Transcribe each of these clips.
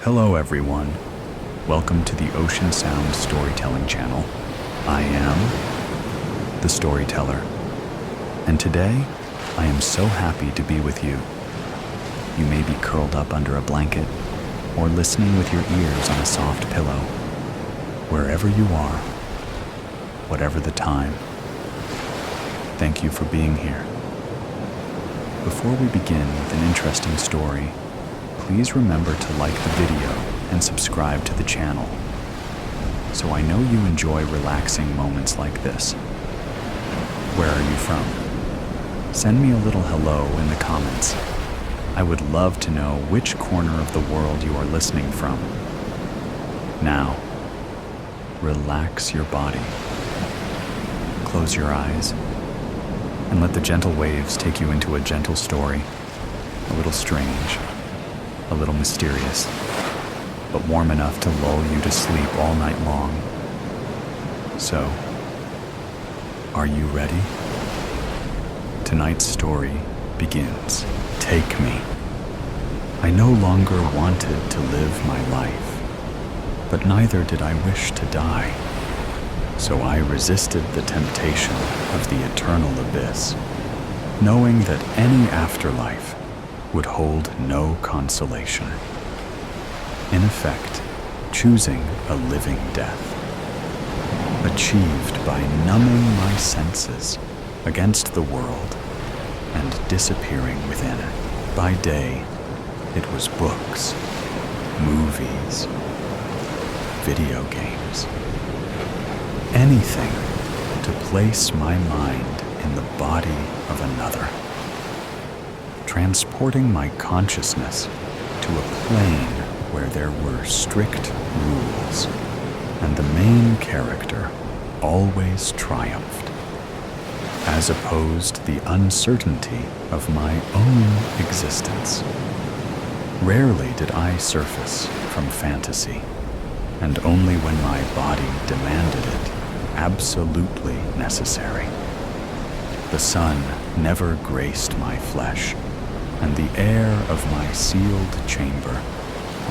Hello everyone. Welcome to the Ocean Sound Storytelling Channel. I am the storyteller, and today I am so happy to be with you. You may be curled up under a blanket or listening with your ears on a soft pillow. Wherever you are, whatever the time, thank you for being here. Before we begin with an interesting story, please remember to like the video and subscribe to the channel, so I know you enjoy relaxing moments like this. Where are you from? Send me a little hello in the comments. I would love to know which corner of the world you are listening from. Now, relax your body. Close your eyes and let the gentle waves take you into a gentle story, a little strange, a little mysterious, but warm enough to lull you to sleep all night long. So, are you ready? Tonight's story begins. Take me. I no longer wanted to live my life, but neither did I wish to die. So I resisted the temptation of the eternal abyss, knowing that any afterlife would hold no consolation. In effect, choosing a living death, achieved by numbing my senses against the world and disappearing within. By day, it was books, movies, video games, anything to place my mind in the body of another, transporting my consciousness to a plane where there were strict rules, and the main character always triumphed, as opposed the uncertainty of my own existence. Rarely did I surface from fantasy, and only when my body demanded it, absolutely necessary. The sun never graced my flesh, and the air of my sealed chamber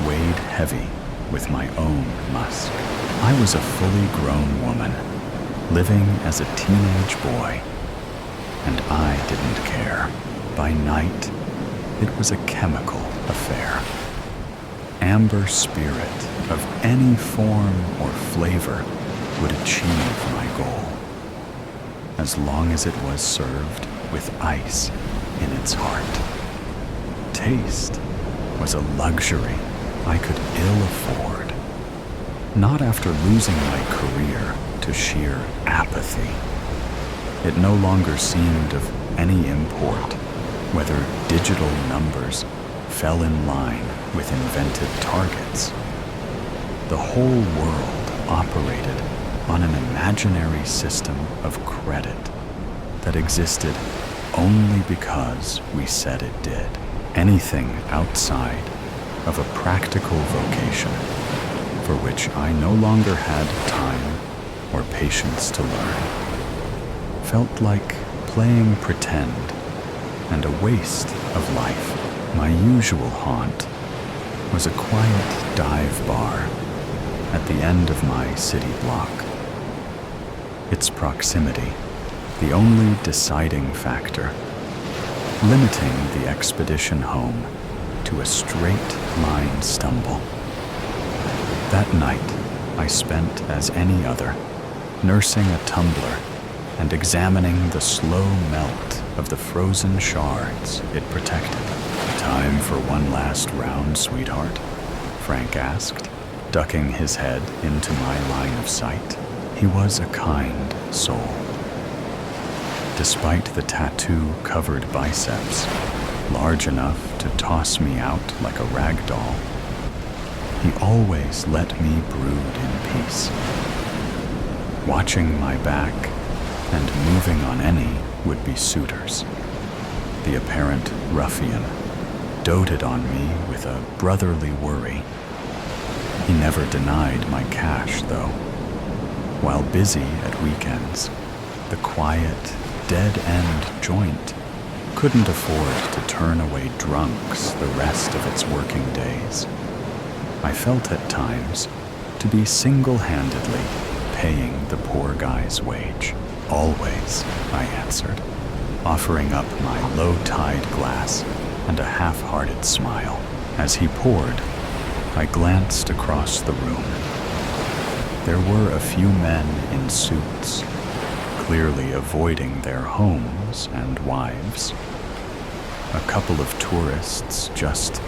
weighed heavy with my own musk. I was a fully grown woman, living as a teenage boy, and I didn't care. By night, it was a chemical affair. Amber spirit of any form or flavor would achieve my goal, as long as it was served with ice in its heart. Taste was a luxury I could ill afford, not after losing my career to sheer apathy. It no longer seemed of any import whether digital numbers fell in line with invented targets. The whole world operated on an imaginary system of credit that existed only because we said it did. Anything outside of a practical vocation for which I no longer had time or patience to learn felt like playing pretend and a waste of life. My usual haunt was a quiet dive bar at the end of my city block. Its proximity, the only deciding factor, limiting the expedition home to a straight line stumble. That night, I spent as any other, nursing a tumbler and examining the slow melt of the frozen shards it protected. Time for one last round, sweetheart? Frank asked, ducking his head into my line of sight. He was a kind soul. Despite the tattoo-covered biceps, large enough to toss me out like a rag doll, he always let me brood in peace. Watching my back and moving on any would-be suitors. The apparent ruffian doted on me with a brotherly worry. He never denied my cash, though. While busy at weekends, the quiet, dead-end joint couldn't afford to turn away drunks the rest of its working days. I felt at times to be single-handedly paying the poor guy's wage. Always, I answered, offering up my low-tide glass and a half-hearted smile. As he poured, I glanced across the room. There were a few men in suits, clearly avoiding their homes and wives. A couple of tourists just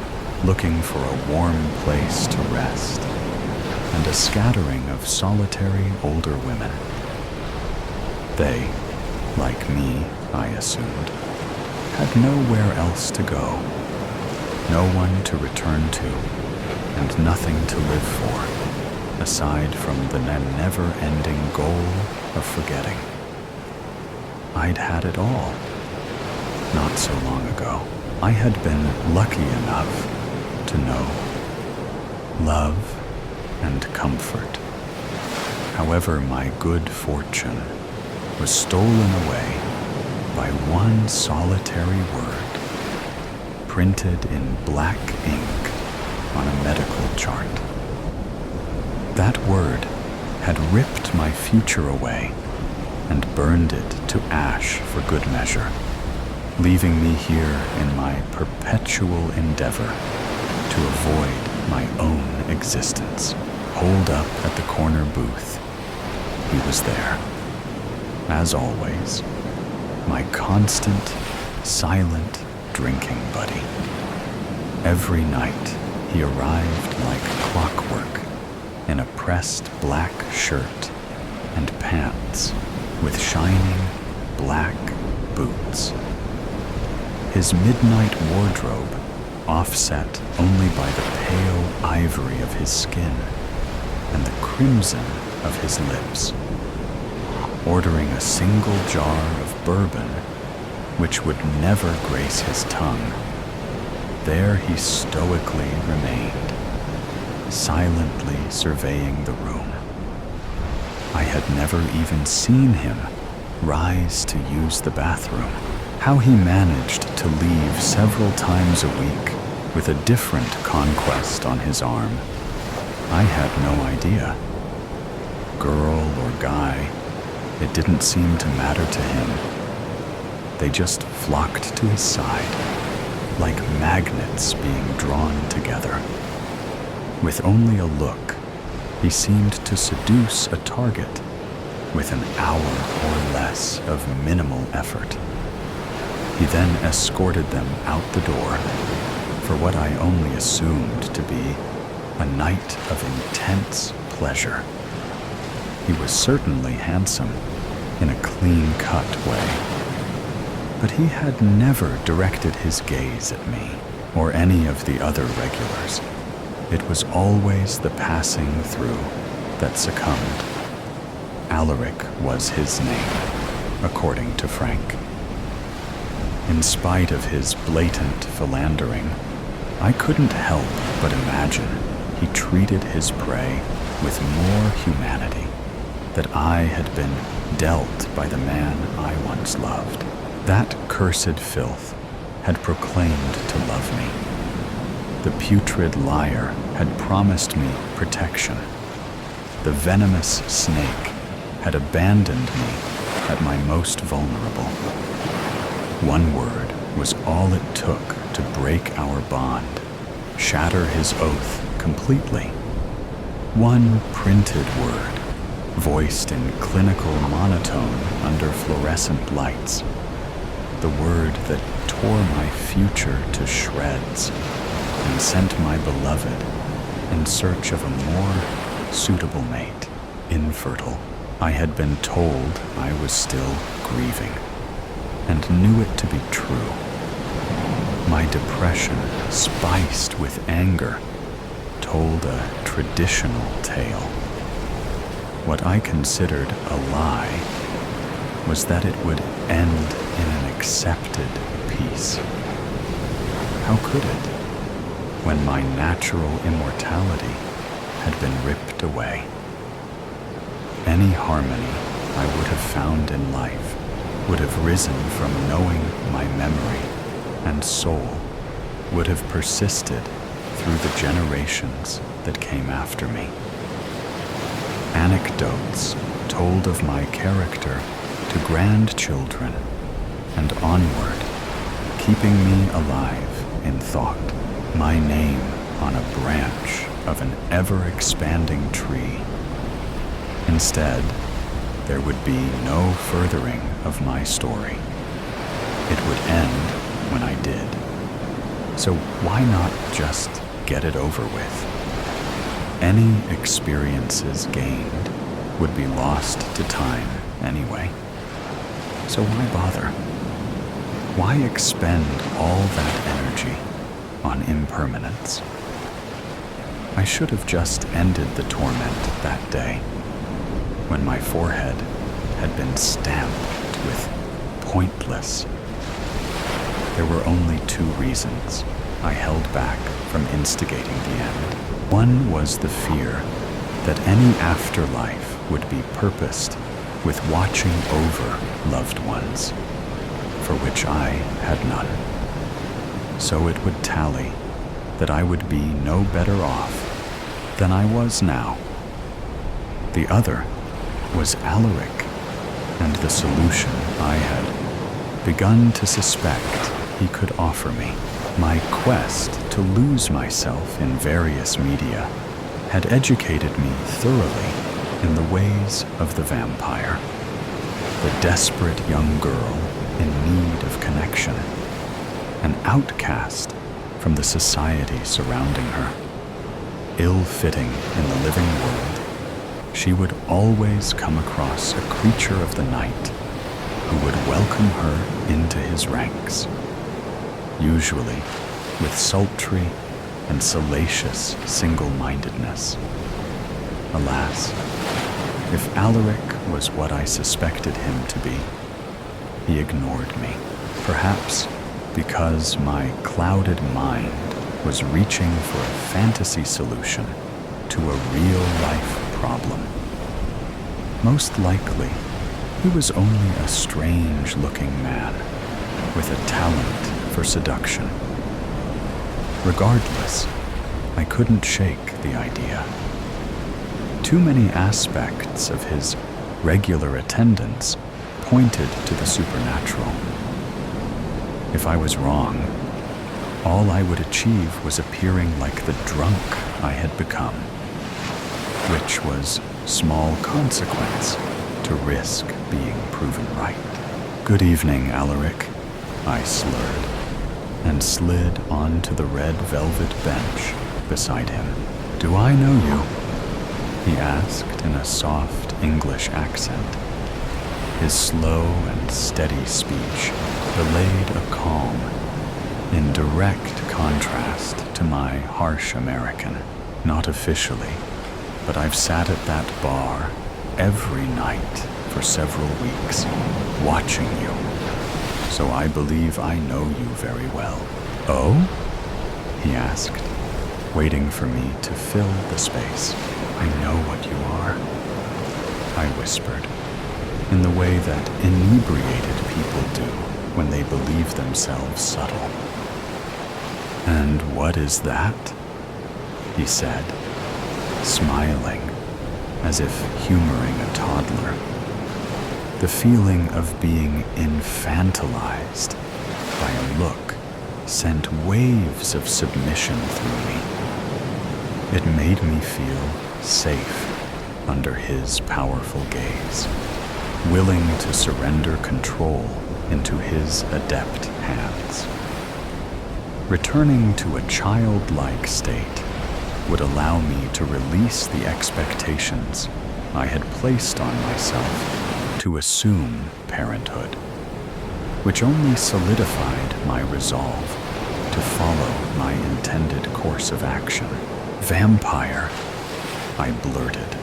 looking for a warm place to rest, and a scattering of solitary older women. They, like me, I assumed, had nowhere else to go, no one to return to, and nothing to live for, aside from the never-ending goal of forgetting. I'd had it all. Not so long ago, I had been lucky enough to know love and comfort. However, my good fortune was stolen away by one solitary word, printed in black ink on a medical chart. That word had ripped my future away and burned it to ash for good measure, leaving me here in my perpetual endeavor to avoid my own existence. Holed up at the corner booth, he was there. As always, my constant, silent drinking buddy. Every night, he arrived like clockwork in a pressed black shirt and pants with shining black boots. His midnight wardrobe offset only by the pale ivory of his skin and the crimson of his lips. Ordering a single jar of bourbon, which would never grace his tongue, there he stoically remained, silently surveying the room. I had never even seen him rise to use the bathroom. How he managed to leave several times a week with a different conquest on his arm, I had no idea. Girl or guy, it didn't seem to matter to him. They just flocked to his side, like magnets being drawn together. With only a look, he seemed to seduce a target with an hour or less of minimal effort. He then escorted them out the door for what I only assumed to be a night of intense pleasure. He was certainly handsome in a clean-cut way, but he had never directed his gaze at me or any of the other regulars. It was always the passing through that succumbed. Alaric was his name, according to Frank. In spite of his blatant philandering, I couldn't help but imagine he treated his prey with more humanity, that I had been dealt by the man I once loved. That cursed filth had proclaimed to love me. The putrid liar had promised me protection. The venomous snake had abandoned me at my most vulnerable. One word was all it took to break our bond, shatter his oath completely. One printed word, voiced in clinical monotone under fluorescent lights. The word that tore my future to shreds and sent my beloved in search of a more suitable mate. Infertile. I had been told I was still grieving, and knew it to be true. My depression, spiced with anger, told a traditional tale. What I considered a lie was that it would end in an accepted peace. How could it, when my natural immortality had been ripped away? Any harmony I would have found in life would have risen from knowing my memory, and soul would have persisted through the generations that came after me. Anecdotes told of my character to grandchildren and onward, keeping me alive in thought, my name on a branch of an ever-expanding tree. Instead, there would be no furthering of my story. It would end when I did. So why not just get it over with? Any experiences gained would be lost to time anyway. So why bother? Why expend all that energy on impermanence? I should have just ended the torment that day, when my forehead had been stamped with pointless. There were only two reasons I held back from instigating the end. One was the fear that any afterlife would be purposed with watching over loved ones, for which I had none. So it would tally that I would be no better off than I was now. The other was Alaric, and the solution I had begun to suspect he could offer me. My quest to lose myself in various media had educated me thoroughly in the ways of the vampire, the desperate young girl in need of connection, an outcast from the society surrounding her. Ill-fitting in the living world, she would always come across a creature of the night who would welcome her into his ranks, usually with sultry and salacious single-mindedness. Alas, if Alaric was what I suspected him to be, he ignored me, perhaps because my clouded mind was reaching for a fantasy solution to a real-life problem. Most likely, he was only a strange-looking man with a talent for seduction. Regardless, I couldn't shake the idea. Too many aspects of his regular attendance pointed to the supernatural. If I was wrong, all I would achieve was appearing like the drunk I had become, which was small consequence to risk being proven right. "Good evening, Alaric," I slurred, and slid onto the red velvet bench beside him. "Do I know you?" he asked in a soft English accent. His slow and steady speech relayed a calm, in direct contrast to my harsh American. "Not officially, but I've sat at that bar every night for several weeks, watching you. So I believe I know you very well." "Oh?" he asked, waiting for me to fill the space. "I know what you are," I whispered, in the way that inebriated people do when they believe themselves subtle. "And what is that?" he said, smiling as if humoring a toddler. The feeling of being infantilized by a look sent waves of submission through me. It made me feel safe under his powerful gaze, willing to surrender control into his adept hands. Returning to a childlike state would allow me to release the expectations I had placed on myself to assume parenthood, which only solidified my resolve to follow my intended course of action. "Vampire," I blurted.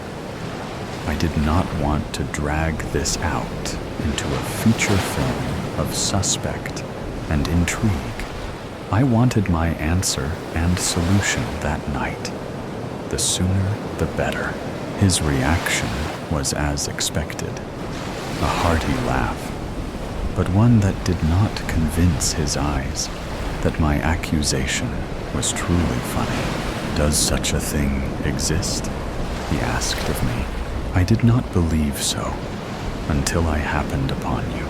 I did not want to drag this out into a feature film of suspect and intrigue. I wanted my answer and solution that night. The sooner, the better. His reaction was as expected. A hearty laugh, but one that did not convince his eyes that my accusation was truly funny. "Does such a thing exist?" he asked of me. "I did not believe so until I happened upon you.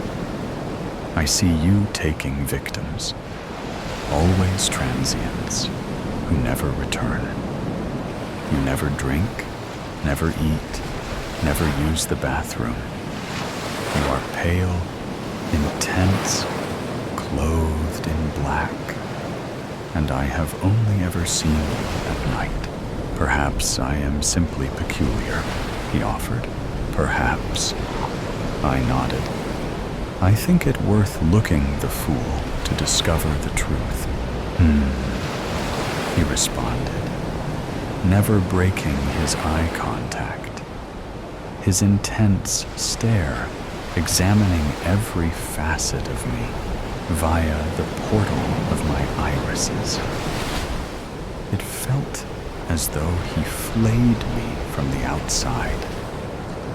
I see you taking victims, always transients who never return. You never drink, never eat, never use the bathroom. You are pale, intense, clothed in black, and I have only ever seen you at night. Perhaps I am simply peculiar," he offered. "Perhaps." I nodded. "I think it worth looking the fool to discover the truth." He responded, never breaking his eye contact, his intense stare examining every facet of me via the portal of my irises. It felt as though he flayed me from the outside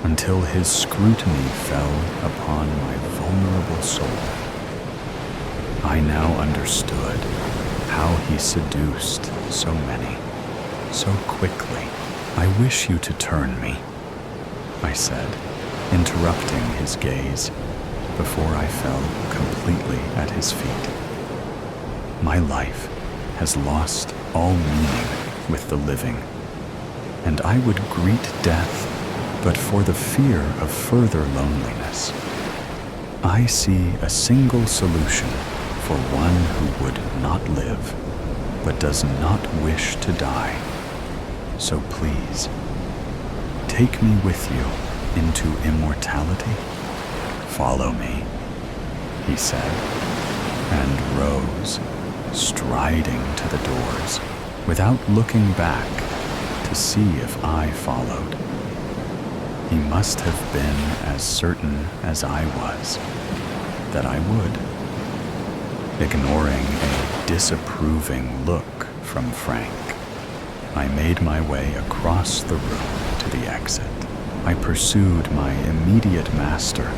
until his scrutiny fell upon my vulnerable soul. I now understood how he seduced so many, so quickly. "I wish you to turn me," I said, interrupting his gaze before I fell completely at his feet. My life has lost all meaning with the living, and I would greet death but for the fear of further loneliness. I see a single solution for one who would not live but does not wish to die. So please, take me with you into immortality. Follow me," he said, and rose, striding to the doors, without looking back to see if I followed. He must have been as certain as I was that I would. Ignoring a disapproving look from Frank, I made my way across the room to the exit. I pursued my immediate master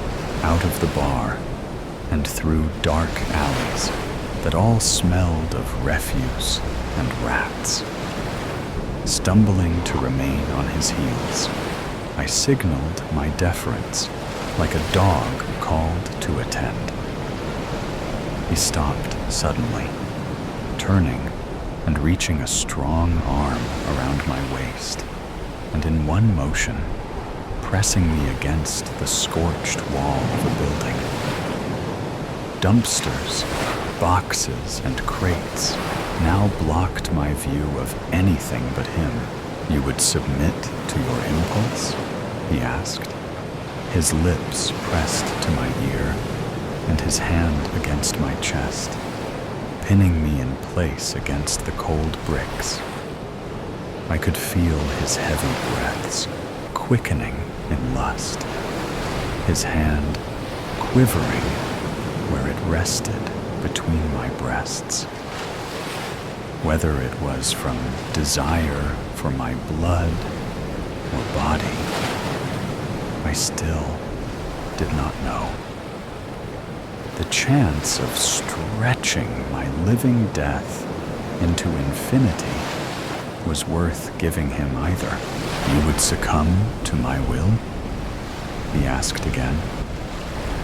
out of the bar and through dark alleys that all smelled of refuse and rats. Stumbling to remain on his heels, I signaled my deference like a dog called to attend. He stopped suddenly, turning and reaching a strong arm around my waist, and in one motion, pressing me against the scorched wall of a building. Dumpsters, boxes, and crates now blocked my view of anything but him. "You would submit to your impulse?" he asked, his lips pressed to my ear and his hand against my chest, pinning me in place against the cold bricks. I could feel his heavy breaths quickening in lust, his hand quivering where it rested between my breasts. Whether it was from desire for my blood or body, I still did not know. The chance of stretching my living death into infinity was worth giving him either. "You would succumb to my will?" he asked again.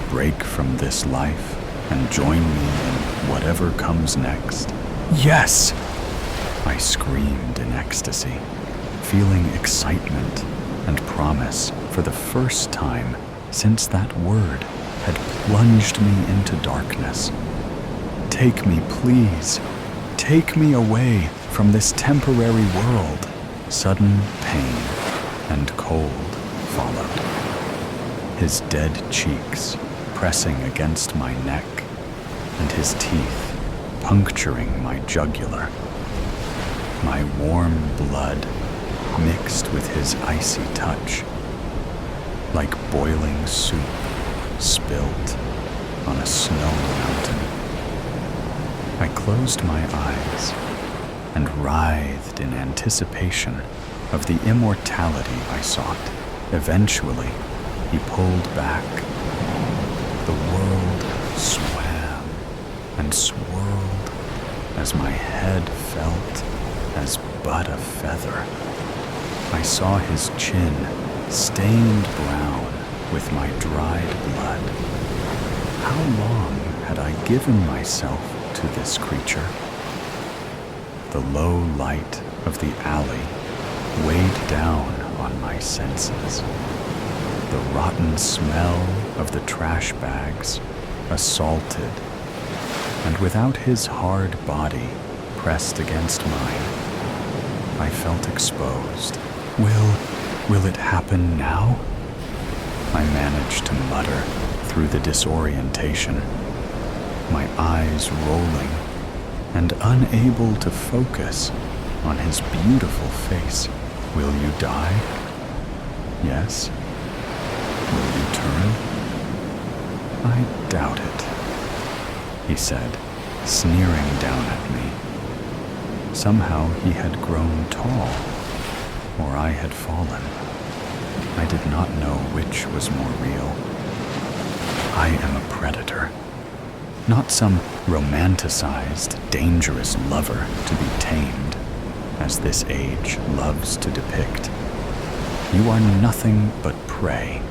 "Break from this life and join me in whatever comes next?" "Yes!" I screamed in ecstasy, feeling excitement and promise for the first time since that word had plunged me into darkness. "Take me, please. Take me away from this temporary world." Sudden pain and cold followed, his dead cheeks pressing against my neck and his teeth puncturing my jugular. My warm blood mixed with his icy touch, like boiling soup spilt on a snow mountain. I closed my eyes and writhed in anticipation of the immortality I sought. Eventually, he pulled back. The world swam and swirled as my head felt as but a feather. I saw his chin stained brown with my dried blood. How long had I given myself to this creature? The low light of the alley weighed down on my senses. The rotten smell of the trash bags assaulted, and without his hard body pressed against mine, I felt exposed. Will it happen now? I managed to mutter through the disorientation, my eyes rolling and unable to focus on his beautiful face. Will you die? Yes. Will you turn? I doubt it, he said, sneering down at me. Somehow he had grown tall, or I had fallen. I did not know which was more real. I am a predator, not some romanticized, dangerous lover to be tamed, as this age loves to depict. You are nothing but prey.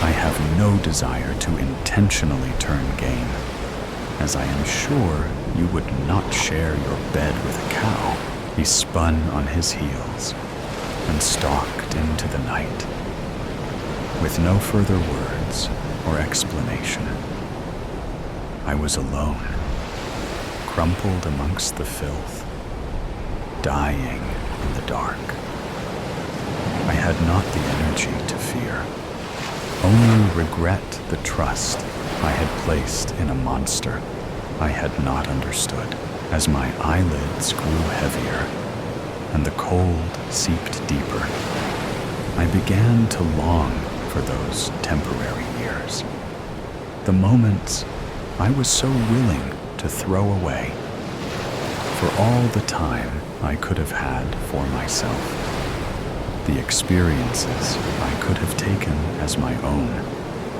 I have no desire to intentionally turn game, as I am sure you would not share your bed with a cow. He spun on his heels and stalked into the night, with no further words or explanation. I was alone, crumpled amongst the filth, dying in the dark. I had not the energy to fear, only regret the trust I had placed in a monster I had not understood. As my eyelids grew heavier and the cold seeped deeper, I began to long for those temporary years, the moments I was so willing to throw away, for all the time I could have had for myself, the experiences I could have taken as my own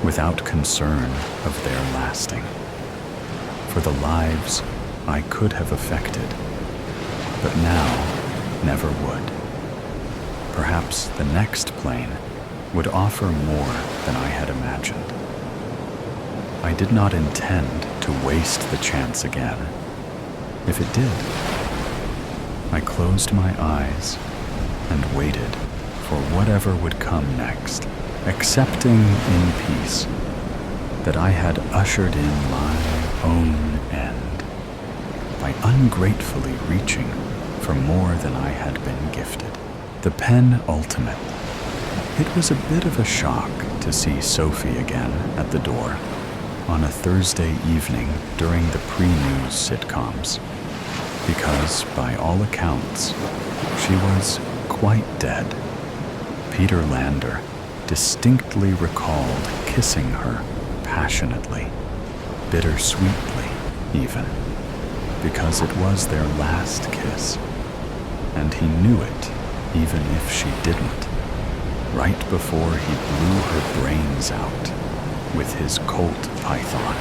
without concern of their lasting, for the lives I could have affected, but now never would. Perhaps the next plane would offer more than I had imagined. I did not intend to waste the chance again. If it did, I closed my eyes and waited for whatever would come next, accepting in peace that I had ushered in my own end by ungratefully reaching for more than I had been gifted. The penultimate. It was a bit of a shock to see Sophie again at the door on a Thursday evening during the pre-news sitcoms, because by all accounts, she was quite dead. Peter Lander distinctly recalled kissing her passionately, bittersweetly even, because it was their last kiss, and he knew it even if she didn't, right before he blew her brains out with his Colt python.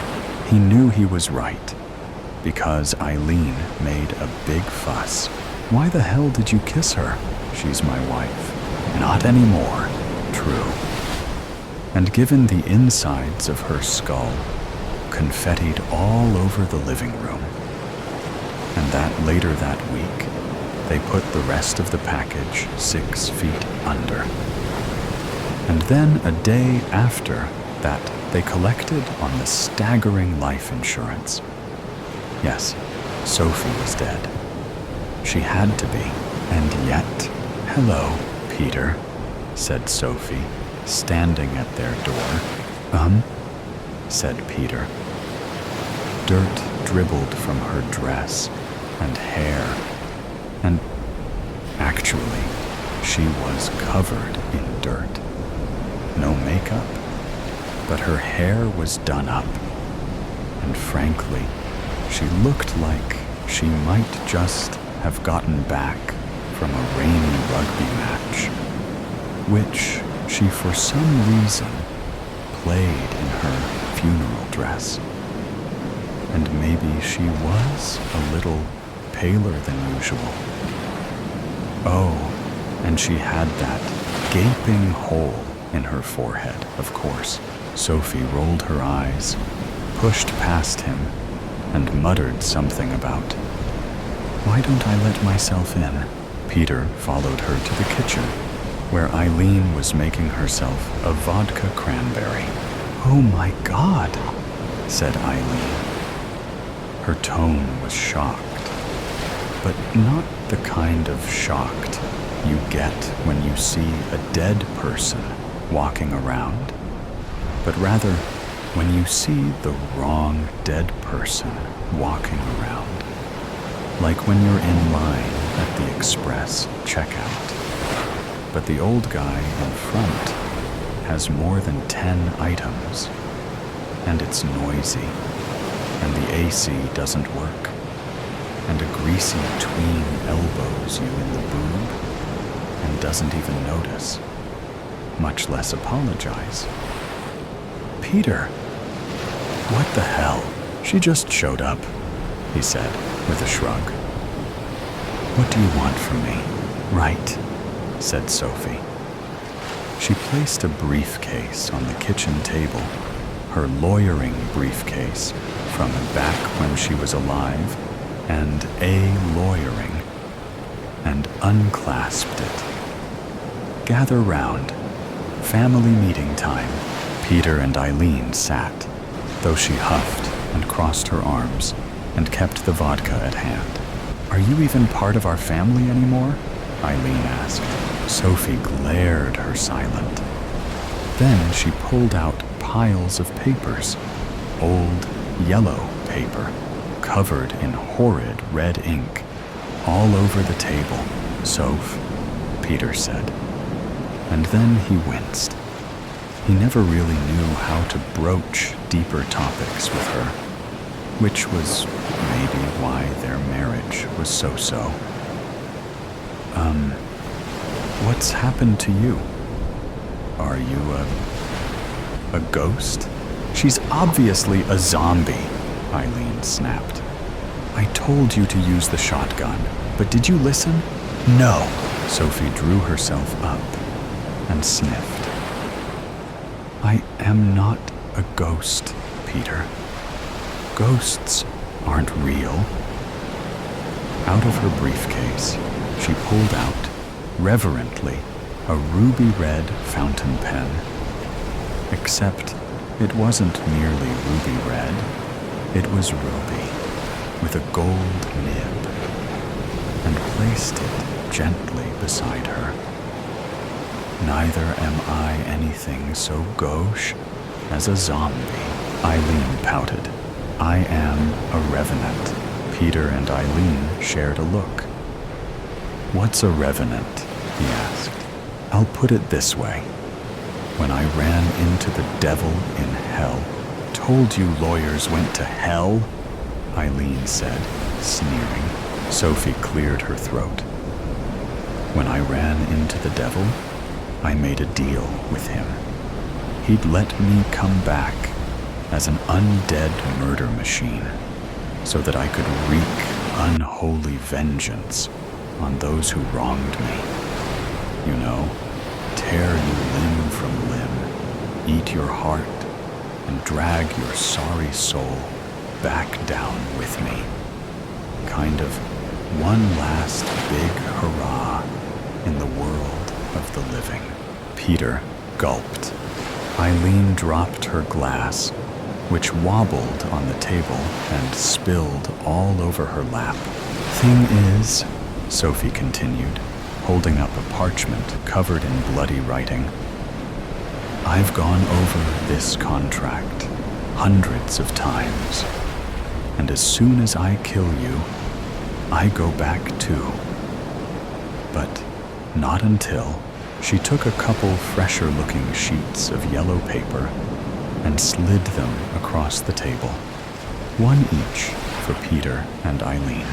He knew he was right, because Eileen made a big fuss. Why the hell did you kiss her? She's my wife. Not anymore. True. And given the insides of her skull, confettied all over the living room. And that later that week, they put the rest of the package 6 feet under. And then a day after that, they collected on the staggering life insurance. Yes, Sophie was dead. She had to be. And yet, hello, Peter, said Sophie, standing at their door. Said Peter. Dirt dribbled from her dress and hair, and actually, she was covered in dirt. No makeup, but her hair was done up, and frankly, she looked like she might just have gotten back from a rainy rugby match, which she for some reason played in her funeral dress. and maybe she was a little paler than usual. Oh, and she had that gaping hole in her forehead, of course. Sophie rolled her eyes, pushed past him, and muttered something about, "Why don't I let myself in?" Peter followed her to the kitchen, where Eileen was making herself a vodka cranberry. "Oh my God," said Eileen. Her tone was shocked, but not the kind of shocked you get when you see a dead person walking around, but rather when you see the wrong dead person walking around. Like when you're in line at the express checkout, but the old guy in front has more than 10 items, and it's noisy, and the AC doesn't work, and a greasy tween elbows you in the boob and doesn't even notice, much less apologize. "Peter, what the hell? She just showed up," he said with a shrug. "What do you want from me?" "Right," said Sophie. She placed a briefcase on the kitchen table, her lawyering briefcase from back when she was alive, and a lawyering, and unclasped it. "Gather round. Family meeting time." Peter and Eileen sat, though she huffed and crossed her arms and kept the vodka at hand. "Are you even part of our family anymore?" Eileen asked. Sophie glared her silent. Then she pulled out piles of papers, old yellow paper, covered in horrid red ink, all over the table. "Soph," Peter said. And then he winced. He never really knew how to broach deeper topics with her, which was maybe why their marriage was so-so. What's happened to you? Are you a ghost?" "She's obviously a zombie," Eileen snapped. "I told you to use the shotgun, but did you listen?" "No." Sophie drew herself up and sniffed. "I am not a ghost, Peter. Ghosts aren't real." Out of her briefcase, she pulled out, reverently, a ruby-red fountain pen. Except it wasn't merely ruby red, it was ruby, with a gold nib, and placed it gently beside her. "Neither am I anything so gauche as a zombie," Eileen pouted. "I am a revenant." Peter and Eileen shared a look. "What's a revenant?" he asked. "I'll put it this way. When I ran into the devil in hell." "Told you lawyers went to hell?" Eileen said, sneering. Sophie cleared her throat. "When I ran into the devil, I made a deal with him. He'd let me come back as an undead murder machine so that I could wreak unholy vengeance on those who wronged me. You know, tear you limb from limb, eat your heart, and drag your sorry soul back down with me. Kind of one last big hurrah in the world of the living." Peter gulped. Eileen dropped her glass, which wobbled on the table and spilled all over her lap. "Thing is," Sophie continued, holding up a parchment covered in bloody writing, "I've gone over this contract hundreds of times, and as soon as I kill you, I go back too. But not until." She took a couple fresher-looking sheets of yellow paper and slid them across the table, one each for Peter and Eileen.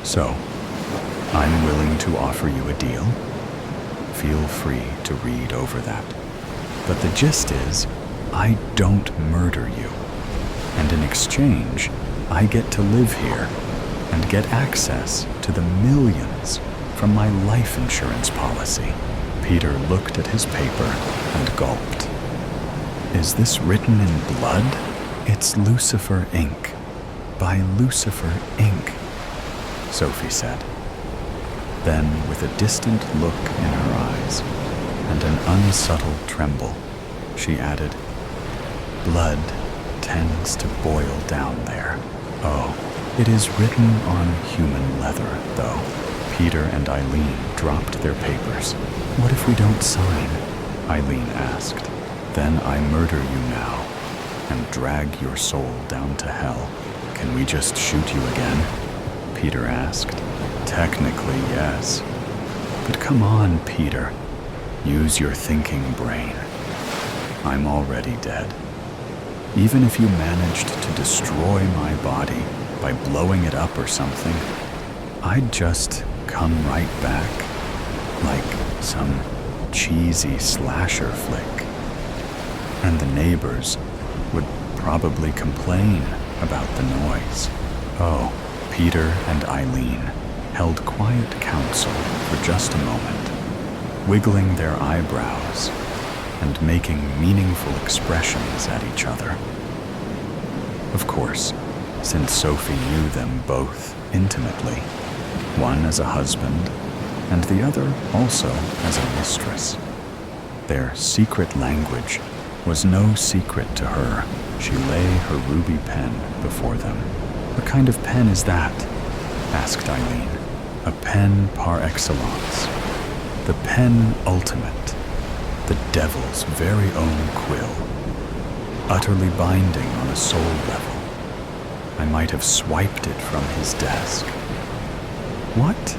"So, I'm willing to offer you a deal. Feel free to read over that. But the gist is, I don't murder you. And in exchange, I get to live here and get access to the millions from my life insurance policy. Peter looked at his paper and gulped. Is this written in blood? It's Lucifer ink. By Lucifer ink, Sophie said. Then, with a distant look in her eyes and an unsubtle tremble, she added, blood tends to boil down there. Oh, it is written on human leather, though. Peter and Eileen dropped their papers. What if we don't sign? Eileen asked. Then I murder you now and drag your soul down to hell. Can we just shoot you again? Peter asked. Technically, yes. But come on, Peter. Use your thinking brain. I'm already dead. Even if you managed to destroy my body by blowing it up or something, I'd just come right back, like some cheesy slasher flick. And the neighbors would probably complain about the noise. Oh, Peter and Eileen held quiet counsel for just a moment, wiggling their eyebrows and making meaningful expressions at each other. Of course, since Sophie knew them both intimately, one as a husband and the other also as a mistress, their secret language was no secret to her. She lay her ruby pen before them. What kind of pen is that? Asked Eileen. A pen par excellence. The pen ultimate. The devil's very own quill. Utterly binding on a soul level. I might have swiped it from his desk. What?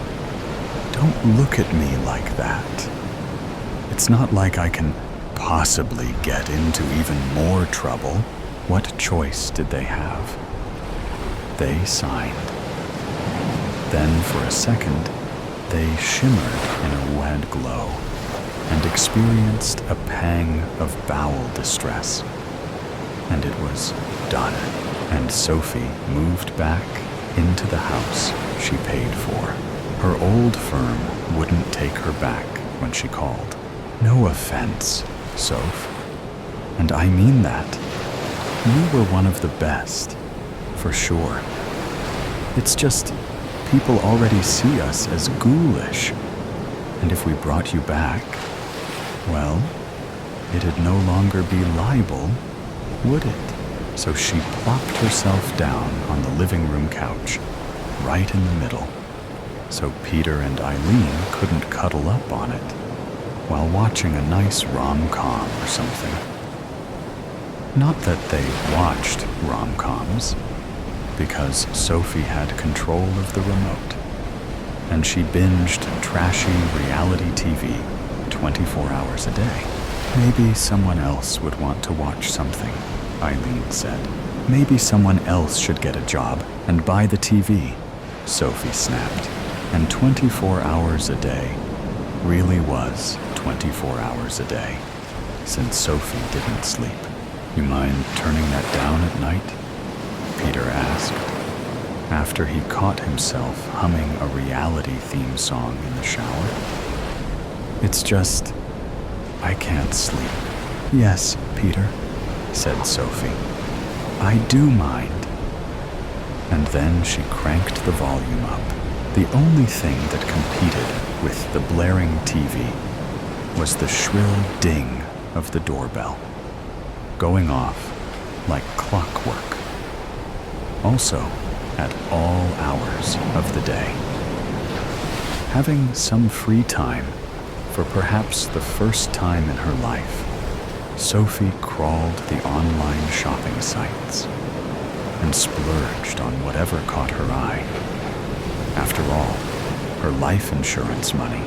Don't look at me like that. It's not like I can possibly get into even more trouble. What choice did they have? They signed. Then, for a second, they shimmered in a red glow and experienced a pang of bowel distress. And it was done. And Sophie moved back into the house she paid for. Her old firm wouldn't take her back when she called. No offense, Soph. And I mean that. You were one of the best, for sure. It's just, people already see us as ghoulish. And if we brought you back, well, it'd no longer be libel, would it? So she plopped herself down on the living room couch, right in the middle, so Peter and Eileen couldn't cuddle up on it while watching a nice rom-com or something. Not that they watched rom-coms, because Sophie had control of the remote, and she binged trashy reality TV 24 hours a day. Maybe someone else would want to watch something, Eileen said. Maybe someone else should get a job and buy the TV, Sophie snapped. And 24 hours a day really was 24 hours a day, since Sophie didn't sleep. You mind turning that down at night? Peter asked, after he caught himself humming a reality theme song in the shower. It's just, I can't sleep. Yes, Peter, said Sophie. I do mind. And then she cranked the volume up. The only thing that competed with the blaring TV was the shrill ding of the doorbell, going off like clockwork. Also, at all hours of the day. Having some free time, for perhaps the first time in her life, Sophie crawled the online shopping sites and splurged on whatever caught her eye. After all, her life insurance money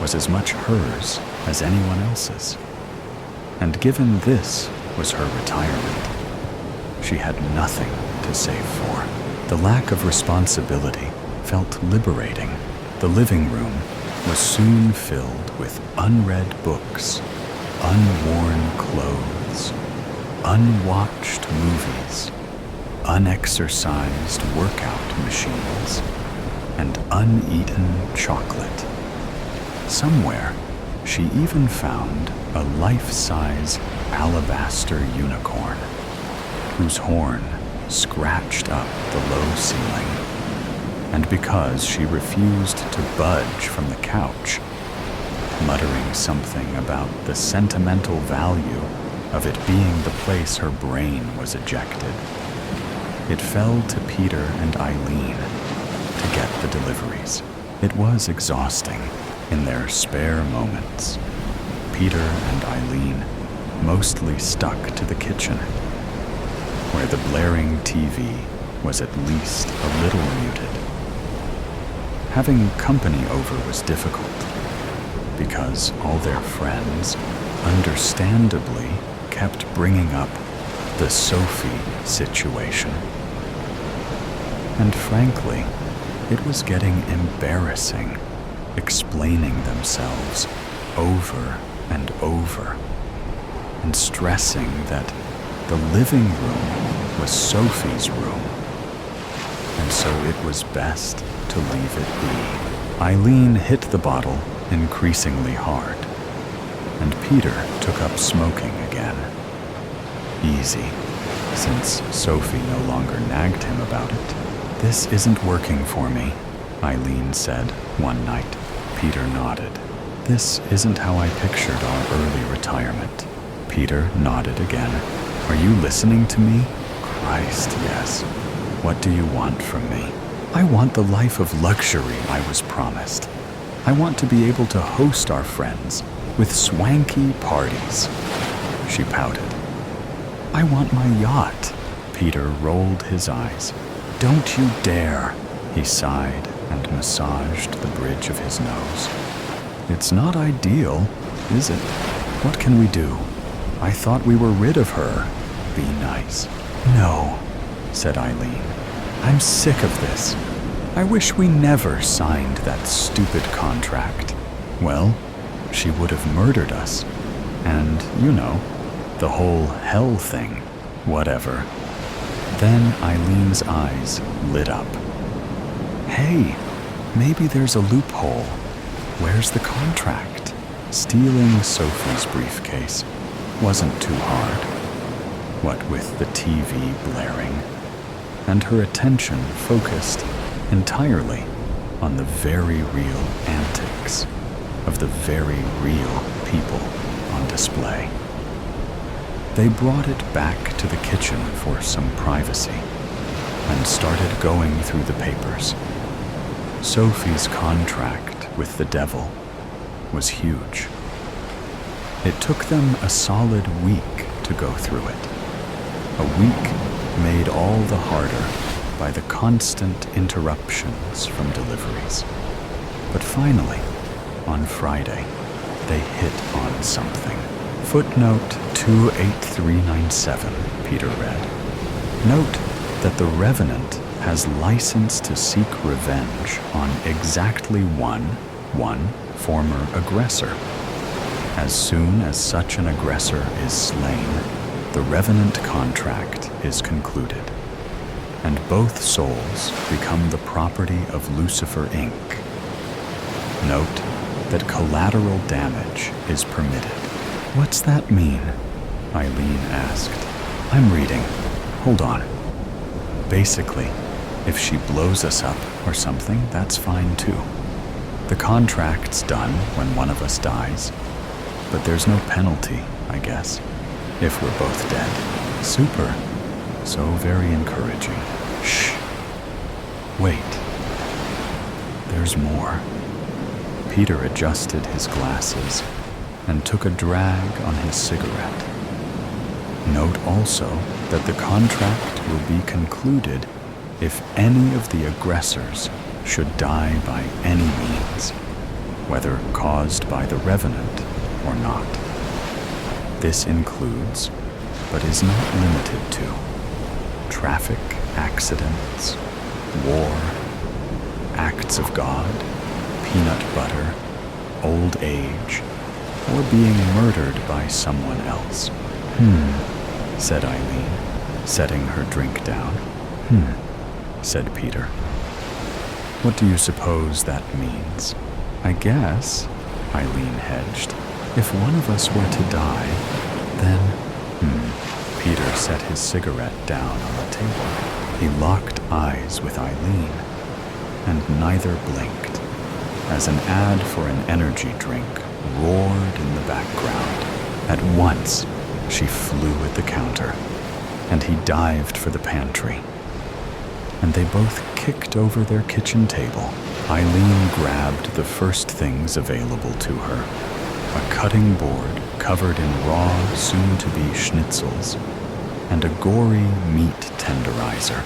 was as much hers as anyone else's. And given this was her retirement, she had nothing to save for. The lack of responsibility felt liberating. The living room was soon filled with unread books, unworn clothes, unwatched movies, unexercised workout machines, and uneaten chocolate. Somewhere, she even found a life-size alabaster unicorn, whose horn scratched up the low ceiling. And because she refused to budge from the couch, muttering something about the sentimental value of it being the place her brain was ejected, it fell to Peter and Eileen to get the deliveries. It was exhausting in their spare moments. Peter and Eileen mostly stuck to the kitchen, where the blaring TV was at least a little muted. Having company over was difficult, because all their friends understandably kept bringing up the Sophie situation. And frankly, it was getting embarrassing explaining themselves over and over and stressing that the living room was Sophie's room, and so it was best to leave it be. Eileen hit the bottle increasingly hard, and Peter took up smoking again. Easy, since Sophie no longer nagged him about it. "This isn't working for me," Eileen said one night. Peter nodded. "This isn't how I pictured our early retirement." Peter nodded again. "Are you listening to me?" "Christ, yes. What do you want from me?" "I want the life of luxury I was promised. I want to be able to host our friends with swanky parties." She pouted. "I want my yacht." Peter rolled his eyes. "Don't you dare," he sighed and massaged the bridge of his nose. "It's not ideal, is it? What can we do? I thought we were rid of her. Be nice." "No," said Eileen. "I'm sick of this. I wish we never signed that stupid contract." "Well, she would have murdered us. And, you know, the whole hell thing. Whatever." Then Eileen's eyes lit up. "Hey, maybe there's a loophole. Where's the contract?" Stealing Sophie's briefcase wasn't too hard, what with the TV blaring, and her attention focused entirely on the very real antics of the very real people on display. They brought it back to the kitchen for some privacy and started going through the papers. Sophie's contract with the devil was huge. It took them a solid week to go through it. A week made all the harder by the constant interruptions from deliveries. But finally, on Friday, they hit on something. Footnote 28397, Peter read. "Note that the Revenant has license to seek revenge on exactly one former aggressor. As soon as such an aggressor is slain, the Revenant contract is concluded, and both souls become the property of Lucifer Inc. Note that collateral damage is permitted." "What's that mean?" Eileen asked. "I'm reading. Hold on. Basically, if she blows us up or something, that's fine too. The contract's done when one of us dies, but there's no penalty, I guess, if we're both dead." "Super. So very encouraging." "Shh. Wait. There's more." Peter adjusted his glasses and took a drag on his cigarette. "Note also that the contract will be concluded if any of the aggressors should die by any means, whether caused by the Revenant or not. This includes, but is not limited to, traffic accidents, war, acts of God, peanut butter, old age, or being murdered by someone else." Said Eileen. setting her drink down. Said Peter. What do you suppose that means? I guess, Eileen hedged, if one of us were to die, then... Peter set his cigarette down on the table. He locked eyes with Eileen, and neither blinked, as an ad for an energy drink roared in the background. At once, she flew at the counter, and he dived for the pantry. And they both kicked over their kitchen table. Eileen grabbed the first things available to her: a cutting board covered in raw, soon-to-be schnitzels, and a gory meat tenderizer.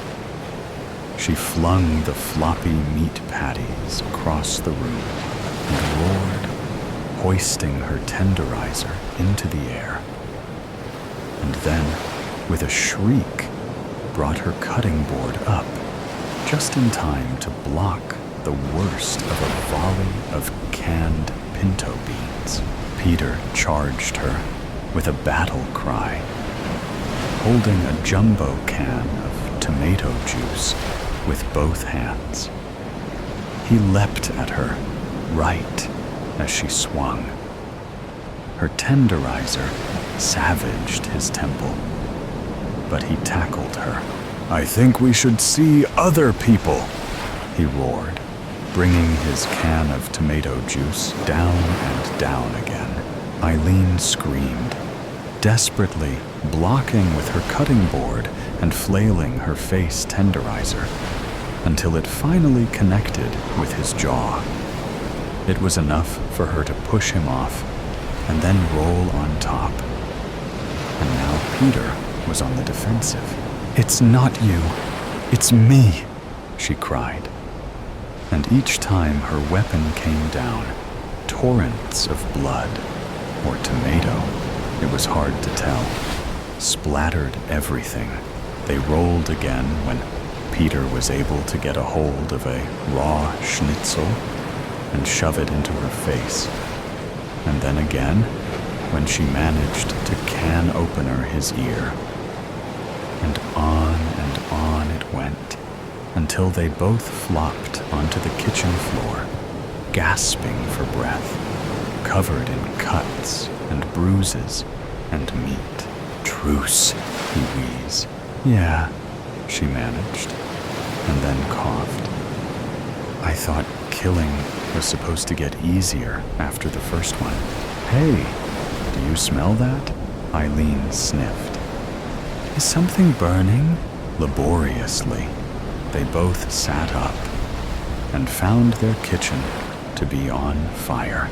She flung the floppy meat patties across the room and roared, hoisting her tenderizer into the air. And then, with a shriek, brought her cutting board up, just in time to block the worst of a volley of canned pinto beans. Peter charged her with a battle cry, holding a jumbo can of tomato juice with both hands. He leapt at her, right as she swung. Her tenderizer savaged his temple, but he tackled her. I think we should see other people, he roared, bringing his can of tomato juice down and down again. Eileen screamed, desperately blocking with her cutting board and flailing her face tenderizer, until it finally connected with his jaw. It was enough for her to push him off and then roll on top. And now Peter was on the defensive. It's not you, it's me, she cried. And each time her weapon came down, torrents of blood, or tomato, it was hard to tell, splattered everything. They rolled again when Peter was able to get a hold of a raw schnitzel and shove it into her face. And then again when she managed to can opener his ear. And on it went, until they both flopped onto the kitchen floor, gasping for breath, covered in cuts and bruises and meat. Truce, he wheezed. Yeah, she managed, and then coughed. I thought killing was supposed to get easier after the first one. Hey, do you smell that? Eileen sniffed. Is something burning? Laboriously, they both sat up and found their kitchen to be on fire.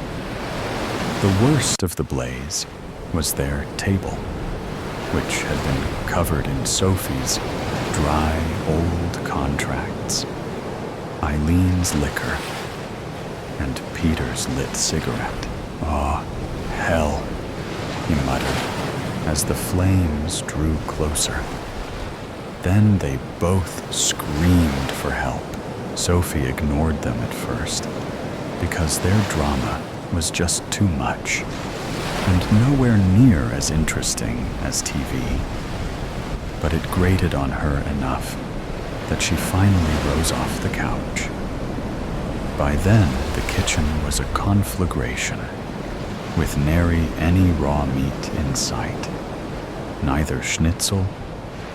The worst of the blaze was their table, which had been covered in Sophie's dry old contracts, Eileen's liquor, and Peter's lit cigarette. Oh, hell, he muttered as the flames drew closer. Then they both screamed for help. Sophie ignored them at first, because their drama was just too much, and nowhere near as interesting as TV. But it grated on her enough that she finally rose off the couch. By then, the kitchen was a conflagration, with nary any raw meat in sight. Neither schnitzel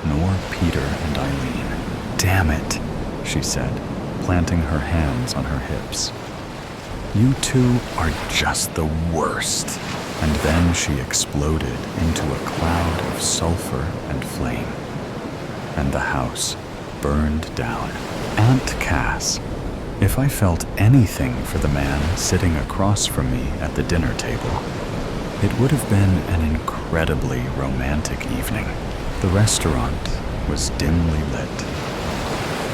nor Peter and Eileen. Damn it, she said, planting her hands on her hips. You two are just the worst. And then she exploded into a cloud of sulfur and flame, and the house burned down. Aunt Cass, if I felt anything for the man sitting across from me at the dinner table, it would have been an incredibly romantic evening. The restaurant was dimly lit.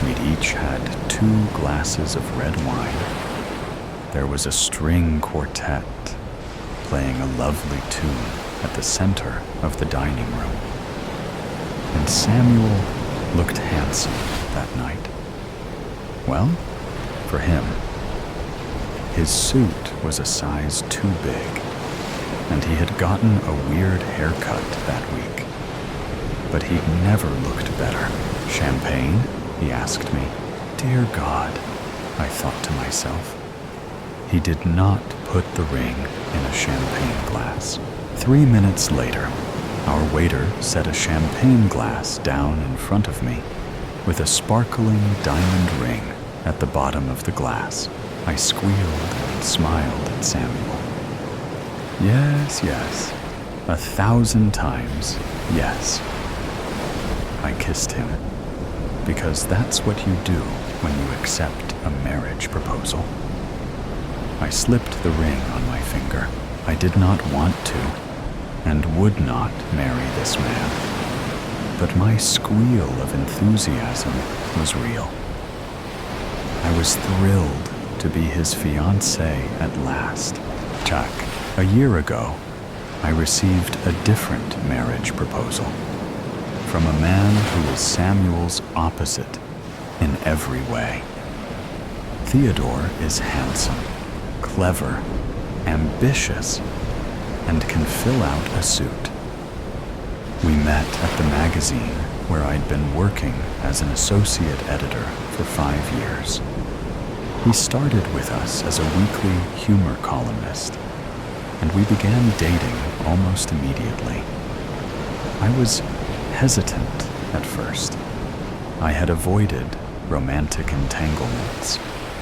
We'd each had 2 glasses of red wine. There was a string quartet playing a lovely tune at the center of the dining room. And Samuel looked handsome that night. Well, for him. His suit was a size too big, and he had gotten a weird haircut that week. but he'd never looked better. Champagne? He asked me. Dear God, I thought to myself. He did not put the ring in a champagne glass. 3 minutes later, our waiter set a champagne glass down in front of me with a sparkling diamond ring at the bottom of the glass. I squealed and smiled at Samuel. Yes, yes, 1,000 times yes. I kissed him, because that's what you do when you accept a marriage proposal. I slipped the ring on my finger. I did not want to, and would not marry this man. But my squeal of enthusiasm was real. I was thrilled to be his fiancée at last. Chuck, a year ago, I received a different marriage proposal from a man who is Samuel's opposite in every way. Theodore is handsome, clever, ambitious, and can fill out a suit. We met at the magazine where I'd been working as an associate editor for 5 years. He started with us as a weekly humor columnist, and we began dating almost immediately. I was hesitant at first. I had avoided romantic entanglements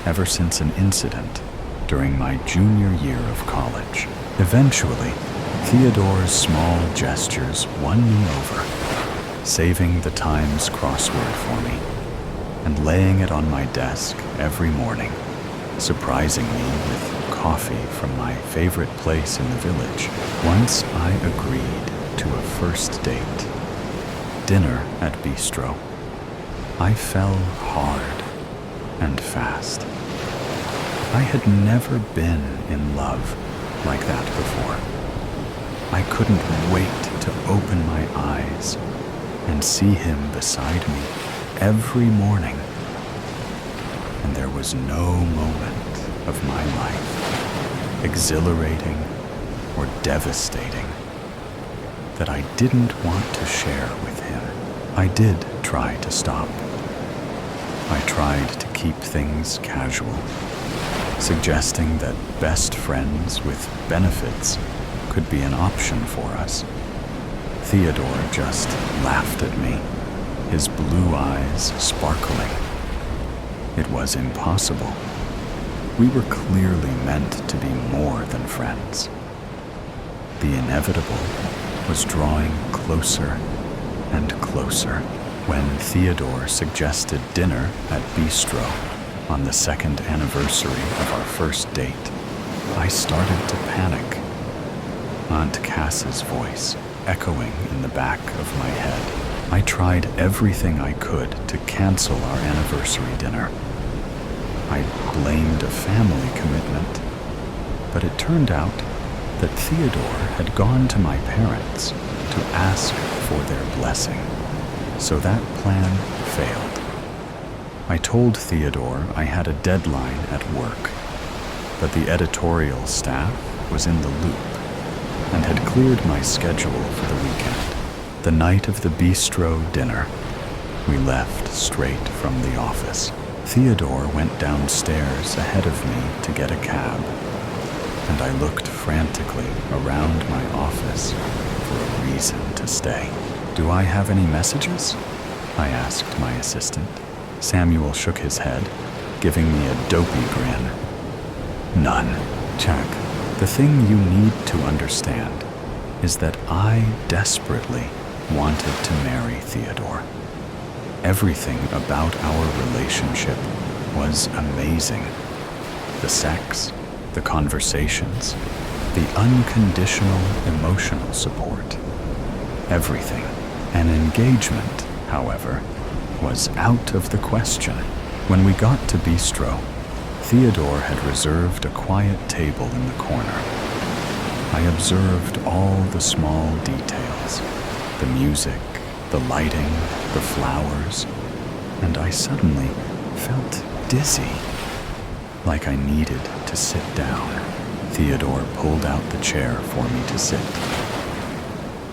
ever since an incident during my junior year of college. Eventually, Theodore's small gestures won me over, saving the Times crossword for me and laying it on my desk every morning, surprising me with coffee from my favorite place in the village. Once I agreed to a first date, dinner at Bistro. I fell hard and fast. I had never been in love like that before. I couldn't wait to open my eyes and see him beside me every morning. And there was no moment of my life, exhilarating or devastating, that I didn't want to share with him. I did try to stop. I tried to keep things casual, suggesting that best friends with benefits could be an option for us. Theodore just laughed at me, his blue eyes sparkling. It was impossible. We were clearly meant to be more than friends. The inevitable was drawing closer and closer when Theodore suggested dinner at Bistro on the 2nd anniversary of our first date. I started to panic, Aunt Cass's voice echoing in the back of my head. I tried everything I could to cancel our anniversary dinner. I blamed a family commitment, but it turned out that Theodore had gone to my parents to ask for their blessing, so that plan failed. I told Theodore I had a deadline at work, but the editorial staff was in the loop and had cleared my schedule for the weekend. The night of the Bistro dinner, we left straight from the office. Theodore went downstairs ahead of me to get a cab, and I looked frantically around my office for a reason to stay. Do I have any messages? I asked my assistant. Samuel shook his head, giving me a dopey grin. None. Jack, the thing you need to understand is that I desperately wanted to marry Theodore. Everything about our relationship was amazing. The sex, the conversations, the unconditional emotional support. Everything. An engagement, however, was out of the question. When we got to Bistro, Theodore had reserved a quiet table in the corner. I observed all the small details, the music, the lighting, the flowers, and I suddenly felt dizzy, like I needed to sit down. Theodore pulled out the chair for me to sit.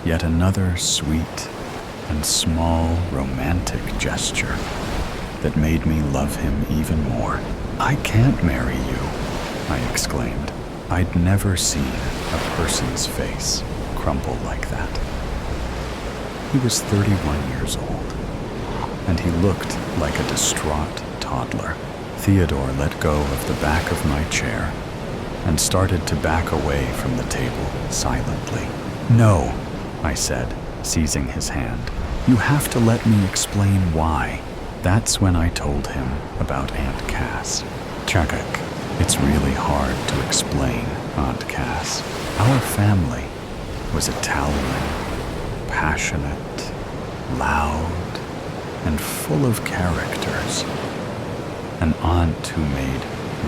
Yet another sweet, and small romantic gesture that made me love him even more. "I can't marry you," I exclaimed. I'd never seen a person's face crumple like that. He was 31 years old, and he looked like a distraught toddler. Theodore let go of the back of my chair and started to back away from the table silently. "No," I said, seizing his hand. "You have to let me explain why." That's when I told him about Aunt Cass. "Chagak, it's really hard to explain, Aunt Cass. Our family was Italian, passionate, loud, and full of characters. An aunt who made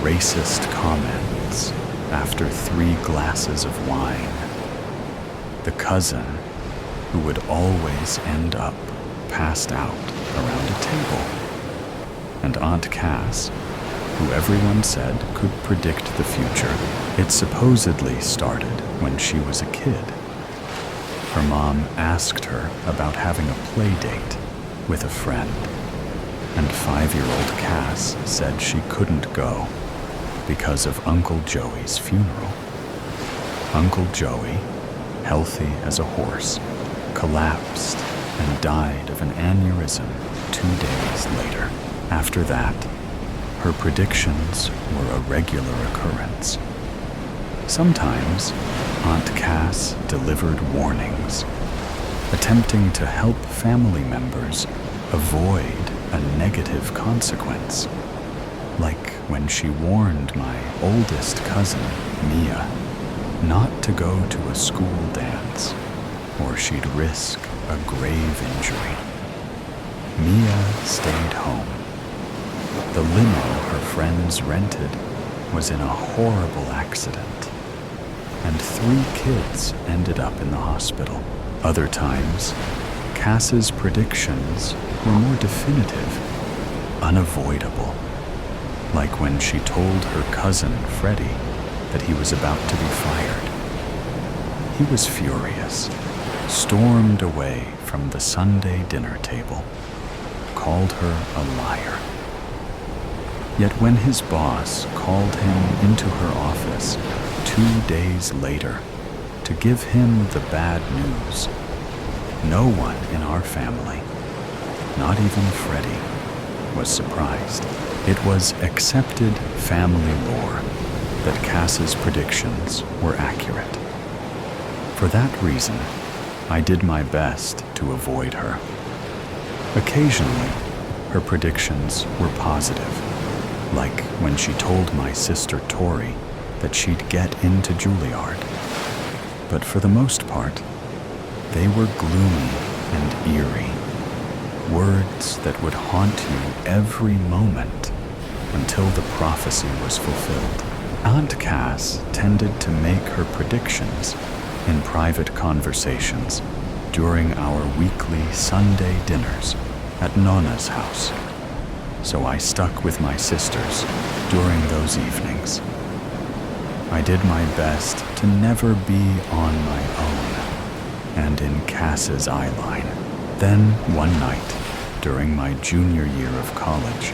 racist comments after 3 glasses of wine. The cousin who would always end up passed out around a table. And Aunt Cass, who everyone said could predict the future. It supposedly started when she was a kid. Her mom asked her about having a play date with a friend, and 5-year-old Cass said she couldn't go because of Uncle Joey's funeral. Uncle Joey, healthy as a horse, collapsed and died of an aneurysm 2 days later. After that, her predictions were a regular occurrence. Sometimes, Aunt Cass delivered warnings, attempting to help family members avoid a negative consequence, like when she warned my oldest cousin, Mia, not to go to a school dance, or she'd risk a grave injury. Mia stayed home. The limo her friends rented was in a horrible accident, and 3 kids ended up in the hospital. Other times, Cass's predictions were more definitive, unavoidable, like when she told her cousin, Freddie, that he was about to be fired. He was furious, stormed away from the Sunday dinner table, called her a liar. Yet when his boss called him into her office 2 days later to give him the bad news, no one in our family, not even Freddie, was surprised. It was accepted family lore that Cass's predictions were accurate. For that reason, I did my best to avoid her. Occasionally, her predictions were positive, like when she told my sister Tori that she'd get into Juilliard. But for the most part, they were gloomy and eerie, words that would haunt you every moment until the prophecy was fulfilled. Aunt Cass tended to make her predictions in private conversations during our weekly Sunday dinners at Nonna's house, so I stuck with my sisters during those evenings. I did my best to never be on my own and in Cass's eye line. Then one night, during my junior year of college,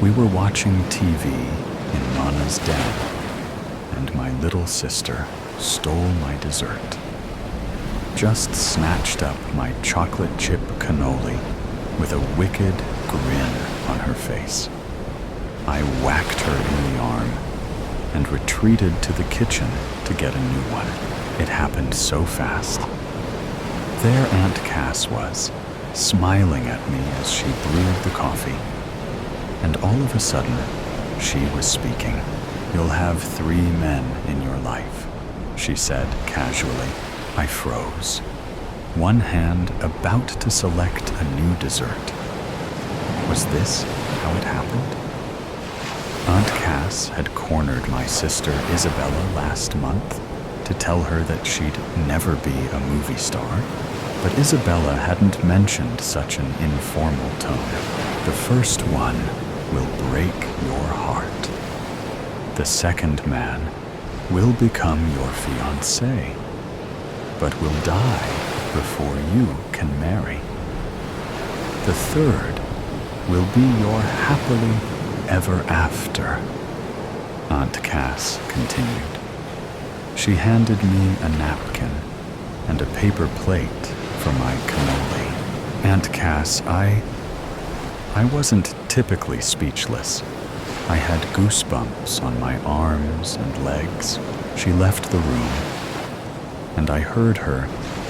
we were watching TV in Nonna's den, and my little sister stole my dessert. Just snatched up my chocolate chip cannoli with a wicked grin on her face. I whacked her in the arm and retreated to the kitchen to get a new one. It happened so fast. There Aunt Cass was, smiling at me as she brewed the coffee. And all of a sudden, she was speaking. "You'll have 3 men in your life," she said casually. I froze, one hand about to select a new dessert. Was this how it happened? Aunt Cass had cornered my sister Isabella last month to tell her that she'd never be a movie star, but Isabella hadn't mentioned such an informal tone. The first one will break your heart. The second man will become your fiancé, but will die before you can marry. The third will be your happily ever after, Aunt Cass continued. She handed me a napkin and a paper plate for my cannoli. Aunt Cass, I wasn't typically speechless. I had goosebumps on my arms and legs. She left the room, and I heard her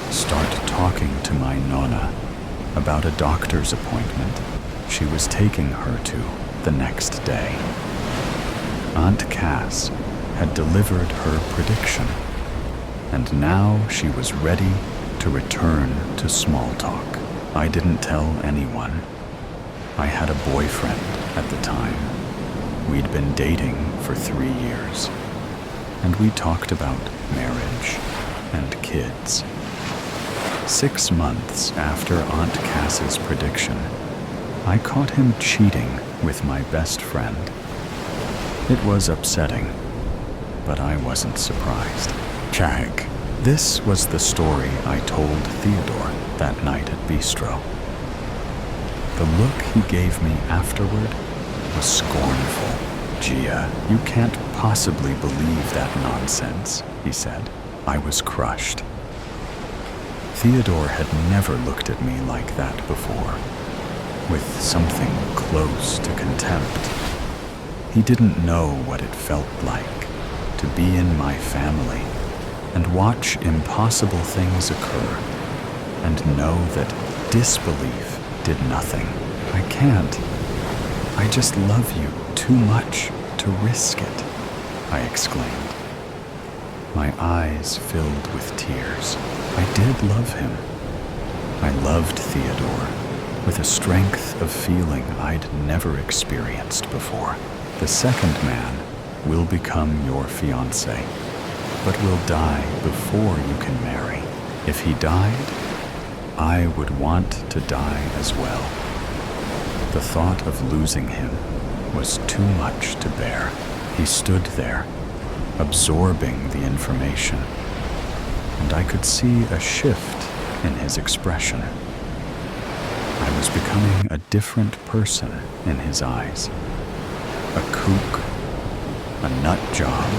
start talking to my nonna about a doctor's appointment she was taking her to the next day. Aunt Cass had delivered her prediction, and now she was ready to return to small talk. I didn't tell anyone. I had a boyfriend at the time. We'd been dating for 3 years, and we talked about marriage and kids. 6 months after Aunt Cass's prediction, I caught him cheating with my best friend. It was upsetting, but I wasn't surprised. Chag. This was the story I told Theodore that night at Bistro. The look he gave me afterward was scornful. Gia, you can't possibly believe that nonsense, he said. I was crushed. Theodore had never looked at me like that before, with something close to contempt. He didn't know what it felt like to be in my family and watch impossible things occur and know that disbelief did nothing. I can't. I just love you too much to risk it, I exclaimed. My eyes filled with tears. I did love him. I loved Theodore with a strength of feeling I'd never experienced before. The second man will become your fiancé, but will die before you can marry. If he died, I would want to die as well. The thought of losing him was too much to bear. He stood there, absorbing the information, and I could see a shift in his expression. I was becoming a different person in his eyes. A kook, a nut job,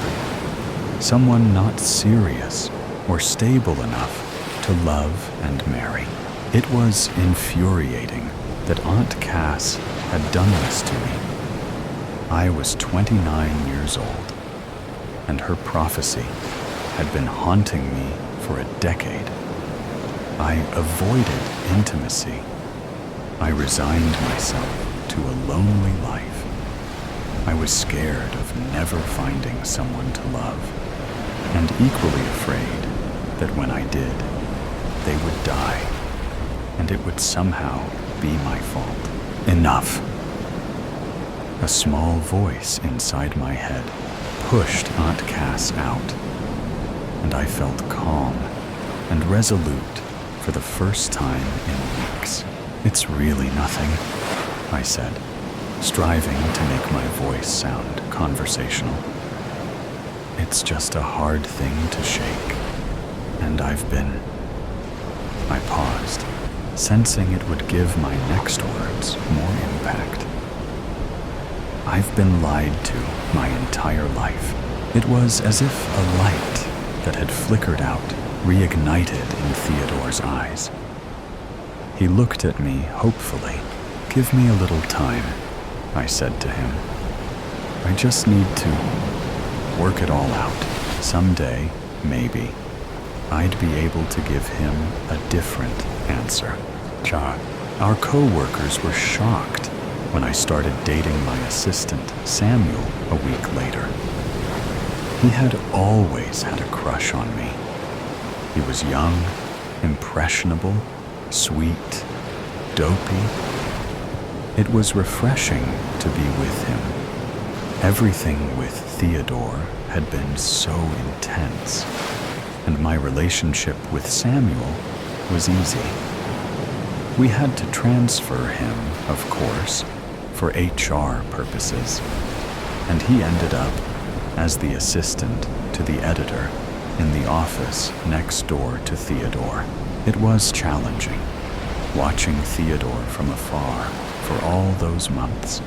someone not serious or stable enough to love and marry. It was infuriating that Aunt Cass had done this to me. I was 29 years old, and her prophecy had been haunting me for a decade. I avoided intimacy. I resigned myself to a lonely life. I was scared of never finding someone to love, and equally afraid that when I did, they would die, and it would somehow be my fault. Enough. A small voice inside my head pushed Aunt Cass out, and I felt calm and resolute for the first time in weeks. It's really nothing, I said, striving to make my voice sound conversational. It's just a hard thing to shake, and I've been... I paused, sensing it would give my next words more impact. I've been lied to my entire life. It was as if a light that had flickered out reignited in Theodore's eyes. He looked at me hopefully. Give me a little time, I said to him. I just need to work it all out. Someday, maybe, I'd be able to give him a different answer. Our co-workers were shocked when I started dating my assistant, Samuel, a week later. He had always had a crush on me. He was young, impressionable, sweet, dopey. It was refreshing to be with him. Everything with Theodore had been so intense, and my relationship with Samuel was easy. We had to transfer him, of course, for HR purposes, and he ended up as the assistant to the editor in the office next door to Theodore. It was challenging, watching Theodore from afar for all those months.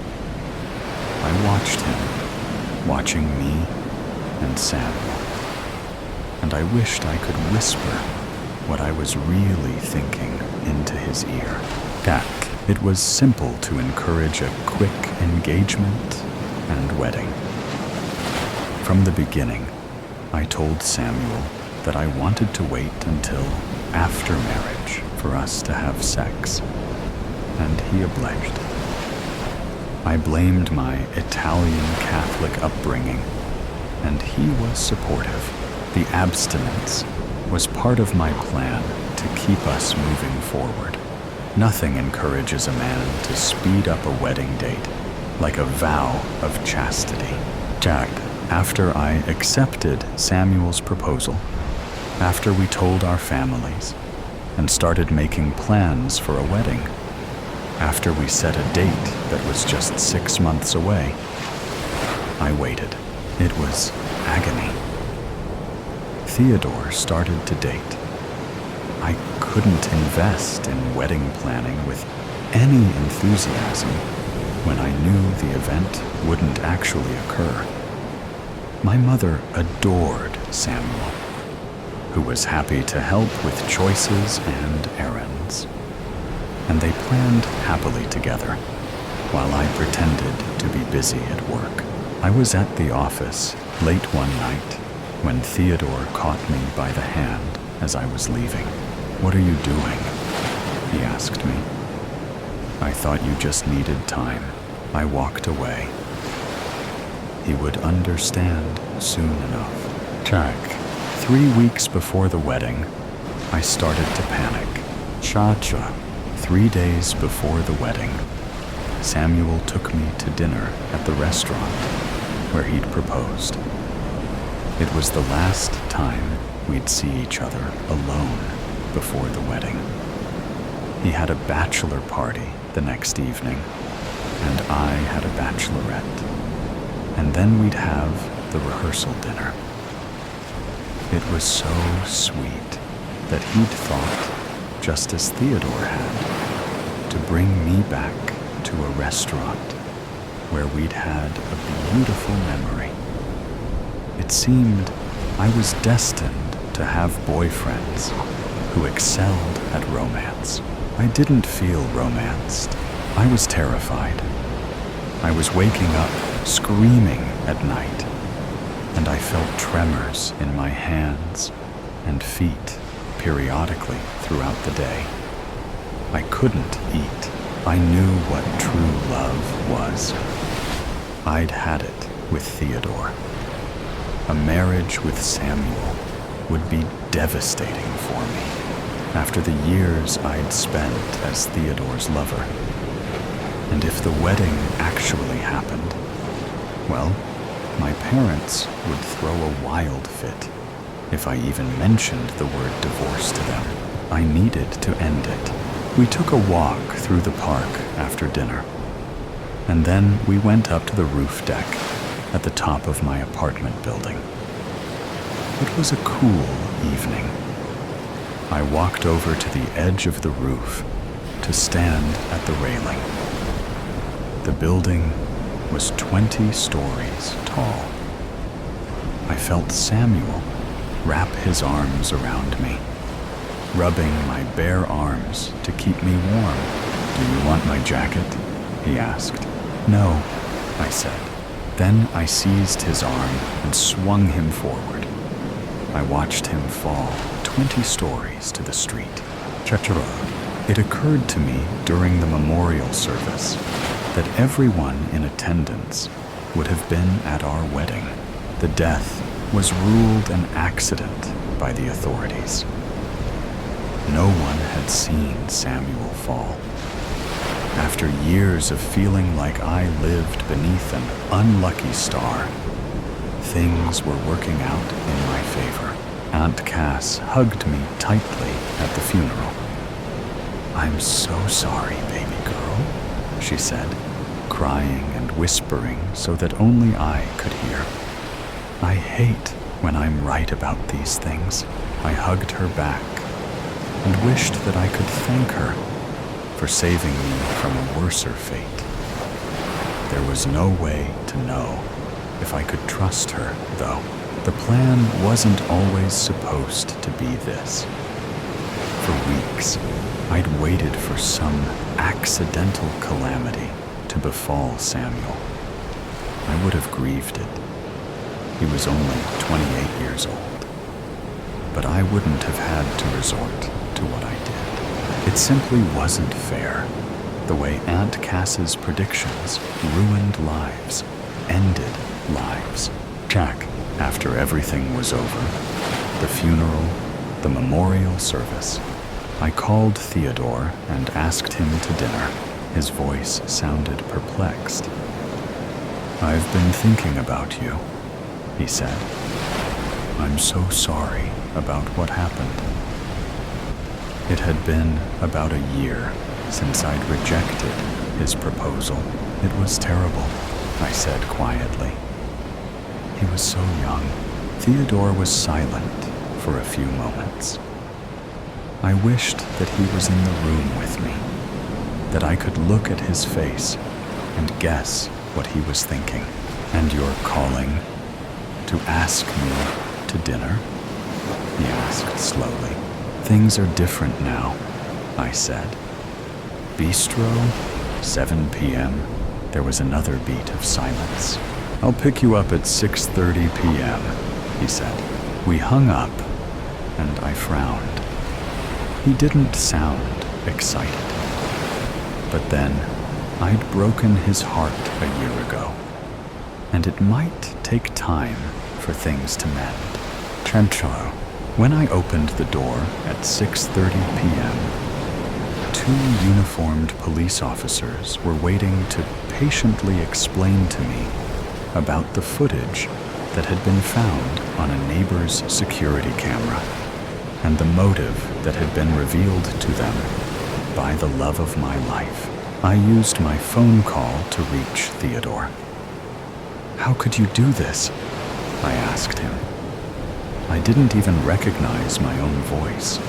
I watched him, watching me and Samuel, and I wished I could whisper what I was really thinking into his ear. Jack, it was simple to encourage a quick engagement and wedding. From the beginning, I told Samuel that I wanted to wait until after marriage for us to have sex, and he obliged. I blamed my Italian Catholic upbringing, and he was supportive. The abstinence was part of my plan to keep us moving forward. Nothing encourages a man to speed up a wedding date like a vow of chastity. Jack, after I accepted Samuel's proposal, after we told our families and started making plans for a wedding, after we set a date that was just 6 months away, I waited. It was agony. Theodore started to date. I couldn't invest in wedding planning with any enthusiasm when I knew the event wouldn't actually occur. My mother adored Samuel, who was happy to help with choices and errands, and they planned happily together while I pretended to be busy at work. I was at the office late one night when Theodore caught me by the hand as I was leaving. "What are you doing?" he asked me. "I thought you just needed time." I walked away. He would understand soon enough. Jack, 3 weeks before the wedding, I started to panic. Cha-cha. 3 days before the wedding, Samuel took me to dinner at the restaurant where he'd proposed. It was the last time we'd see each other alone before the wedding. He had a bachelor party the next evening, and I had a bachelorette. And then we'd have the rehearsal dinner. It was so sweet that he'd thought, just as Theodore had, to bring me back to a restaurant where we'd had a beautiful memory. It seemed I was destined to have boyfriends who excelled at romance. I didn't feel romanced. I was terrified. I was waking up screaming at night, and I felt tremors in my hands and feet periodically throughout the day. I couldn't eat. I knew what true love was. I'd had it with Theodore. A marriage with Samuel would be devastating for me after the years I'd spent as Theodore's lover. And if the wedding actually happened, well, my parents would throw a wild fit if I even mentioned the word divorce to them. I needed to end it. We took a walk through the park after dinner, and then we went up to the roof deck at the top of my apartment building. It was a cool evening. I walked over to the edge of the roof to stand at the railing. The building was 20 stories tall. I felt Samuel wrap his arms around me, rubbing my bare arms to keep me warm. "Do you want my jacket?" he asked. "No," I said. Then I seized his arm and swung him forward. I watched him fall 20 stories to the street. Chachara. It occurred to me during the memorial service that everyone in attendance would have been at our wedding. The death was ruled an accident by the authorities. No one had seen Samuel fall. After years of feeling like I lived beneath an unlucky star, things were working out in my favor. Aunt Cass hugged me tightly at the funeral. "I'm so sorry, baby girl," she said, crying and whispering so that only I could hear. I hate when I'm right about these things. I hugged her back and wished that I could thank her for saving me from a worser fate. There was no way to know if I could trust her, though. The plan wasn't always supposed to be this. For weeks, I'd waited for some accidental calamity to befall Samuel. I would have grieved it. He was only 28 years old. But I wouldn't have had to resort to what I did. It simply wasn't fair. The way Aunt Cass's predictions ruined lives, ended lives. Jack, after everything was over, the funeral, the memorial service, I called Theodore and asked him to dinner. His voice sounded perplexed. "I've been thinking about you," he said. "I'm so sorry about what happened." It had been about a year since I'd rejected his proposal. "It was terrible," I said quietly. He was so young. Theodore was silent for a few moments. I wished that he was in the room with me, that I could look at his face and guess what he was thinking. "And you're calling to ask me to dinner?" he asked slowly. "Things are different now," I said. "Bistro, 7 p.m. There was another beat of silence. "I'll pick you up at 6:30 p.m., he said. We hung up, and I frowned. He didn't sound excited. But then, I'd broken his heart a year ago, and it might take time for things to mend. Chanchalo. When I opened the door at 6:30 p.m., 2 uniformed police officers were waiting to patiently explain to me about the footage that had been found on a neighbor's security camera and the motive that had been revealed to them by the love of my life. I used my phone call to reach Theodore. "How could you do this?" I asked him. I didn't even recognize my own voice.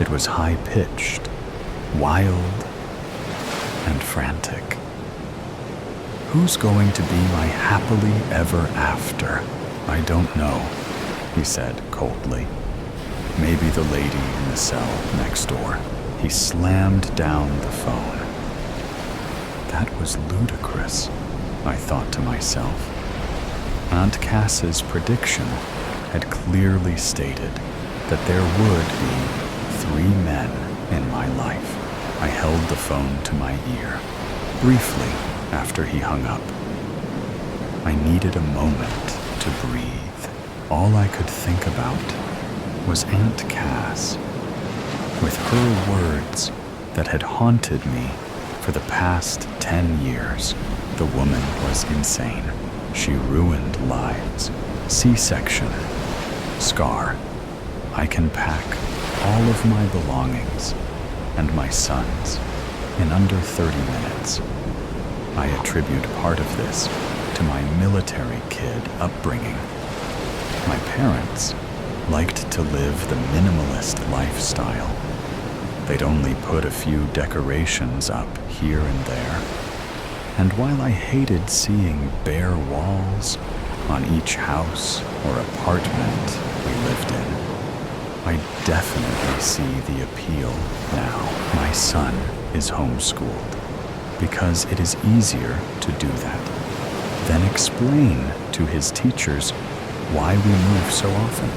It was high-pitched, wild, and frantic. "Who's going to be my happily ever after?" "I don't know," he said coldly. "Maybe the lady in the cell next door." He slammed down the phone. That was ludicrous, I thought to myself. Aunt Cass's prediction had clearly stated that there would be 3 men in my life. I held the phone to my ear, briefly after he hung up. I needed a moment to breathe. All I could think about was Aunt Cass. With her words that had haunted me for the past 10 years, the woman was insane. She ruined lives. C-section. Scar. I can pack all of my belongings and my son's in under 30 minutes. I attribute part of this to my military kid upbringing. My parents liked to live the minimalist lifestyle. They'd only put a few decorations up here and there. And while I hated seeing bare walls on each house or apartment we lived in, I definitely see the appeal now. My son is homeschooled because it is easier to do that than explain to his teachers why we move so often.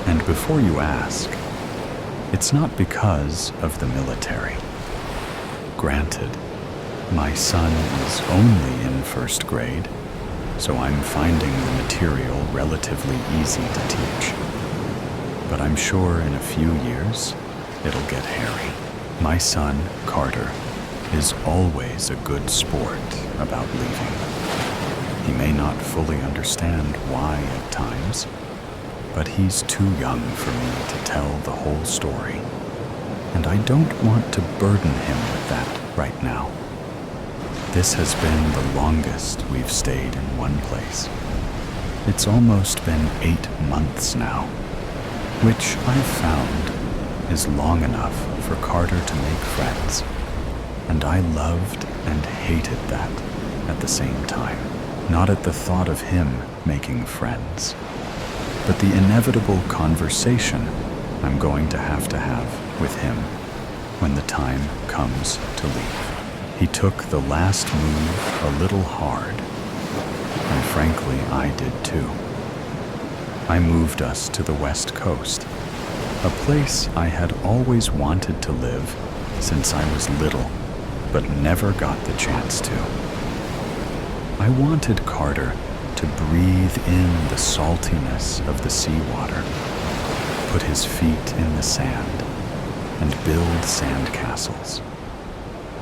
And before you ask, it's not because of the military. Granted, my son is only in 1st grade, so I'm finding the material relatively easy to teach. But I'm sure in a few years, it'll get hairy. My son, Carter, is always a good sport about leaving. He may not fully understand why at times, but he's too young for me to tell the whole story, and I don't want to burden him with that right now. This has been the longest we've stayed in one place. It's almost been 8 months now, which I've found is long enough for Carter to make friends, and I loved and hated that at the same time. Not at the thought of him making friends, but the inevitable conversation I'm going to have with him when the time comes to leave. He took the last move a little hard, and frankly, I did too. I moved us to the West Coast, a place I had always wanted to live since I was little, but never got the chance to. I wanted Carter to breathe in the saltiness of the seawater, put his feet in the sand, and build sandcastles.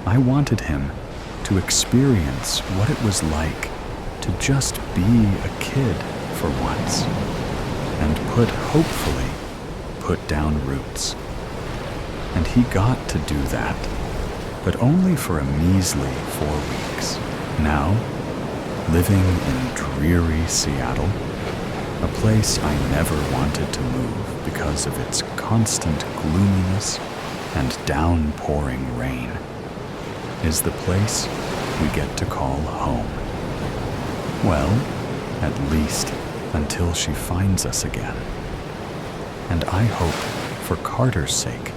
I wanted him to experience what it was like to just be a kid for once, and hopefully put down roots. And he got to do that, but only for a measly 4 weeks. Now, living in dreary Seattle, a place I never wanted to move because of its constant gloominess and downpouring rain, is the place we get to call home. Well, at least until she finds us again. And I hope, for Carter's sake,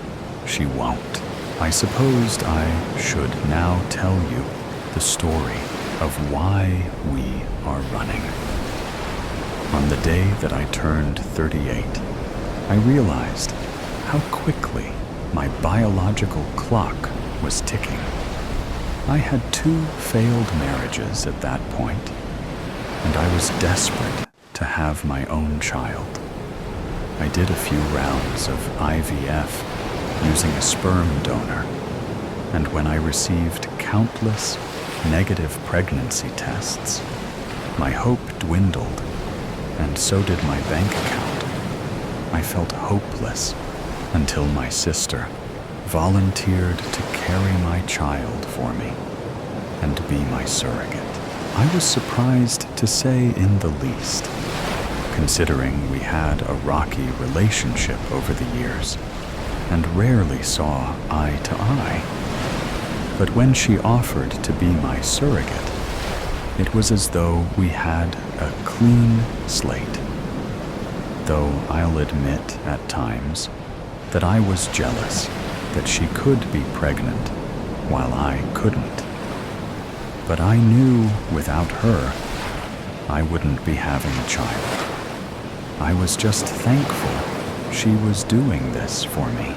she won't. I supposed I should now tell you the story of why we are running. On the day that I turned 38, I realized how quickly my biological clock was ticking. I had 2 failed marriages at that point, and I was desperate to have my own child. I did a few rounds of IVF using a sperm donor, and when I received countless negative pregnancy tests, my hope dwindled, and so did my bank account. I felt hopeless until my sister volunteered to carry my child for me and be my surrogate. I was surprised, to say in the least, considering we had a rocky relationship over the years and rarely saw eye to eye. But when she offered to be my surrogate, it was as though we had a clean slate. Though I'll admit at times that I was jealous that she could be pregnant while I couldn't. But I knew without her, I wouldn't be having a child. I was just thankful she was doing this for me.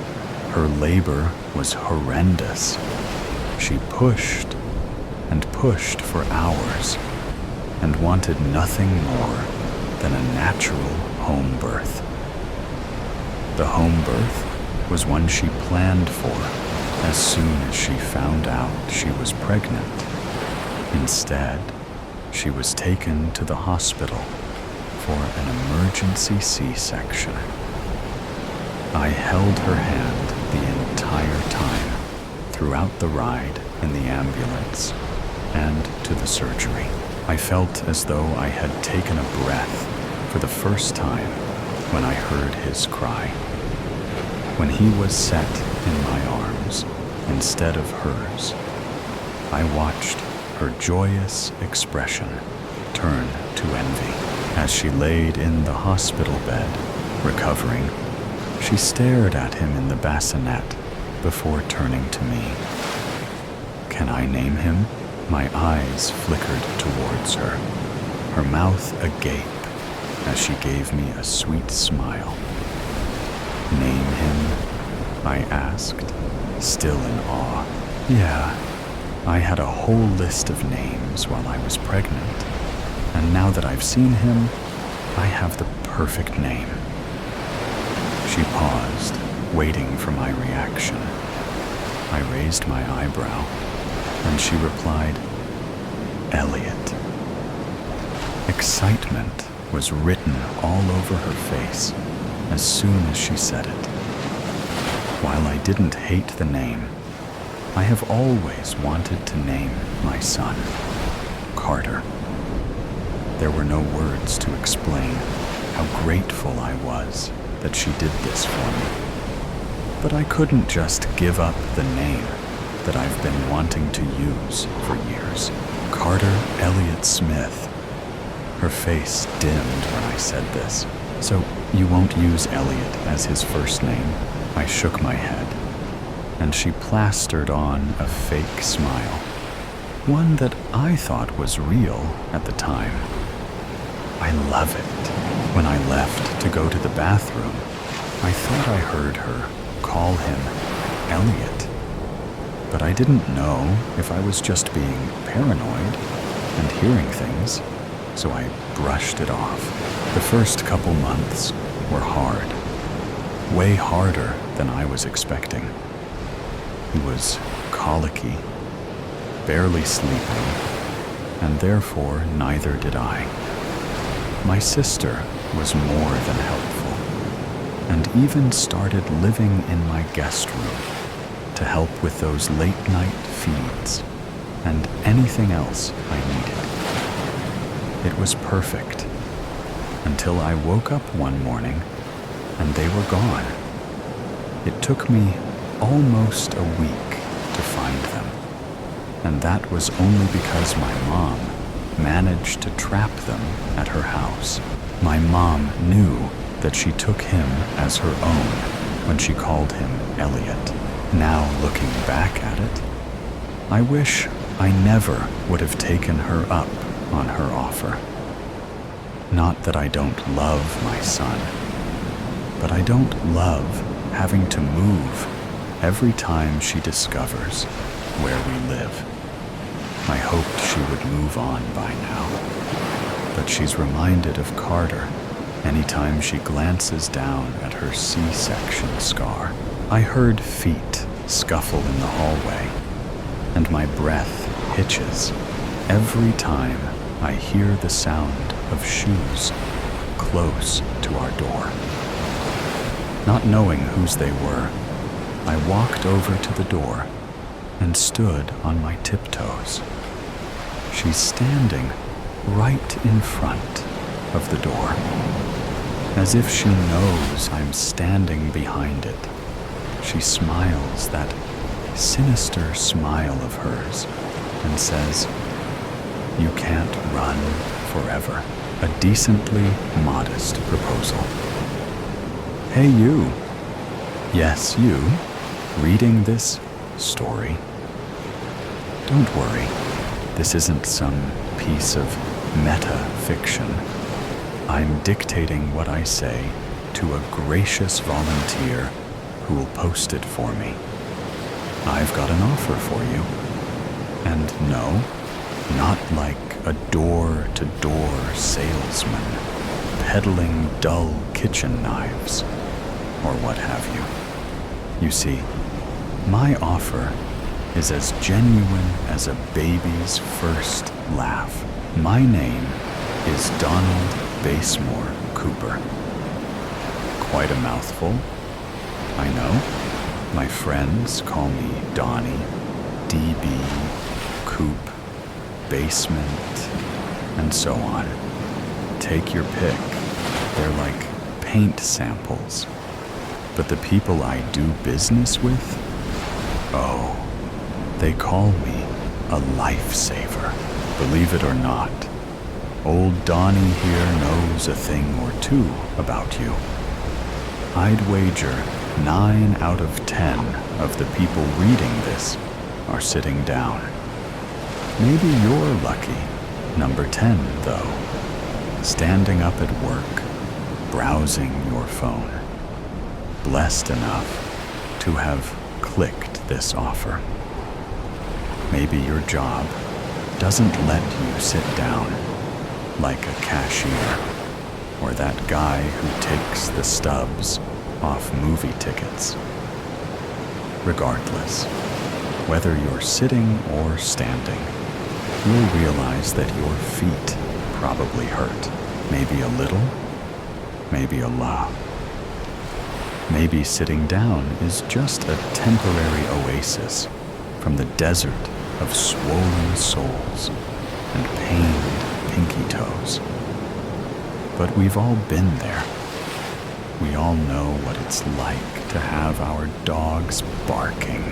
Her labor was horrendous. She pushed and pushed for hours and wanted nothing more than a natural home birth. The home birth was one she planned for as soon as she found out she was pregnant. Instead, she was taken to the hospital for an emergency C-section. I held her hand the entire time, throughout the ride in the ambulance and to the surgery. I felt as though I had taken a breath for the first time when I heard his cry. When he was set in my arms instead of hers, I watched her joyous expression turn to envy. As she laid in the hospital bed, recovering, she stared at him in the bassinet before turning to me. Can I name him? My eyes flickered towards her, her mouth agape as she gave me a sweet smile. Name him? I asked, still in awe. Yeah, I had a whole list of names while I was pregnant, and now that I've seen him, I have the perfect name. She paused, waiting for my reaction. I raised my eyebrow, and she replied, Elliot. Excitement was written all over her face as soon as she said it. While I didn't hate the name, I have always wanted to name my son Carter. There were no words to explain how grateful I was that she did this for me. But I couldn't just give up the name that I've been wanting to use for years. Carter Elliott Smith. Her face dimmed when I said this. So you won't use Elliot as his first name? I shook my head, and she plastered on a fake smile, one that I thought was real at the time. I love it. When I left to go to the bathroom, I thought I heard her call him Elliot, but I didn't know if I was just being paranoid and hearing things, so I brushed it off. The first couple months were hard, way harder than I was expecting. He was colicky, barely sleeping, and therefore neither did I. My sister was more than helpful, and even started living in my guest room to help with those late-night feeds and anything else I needed. It was perfect until I woke up one morning and they were gone. It took me almost a week to find them, and that was only because my mom managed to trap them at her house. My mom knew that she took him as her own when she called him Elliot. Now, looking back at it, I wish I never would have taken her up on her offer. Not that I don't love my son, but I don't love having to move every time she discovers where we live. I hoped she would move on by now, but she's reminded of Carter anytime she glances down at her C-section scar. I heard feet scuffle in the hallway, and my breath hitches every time I hear the sound of shoes close to our door. Not knowing whose they were, I walked over to the door and stood on my tiptoes. She's standing right in front of the door, as if she knows I'm standing behind it. She smiles that sinister smile of hers and says, "You can't run forever." A decently modest proposal. Hey you. Yes, you. Reading this story. Don't worry. This isn't some piece of meta-fiction. I'm dictating what I say to a gracious volunteer who will post it for me. I've got an offer for you. And no, not like a door-to-door salesman peddling dull kitchen knives or what have you. You see, my offer is as genuine as a baby's first laugh. My name is Donald Basemore Cooper. Quite a mouthful, I know. My friends call me Donnie, DB, Coop, Basement, and so on. Take your pick. They're like paint samples. But the people I do business with, oh, they call me a lifesaver. Believe it or not, old Donnie here knows a thing or two about you. I'd wager 9 out of 10 of the people reading this are sitting down. Maybe you're lucky, number 10 though, standing up at work, browsing your phone, blessed enough to have clicked this offer. Maybe your job doesn't let you sit down like a cashier or that guy who takes the stubs off movie tickets. Regardless, whether you're sitting or standing, you'll realize that your feet probably hurt. Maybe a little, maybe a lot. Maybe sitting down is just a temporary oasis from the desert of swollen soles and pained pinky toes. But we've all been there. We all know what it's like to have our dogs barking.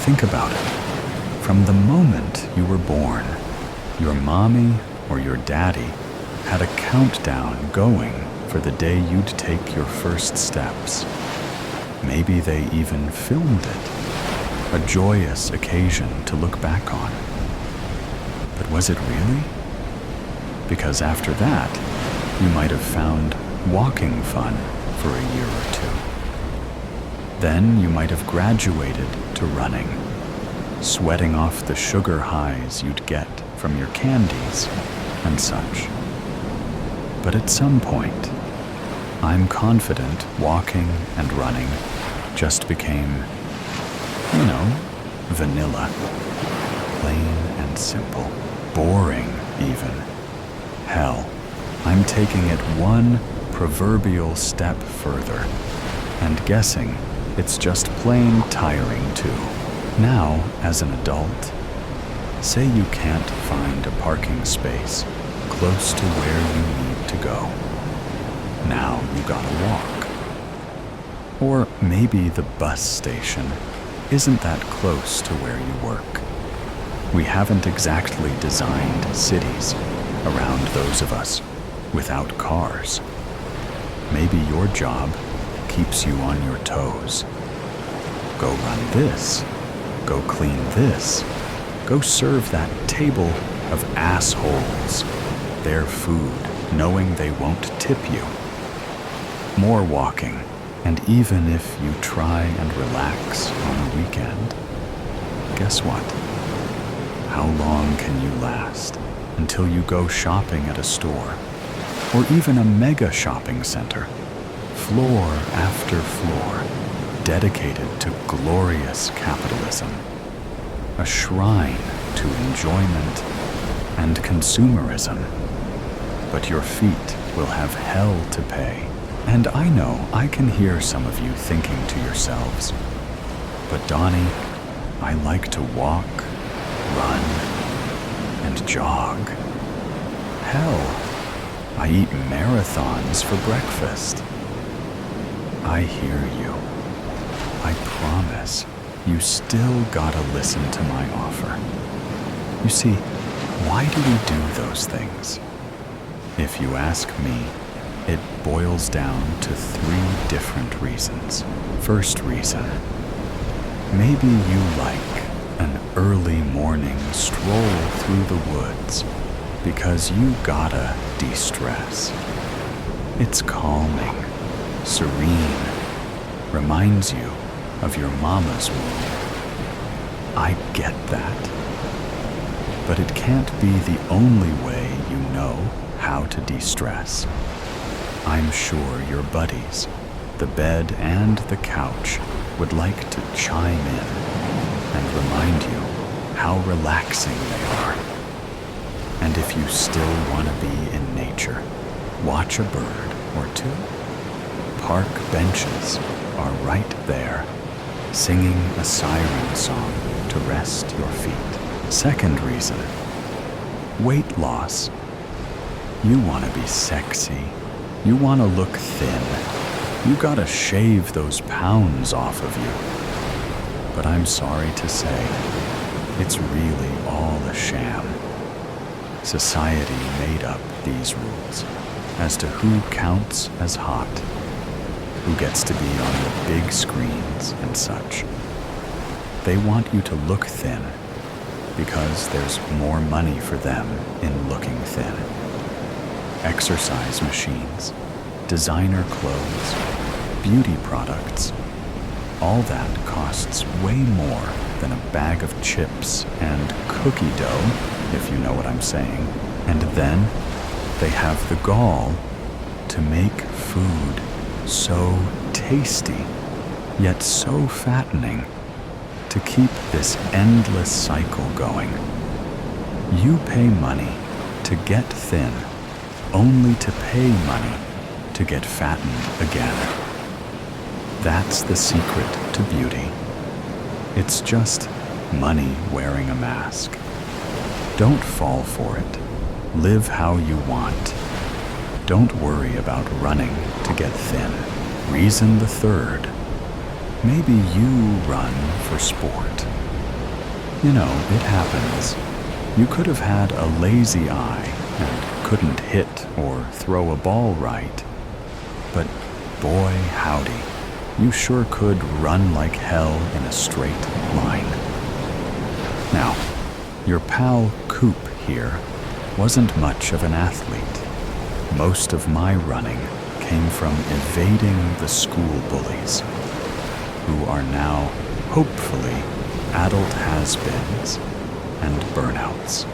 Think about it. From the moment you were born, your mommy or your daddy had a countdown going for the day you'd take your first steps. Maybe they even filmed it, a joyous occasion to look back on. But was it really? Because after that, you might have found walking fun for a year or two. Then you might have graduated to running, sweating off the sugar highs you'd get from your candies and such. But at some point, I'm confident walking and running just became, vanilla. Plain and simple. Boring, even. Hell, I'm taking it one proverbial step further and guessing it's just plain tiring too. Now, as an adult, say you can't find a parking space close to where you need to go. Now you gotta walk. Or maybe the bus station isn't that close to where you work. We haven't exactly designed cities around those of us without cars. Maybe your job keeps you on your toes. Go run this. Go clean this. Go serve that table of assholes their food, knowing they won't tip you. More walking, and even if you try and relax on a weekend, guess what? How long can you last until you go shopping at a store, or even a mega shopping center, floor after floor, dedicated to glorious capitalism, a shrine to enjoyment and consumerism? But your feet will have hell to pay. And I know I can hear some of you thinking to yourselves, but Donnie, I like to walk, run, and jog. Hell, I eat marathons for breakfast. I hear you. I promise you still gotta listen to my offer. You see, why do we do those things? If you ask me, it boils down to 3 different reasons. First reason, maybe you like an early morning stroll through the woods because you gotta de-stress. It's calming, serene, reminds you of your mama's womb. I get that. But it can't be the only way you know how to de-stress. I'm sure your buddies, the bed and the couch, would like to chime in and remind you how relaxing they are. And if you still want to be in nature, watch a bird or two. Park benches are right there, singing a siren song to rest your feet. Second reason, weight loss. You want to be sexy. You want to look thin. You gotta shave those pounds off of you. But I'm sorry to say, it's really all a sham. Society made up these rules as to who counts as hot, who gets to be on the big screens and such. They want you to look thin because there's more money for them in looking thin. Exercise machines, designer clothes, beauty products, all that costs way more than a bag of chips and cookie dough, if you know what I'm saying. And then they have the gall to make food so tasty, yet so fattening, to keep this endless cycle going. You pay money to get thin, only to pay money to get fattened again. That's the secret to beauty. It's just money wearing a mask. Don't fall for it. Live how you want. Don't worry about running to get thin. Reason the third, maybe you run for sport. You know, it happens. You could have had a lazy eye and couldn't hit or throw a ball right. But boy, howdy, you sure could run like hell in a straight line. Now, your pal Coop here wasn't much of an athlete. Most of my running came from evading the school bullies, who are now, hopefully, adult has-beens and burnouts.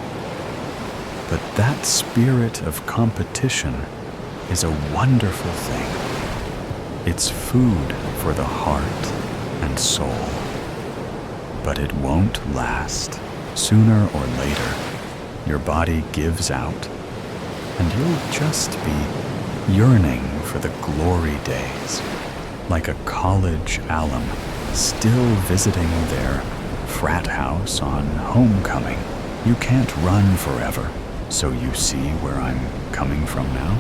But that spirit of competition is a wonderful thing. It's food for the heart and soul. But it won't last. Sooner or later, your body gives out, and you'll just be yearning for the glory days, like a college alum still visiting their frat house on homecoming. You can't run forever, so you see where I'm coming from now?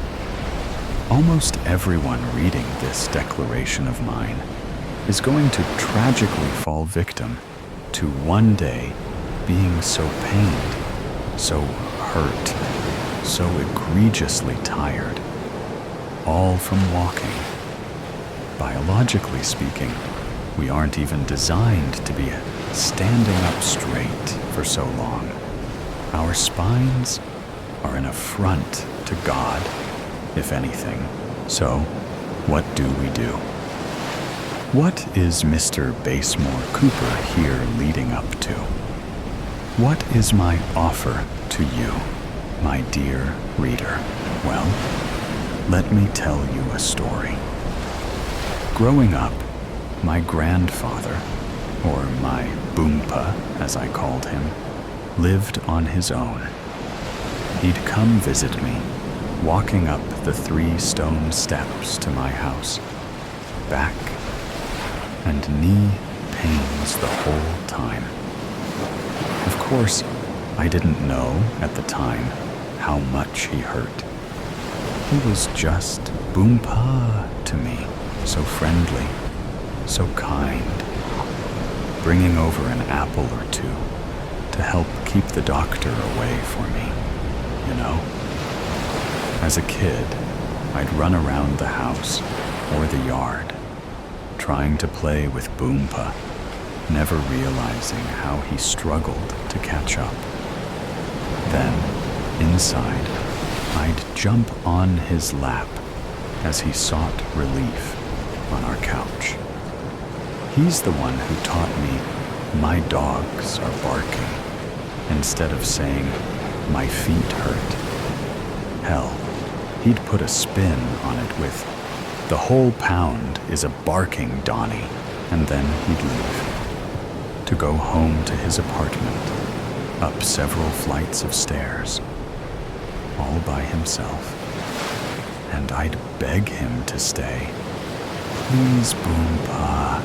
Almost everyone reading this declaration of mine is going to tragically fall victim to one day being so pained, so hurt, so egregiously tired, all from walking. Biologically speaking, we aren't even designed to be standing up straight for so long. Our spines are an affront to God, if anything. So, what do? What is Mr. Basemore Cooper here leading up to? What is my offer to you, my dear reader? Well, let me tell you a story. Growing up, my grandfather, or my Boompa, as I called him, lived on his own. He'd come visit me, walking up the 3 stone steps to my house, back and knee pains the whole time. Of course, I didn't know at the time how much he hurt. He was just Boompa to me, so friendly, so kind, bringing over an apple or 2 to help keep the doctor away for me, you know? As a kid, I'd run around the house or the yard, trying to play with Boompa, never realizing how he struggled to catch up. Then, inside, I'd jump on his lap as he sought relief on our couch. He's the one who taught me my dogs are barking instead of saying my feet hurt. Hell, he'd put a spin on it with, the whole pound is a barking Donnie, and then he'd leave to go home to his apartment, up several flights of stairs, all by himself. And I'd beg him to stay. Please, Boompa,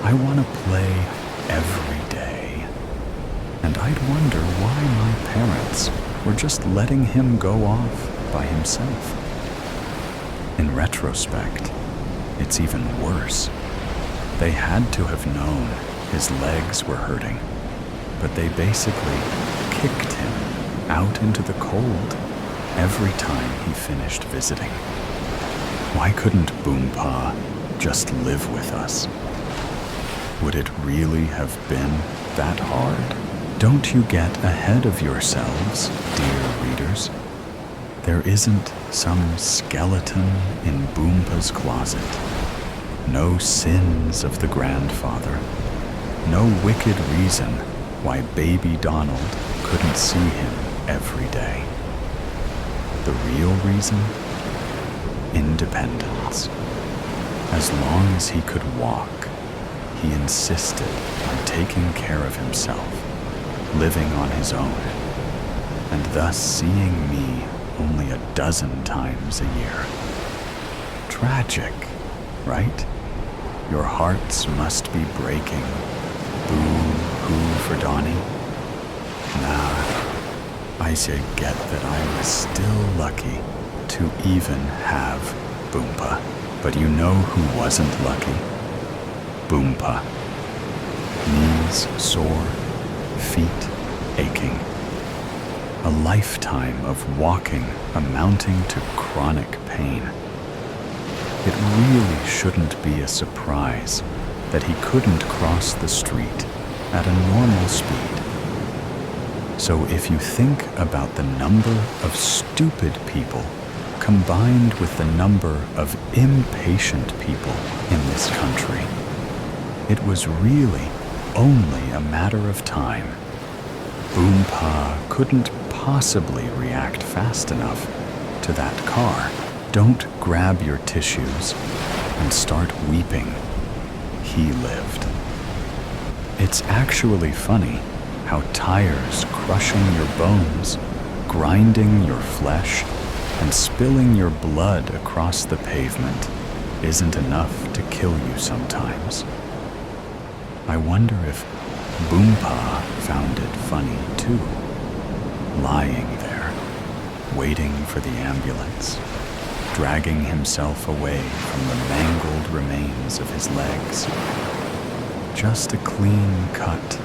I want to play every day. And I'd wonder why my parents were just letting him go off by himself. In retrospect, it's even worse. They had to have known his legs were hurting, but they basically kicked him out into the cold every time he finished visiting. Why couldn't Boompa just live with us? Would it really have been that hard? Don't you get ahead of yourselves, dear readers. There isn't some skeleton in Boompa's closet. No sins of the grandfather. No wicked reason why baby Donald couldn't see him every day. The real reason? Independence. As long as he could walk, he insisted on taking care of himself, living on his own, and thus seeing me only 12 times a year. Tragic, right? Your hearts must be breaking. Boo-hoo for Donnie? Nah, I should get that I was still lucky to even have Boompa. But you know who wasn't lucky? Boompa. Knees sore, feet aching. A lifetime of walking amounting to chronic pain. It really shouldn't be a surprise that he couldn't cross the street at a normal speed. So if you think about the number of stupid people combined with the number of impatient people in this country, it was really only a matter of time. Boompa couldn't possibly react fast enough to that car. Don't grab your tissues and start weeping. He lived. It's actually funny how tires crushing your bones, grinding your flesh, and spilling your blood across the pavement isn't enough to kill you sometimes. I wonder if Boompa found it funny too, lying there, waiting for the ambulance, dragging himself away from the mangled remains of his legs. Just a clean cut,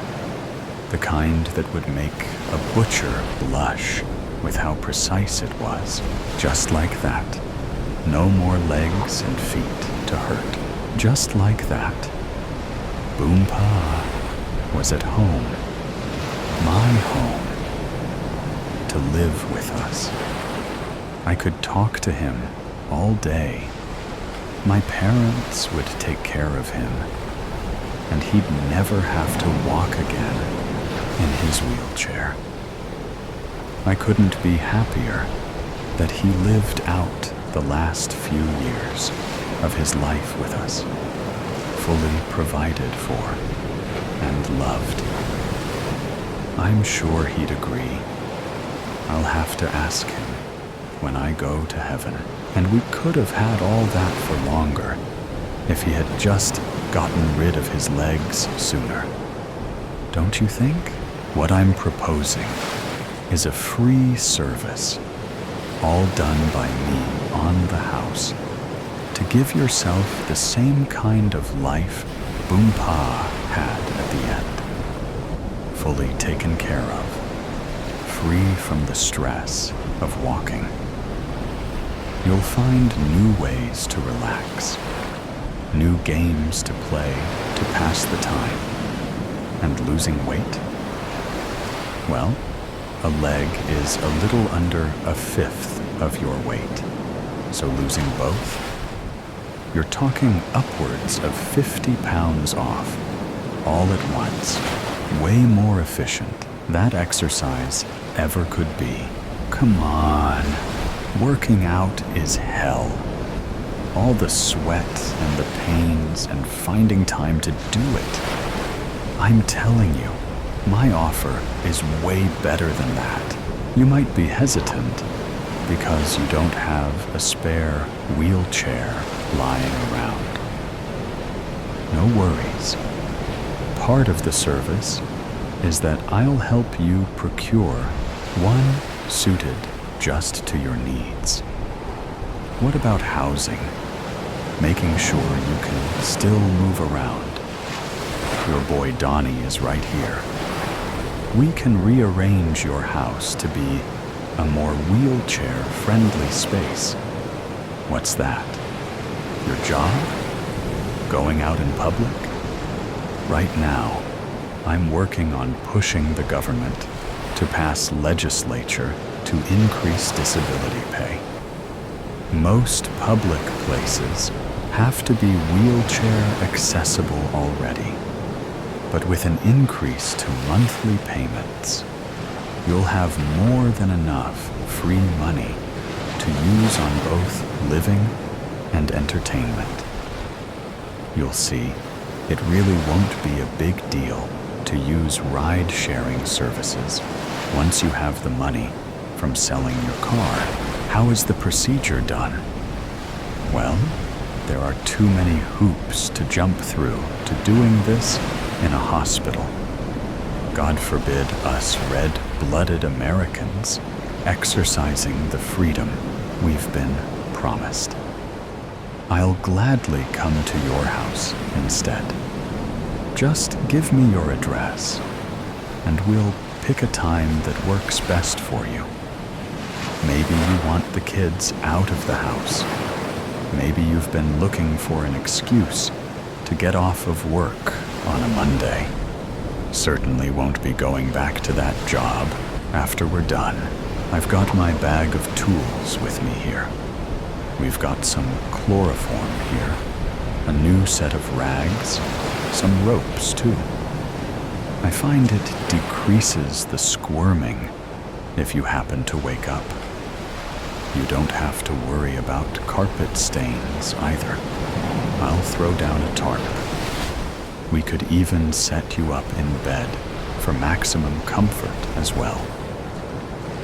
the kind that would make a butcher blush with how precise it was. Just like that. No more legs and feet to hurt. Just like that. Boompa was at home. My home. To live with us. I could talk to him all day. My parents would take care of him, and he'd never have to walk again in his wheelchair. I couldn't be happier that he lived out the last few years of his life with us, fully provided for and loved. I'm sure he'd agree. I'll have to ask him when I go to heaven. And we could have had all that for longer if he had just gotten rid of his legs sooner. Don't you think? What I'm proposing is a free service, all done by me on the house, to give yourself the same kind of life Boompa had at the end. Fully taken care of, free from the stress of walking. You'll find new ways to relax, new games to play to pass the time. And losing weight? Well, a leg is a little under a fifth of your weight. So losing both? You're talking upwards of 50 pounds off, all at once. Way more efficient that exercise ever could be. Come on. Working out is hell. All the sweat and the pains and finding time to do it. I'm telling you, my offer is way better than that. You might be hesitant because you don't have a spare wheelchair lying around. No worries. Part of the service is that I'll help you procure one suited just to your needs. What about housing? Making sure you can still move around. Your boy Donnie is right here. We can rearrange your house to be a more wheelchair-friendly space. What's that? Your job? Going out in public? Right now, I'm working on pushing the government to pass legislature to increase disability pay. Most public places have to be wheelchair accessible already, but with an increase to monthly payments, you'll have more than enough free money to use on both living and entertainment. You'll see, it really won't be a big deal to use ride-sharing services once you have the money from selling your car. How is the procedure done? Well, there are too many hoops to jump through to doing this in a hospital. God forbid us red-blooded Americans exercising the freedom we've been promised. I'll gladly come to your house instead. Just give me your address, and we'll pick a time that works best for you. Maybe you want the kids out of the house. Maybe you've been looking for an excuse to get off of work on a Monday. Certainly won't be going back to that job after we're done. I've got my bag of tools with me here. We've got some chloroform here, a new set of rags, some ropes too. I find it decreases the squirming if you happen to wake up. You don't have to worry about carpet stains either. I'll throw down a tarp. We could even set you up in bed for maximum comfort as well.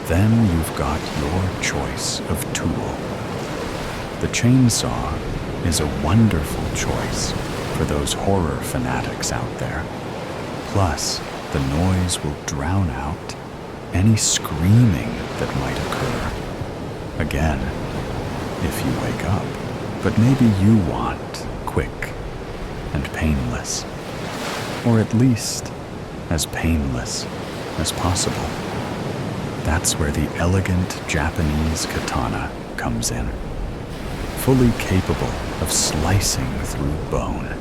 Then you've got your choice of tool. The chainsaw is a wonderful choice for those horror fanatics out there. Plus, the noise will drown out any screaming that might occur. Again, if you wake up. But maybe you want quick and painless, or at least as painless as possible. That's where the elegant Japanese katana comes in, fully capable of slicing through bone.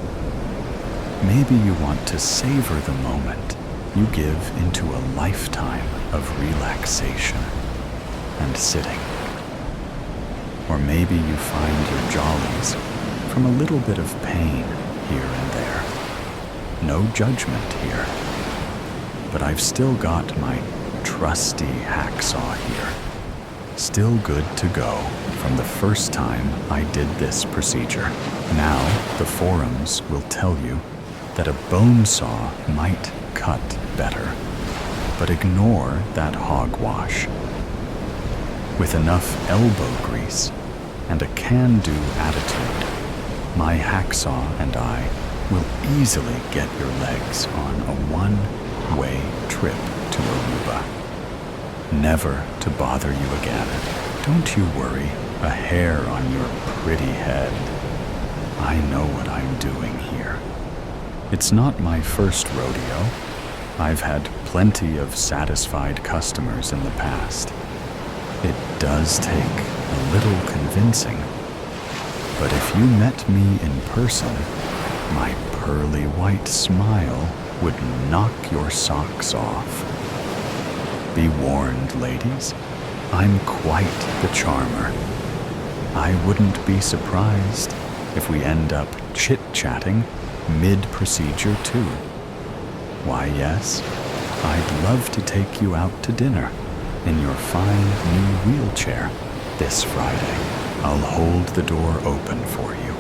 Maybe you want to savor the moment you give into a lifetime of relaxation and sitting. Or maybe you find your jollies from a little bit of pain here and there. No judgment here. But I've still got my trusty hacksaw here. Still good to go from the first time I did this procedure. Now, the forums will tell you that a bone saw might cut better, but ignore that hogwash. With enough elbow grease and a can-do attitude, my hacksaw and I will easily get your legs on a one-way trip to Aruba. Never to bother you again. Don't you worry a hair on your pretty head. I know what I'm doing here. It's not my first rodeo. I've had plenty of satisfied customers in the past. It does take a little convincing, but if you met me in person, my pearly white smile would knock your socks off. Be warned, ladies, I'm quite the charmer. I wouldn't be surprised if we end up chit-chatting mid-procedure too. Why, yes, I'd love to take you out to dinner in your fine new wheelchair this Friday. I'll hold the door open for you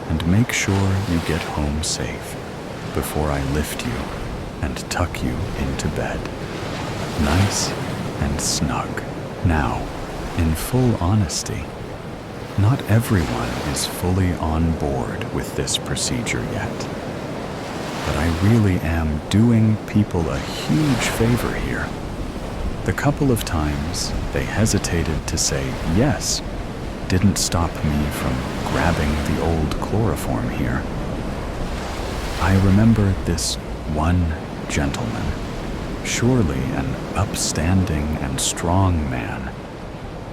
and make sure you get home safe before I lift you and tuck you into bed, nice and snug. Now, in full honesty, not everyone is fully on board with this procedure yet. But I really am doing people a huge favor here. The couple of times they hesitated to say yes didn't stop me from grabbing the old chloroform here. I remember this one gentleman, surely an upstanding and strong man,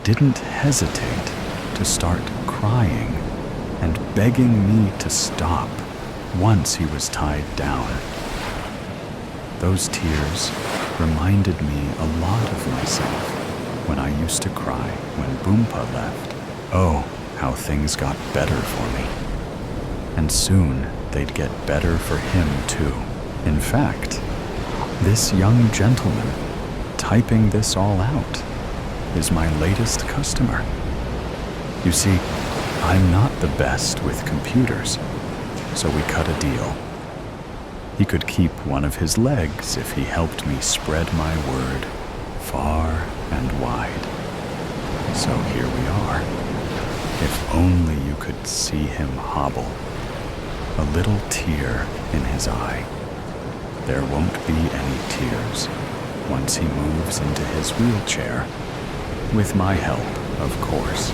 didn't hesitate to start crying and begging me to stop once he was tied down. Those tears reminded me a lot of myself when I used to cry when Boompa left. Oh, how things got better for me. And soon they'd get better for him too. In fact, this young gentleman typing this all out is my latest customer. You see, I'm not the best with computers, so we cut a deal. He could keep one of his legs if he helped me spread my word far and wide. So here we are. If only you could see him hobble, a little tear in his eye. There won't be any tears once he moves into his wheelchair, with my help, of course.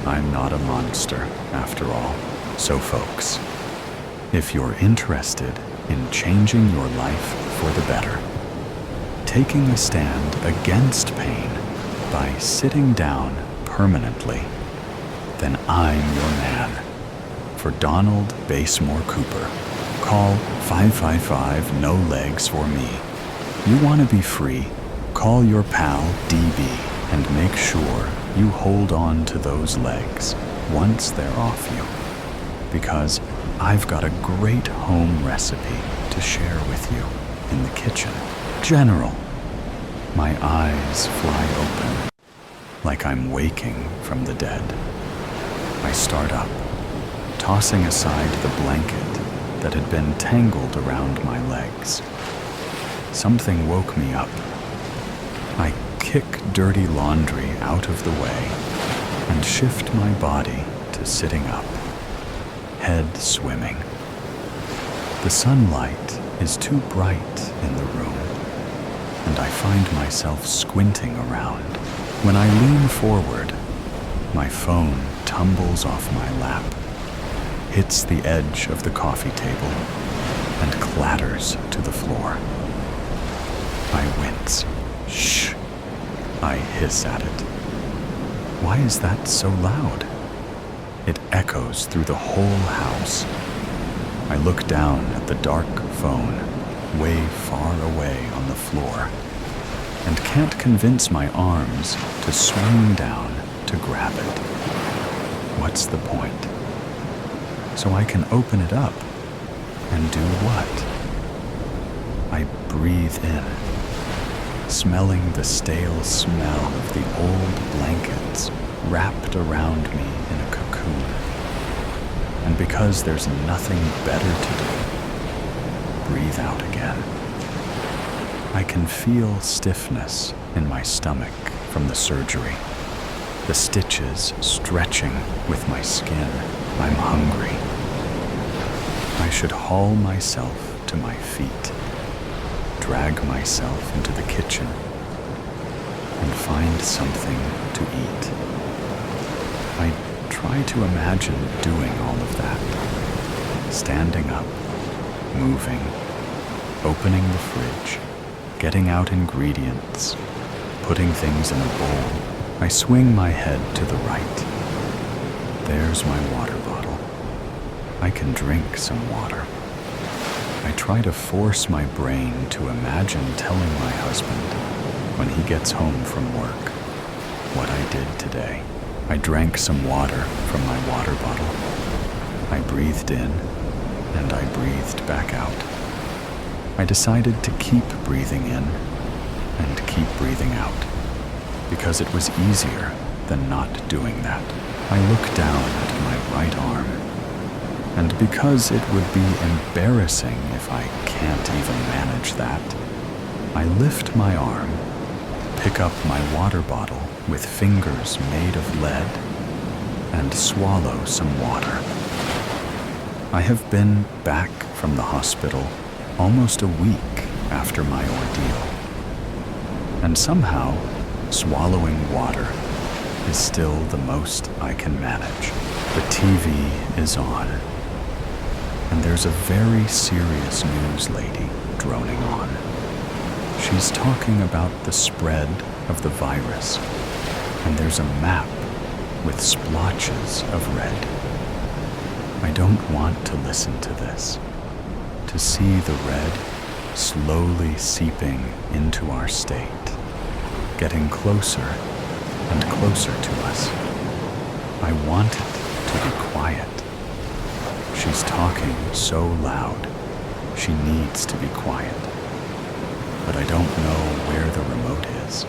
I'm not a monster, after all. So folks, if you're interested in changing your life for the better, taking a stand against pain by sitting down permanently, then I'm your man. For Donald Basemore Cooper, call 555-NO-LEGS for me. You want to be free? Call your pal DB and make sure you hold on to those legs once they're off you. Because I've got a great home recipe to share with you in the kitchen. General, my eyes fly open like I'm waking from the dead. I start up, tossing aside the blanket that had been tangled around my legs. Something woke me up. I kick dirty laundry out of the way and shift my body to sitting up, head swimming. The sunlight is too bright in the room, and I find myself squinting around. When I lean forward, my phone tumbles off my lap, hits the edge of the coffee table, and clatters to the floor. I wince. Shh! I hiss at it. Why is that so loud? It echoes through the whole house. I look down at the dark phone, way far away on the floor, and can't convince my arms to swing down to grab it. What's the point? So I can open it up and do what? I breathe in, smelling the stale smell of the old blankets wrapped around me in a cocoon. And because there's nothing better to do, breathe out again. I can feel stiffness in my stomach from the surgery, the stitches stretching with my skin. I'm hungry. I should haul myself to my feet, drag myself into the kitchen, and find something to eat. I try to imagine doing all of that, standing up, moving, opening the fridge, getting out ingredients, putting things in a bowl. I swing my head to the right. There's my water bottle. I can drink some water. I try to force my brain to imagine telling my husband, when he gets home from work, what I did today. I drank some water from my water bottle. I breathed in, and I breathed back out. I decided to keep breathing in and keep breathing out, because it was easier than not doing that. I look down at my right arm, and because it would be embarrassing if I can't even manage that, I lift my arm, pick up my water bottle with fingers made of lead, and swallow some water. I have been back from the hospital almost a week after my ordeal, and somehow swallowing water is still the most I can manage. The TV is on, and there's a very serious news lady droning on. She's talking about the spread of the virus, and there's a map with splotches of red. I don't want to listen to this, to see the red slowly seeping into our state, getting closer and closer to us. I want it to be quiet. She's talking so loud, she needs to be quiet. But I don't know where the remote is,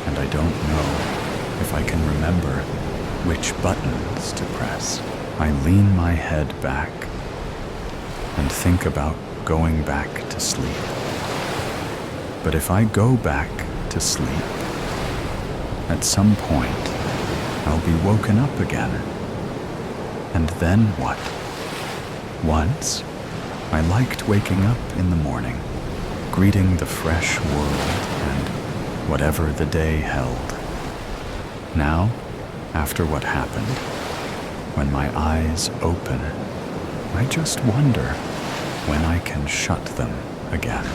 and I don't know if I can remember which buttons to press. I lean my head back and think about going back to sleep. But if I go back to sleep, at some point, I'll be woken up again. And then what? Once, I liked waking up in the morning, greeting the fresh world and whatever the day held. Now, After what happened, when my eyes open, I just wonder when I can shut them again.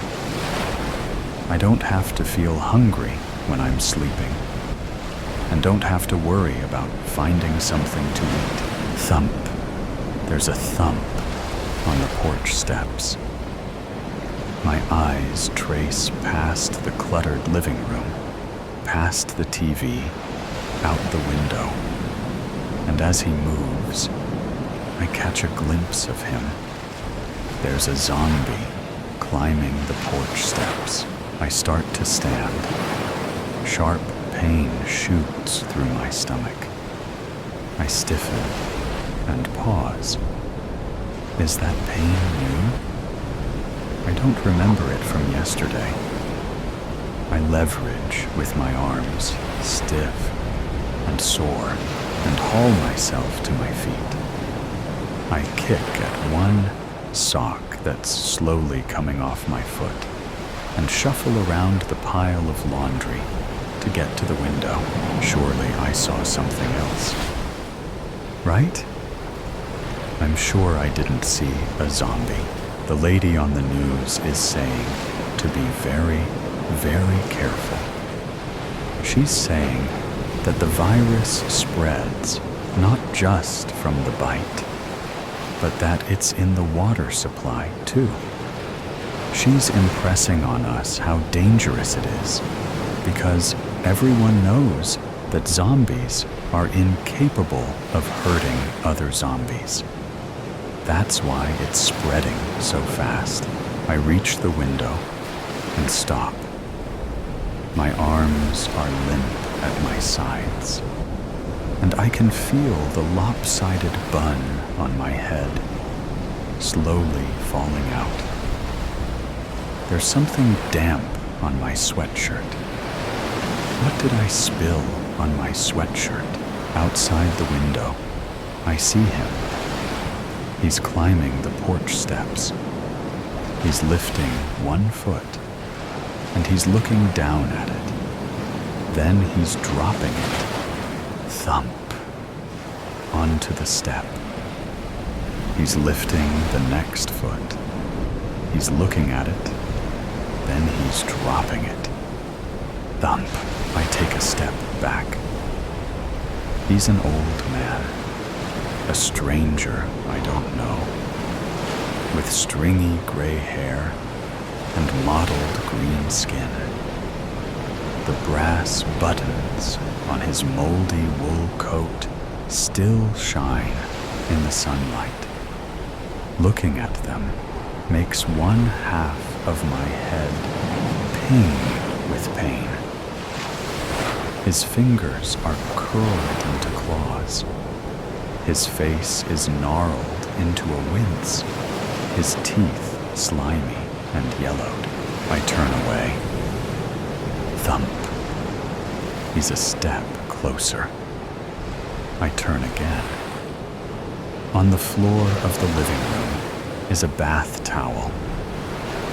I don't have to feel hungry when I'm sleeping, and don't have to worry about finding something to eat. Thump. There's a thump on the porch steps. My eyes trace past the cluttered living room, past the TV, out the window, and as he moves, I catch a glimpse of him. There's a zombie climbing the porch steps. I start to stand. Sharp pain shoots through my stomach. I stiffen and pause. Is that pain new? I don't remember it from yesterday. I leverage with my arms, stiff and sore, and haul myself to my feet. I kick at one sock that's slowly coming off my foot and shuffle around the pile of laundry to get to the window. Surely I saw something else. Right? I'm sure I didn't see a zombie. The lady on the news is saying to be very, very careful. She's saying that the virus spreads not just from the bite, but that it's in the water supply too. She's impressing on us how dangerous it is, because everyone knows that zombies are incapable of hurting other zombies. That's why it's spreading so fast. I reach the window and stop. My arms are limp at my sides, and I can feel the lopsided bun on my head slowly falling out. There's something damp on my sweatshirt. What did I spill on my sweatshirt? Outside the window, I see him. He's climbing the porch steps. He's lifting one foot, and he's looking down at it. Then he's dropping it, thump, onto the step. He's lifting the next foot. He's looking at it. Then he's dropping it. Thump. I take a step back. He's an old man. A stranger I don't know. With stringy gray hair and mottled green skin. The brass buttons on his moldy wool coat still shine in the sunlight. Looking at them makes one half of my head ping with pain. His fingers are curled into claws. His face is gnarled into a wince. His teeth slimy and yellowed. I turn away. Thump. He's a step closer. I turn again. On the floor of the living room is a bath towel.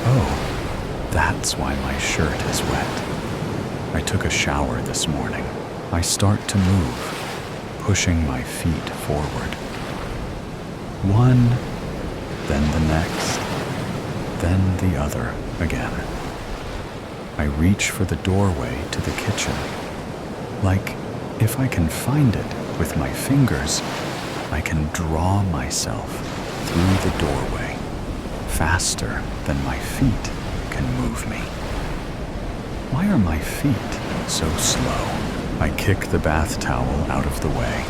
Oh, that's why my shirt is wet. I took a shower this morning. I start to move, pushing my feet forward. One, then the next, then the other again. I reach for the doorway to the kitchen. Like, if I can find it with my fingers, I can draw myself through the doorway faster than my feet can move me. Why are my feet so slow? I kick the bath towel out of the way.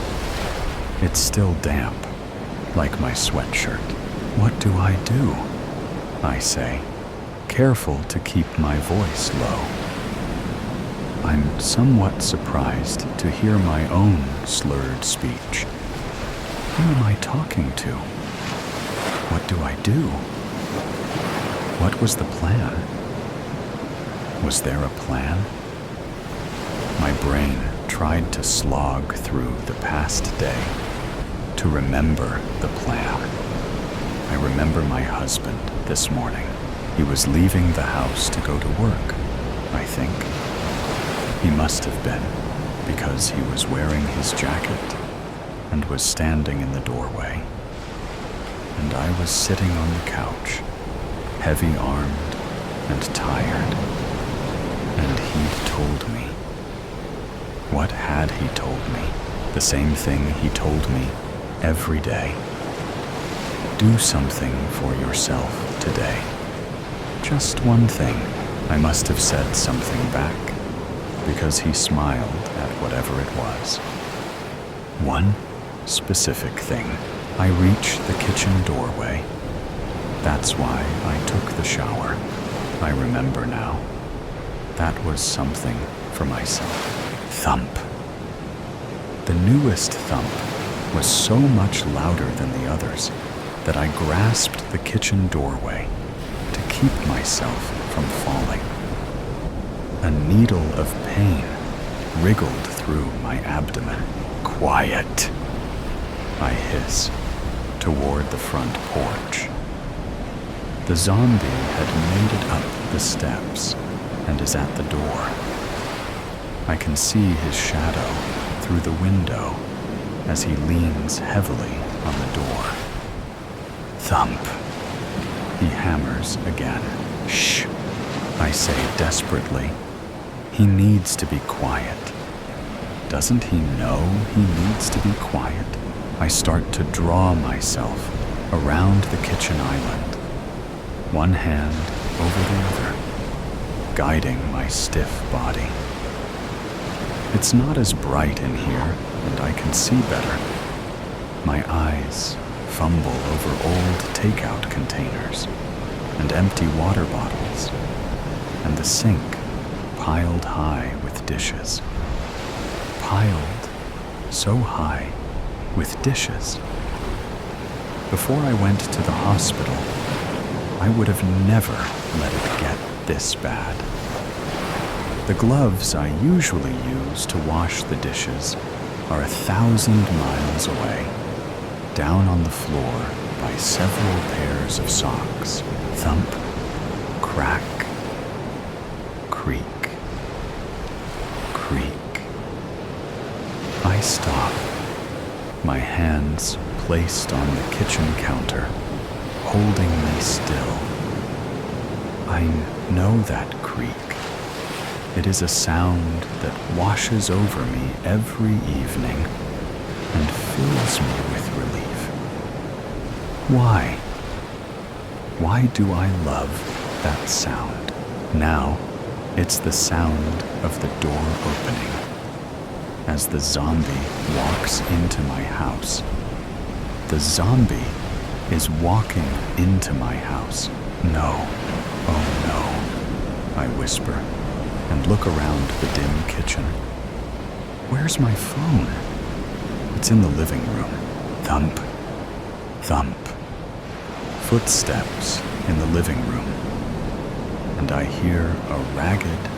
It's still damp, like my sweatshirt. What do I do? I say, careful to keep my voice low. I'm somewhat surprised to hear my own slurred speech. Who am I talking to? What do I do? What was the plan? Was there a plan? My brain tried to slog through the past day to remember the plan. I remember my husband this morning. He was leaving the house to go to work, I think. He must have been, because he was wearing his jacket and was standing in the doorway. And I was sitting on the couch, heavy-armed and tired, and he'd told me. What had he told me? The same thing he told me every day. Do something for yourself today. Just one thing. I must have said something back, because he smiled at whatever it was. One specific thing. I reached the kitchen doorway. That's why I took the shower. I remember now. That was something for myself. Thump. The newest thump was so much louder than the others that I grasped the kitchen doorway to keep myself from falling. A needle of pain wriggled through my abdomen. Quiet, I hiss toward the front porch. The zombie had made it up the steps and is at the door. I can see his shadow through the window as he leans heavily on the door. Thump. He hammers again. Shh, I say desperately. He needs to be quiet. Doesn't he know he needs to be quiet? I start to draw myself around the kitchen island, one hand over the other, guiding my stiff body. It's not as bright in here, and I can see better. My eyes fumble over old takeout containers and empty water bottles, and the sink piled high with dishes. Piled so high with dishes. Before I went to the hospital, I would have never let it get this bad. The gloves I usually use to wash the dishes are 1,000 miles away, down on the floor by several pairs of socks. Thump, crack, creak, creak. I stop, my hands placed on the kitchen counter, holding me still. I know that creak. It is a sound that washes over me every evening and fills me with relief. Why? Why do I love that sound? Now, it's the sound of the door opening as the zombie walks into my house. The zombie is walking into my house. No, oh no, I whisper and look around the dim kitchen. Where's my phone? It's in the living room. Thump, thump. Footsteps in the living room. And I hear a ragged,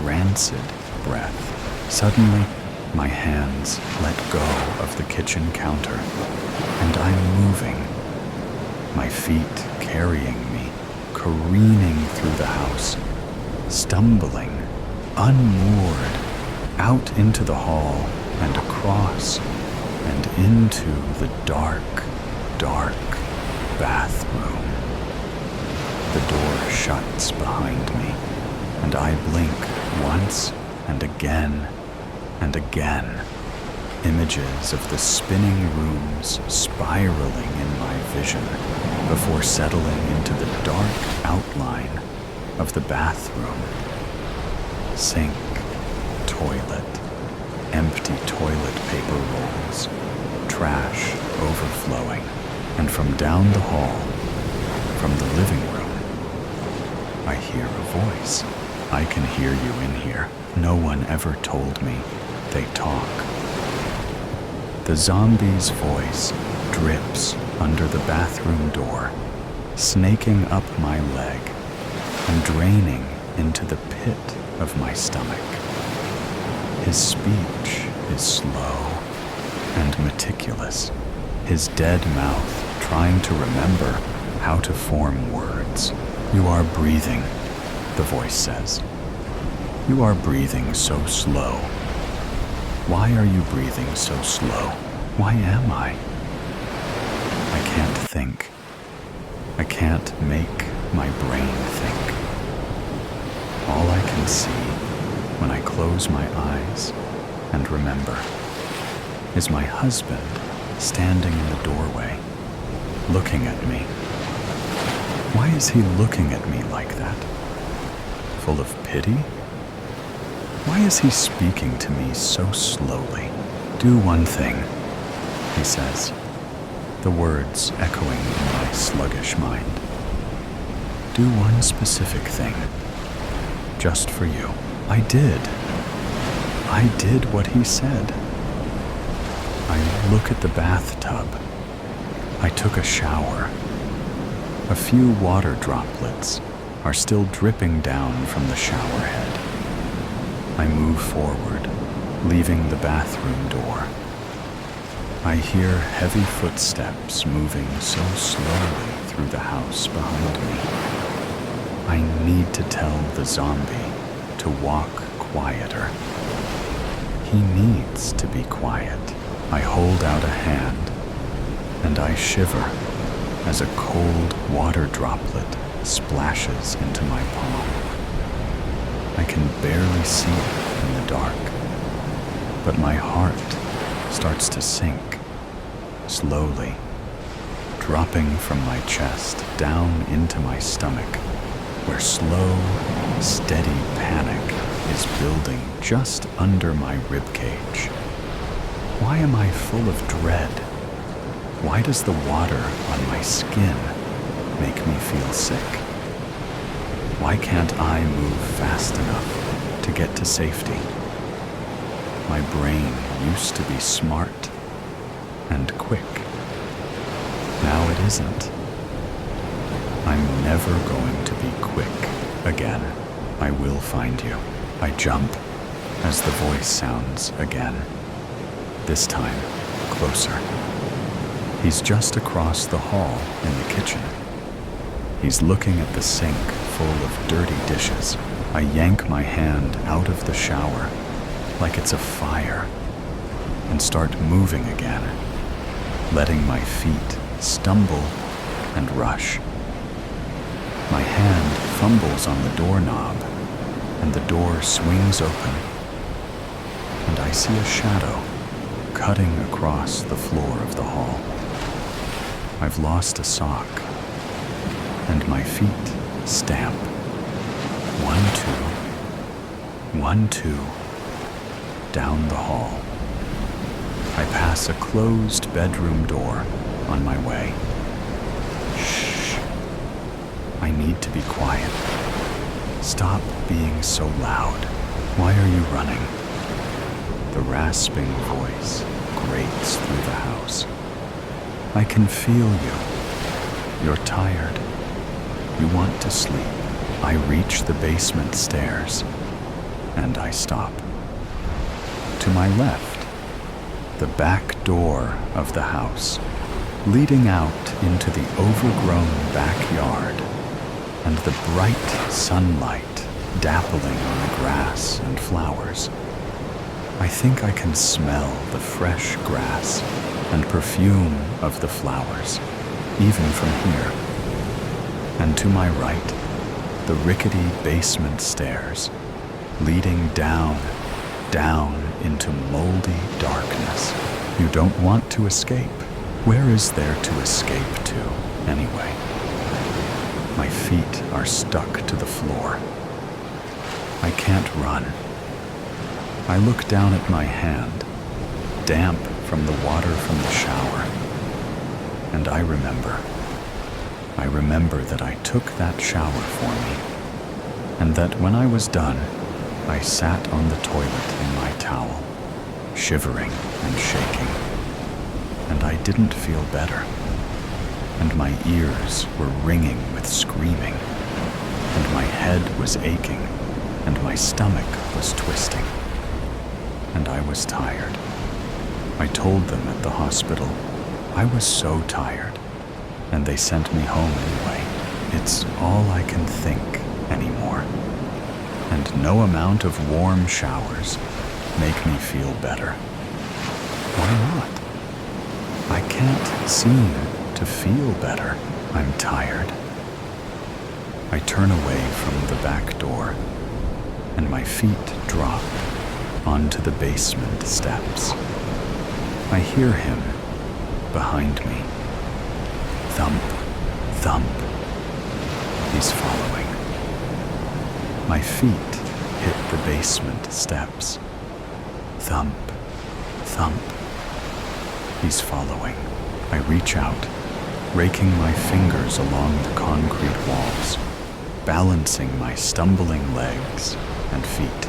rancid breath. Suddenly, my hands let go of the kitchen counter, and I'm moving. My feet carrying me, careening through the house, stumbling, unmoored, out into the hall and across and into the dark, dark bathroom. The door shuts behind me, and I blink once and again and again. Images of the spinning rooms spiraling in my vision before settling into the dark outline of the bathroom. Sink, toilet, empty toilet paper rolls, trash overflowing, and from down the hall, from the living room, I hear a voice. I can hear you in here. No one ever told me they talk. The zombie's voice drips under the bathroom door, snaking up my leg and draining into the pit of my stomach. His speech is slow and meticulous, his dead mouth trying to remember how to form words. You are breathing, the voice says. You are breathing so slow. Why are you breathing so slow? Why am I? I can't think. I can't make my brain think. All I can see when I close my eyes and remember is my husband standing in the doorway, looking at me. Why is he looking at me like that? Full of pity? Why is he speaking to me so slowly? Do one thing, he says, the words echoing in my sluggish mind. Do one specific thing, just for you. I did what he said. I look at the bathtub. I took a shower. A few water droplets are still dripping down from the shower head. I move forward, leaving the bathroom door. I hear heavy footsteps moving so slowly through the house behind me. I need to tell the zombie to walk quieter. He needs to be quiet. I hold out a hand, and I shiver as a cold water droplet splashes into my palm. I can barely see it in the dark, but my heart starts to sink, slowly, dropping from my chest down into my stomach, where slow, steady panic is building just under my ribcage. Why am I full of dread? Why does the water on my skin make me feel sick? Why can't I move fast enough to get to safety? My brain used to be smart and quick. Now it isn't. I'm never going to be quick again. I will find you. I jump as the voice sounds again. This time, closer. He's just across the hall in the kitchen. He's looking at the sink full of dirty dishes. I yank my hand out of the shower like it's a fire and start moving again, letting my feet stumble and rush. My hand fumbles on the doorknob and the door swings open, and I see a shadow cutting across the floor of the hall. I've lost a sock, and my feet stamp. 1, 2, 1, 2, down the hall. I pass a closed bedroom door on my way. Shh. I need to be quiet. Stop being so loud. Why are you running? The rasping voice grates through the house. I can feel you. You're tired. You want to sleep. I reach the basement stairs, and I stop. To my left, the back door of the house, leading out into the overgrown backyard, and the bright sunlight dappling on the grass and flowers. I think I can smell the fresh grass and perfume of the flowers, even from here. And to my right, the rickety basement stairs, leading down into moldy darkness. You don't want to escape. Where is there to escape to, anyway? My feet are stuck to the floor. I can't run. I look down at my hand, damp from the water from the shower, and I remember that I took that shower for me, and that when I was done, I sat on the toilet in my towel, shivering and shaking, and I didn't feel better, and my ears were ringing with screaming, and my head was aching, and my stomach was twisting, and I was tired. I told them at the hospital I was so tired, and they sent me home anyway. It's all I can think anymore. And no amount of warm showers make me feel better. Why not? I can't seem to feel better. I'm tired. I turn away from the back door, and my feet drop onto the basement steps. I hear him behind me. Thump, thump. He's following. My feet hit the basement steps. Thump, thump. He's following. I reach out, raking my fingers along the concrete walls, balancing my stumbling legs and feet.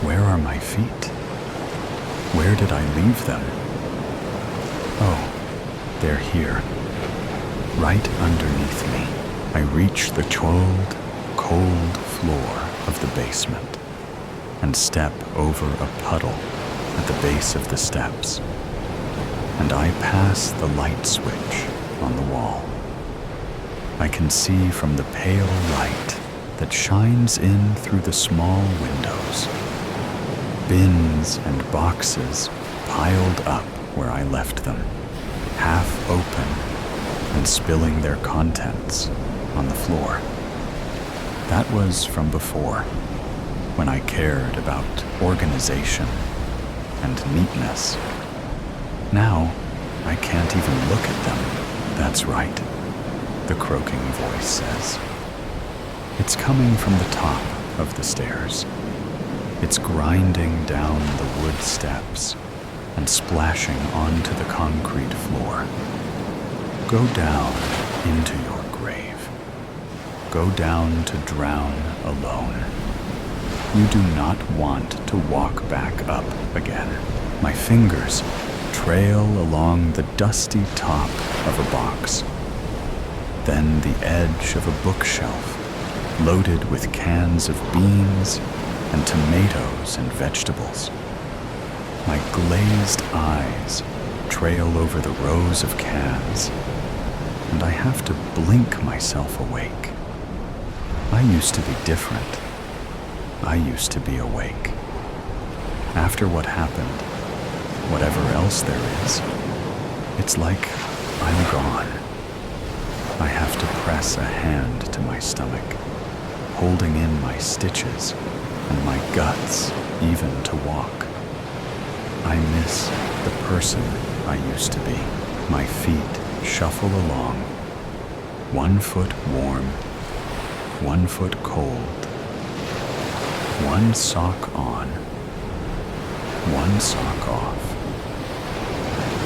Where are my feet? Where did I leave them? Oh, they're here, right underneath me. I reach the cold, cold floor of the basement and step over a puddle at the base of the steps, and I pass the light switch on the wall. I can see from the pale light that shines in through the small windows. Bins and boxes piled up where I left them, half open and spilling their contents on the floor. That was from before, when I cared about organization and neatness. Now, I can't even look at them. That's right, the croaking voice says. It's coming from the top of the stairs. It's grinding down the wood steps and splashing onto the concrete floor. Go down into your grave. Go down to drown alone. You do not want to walk back up again. My fingers trail along the dusty top of a box, then the edge of a bookshelf loaded with cans of beans and tomatoes and vegetables. My glazed eyes trail over the rows of cans, and I have to blink myself awake. I used to be different. I used to be awake. After what happened, whatever else there is, it's like I'm gone. I have to press a hand to my stomach, holding in my stitches and my guts even to walk. I miss the person I used to be. My feet shuffle along, 1 foot warm, 1 foot cold, 1 sock on, 1 sock off.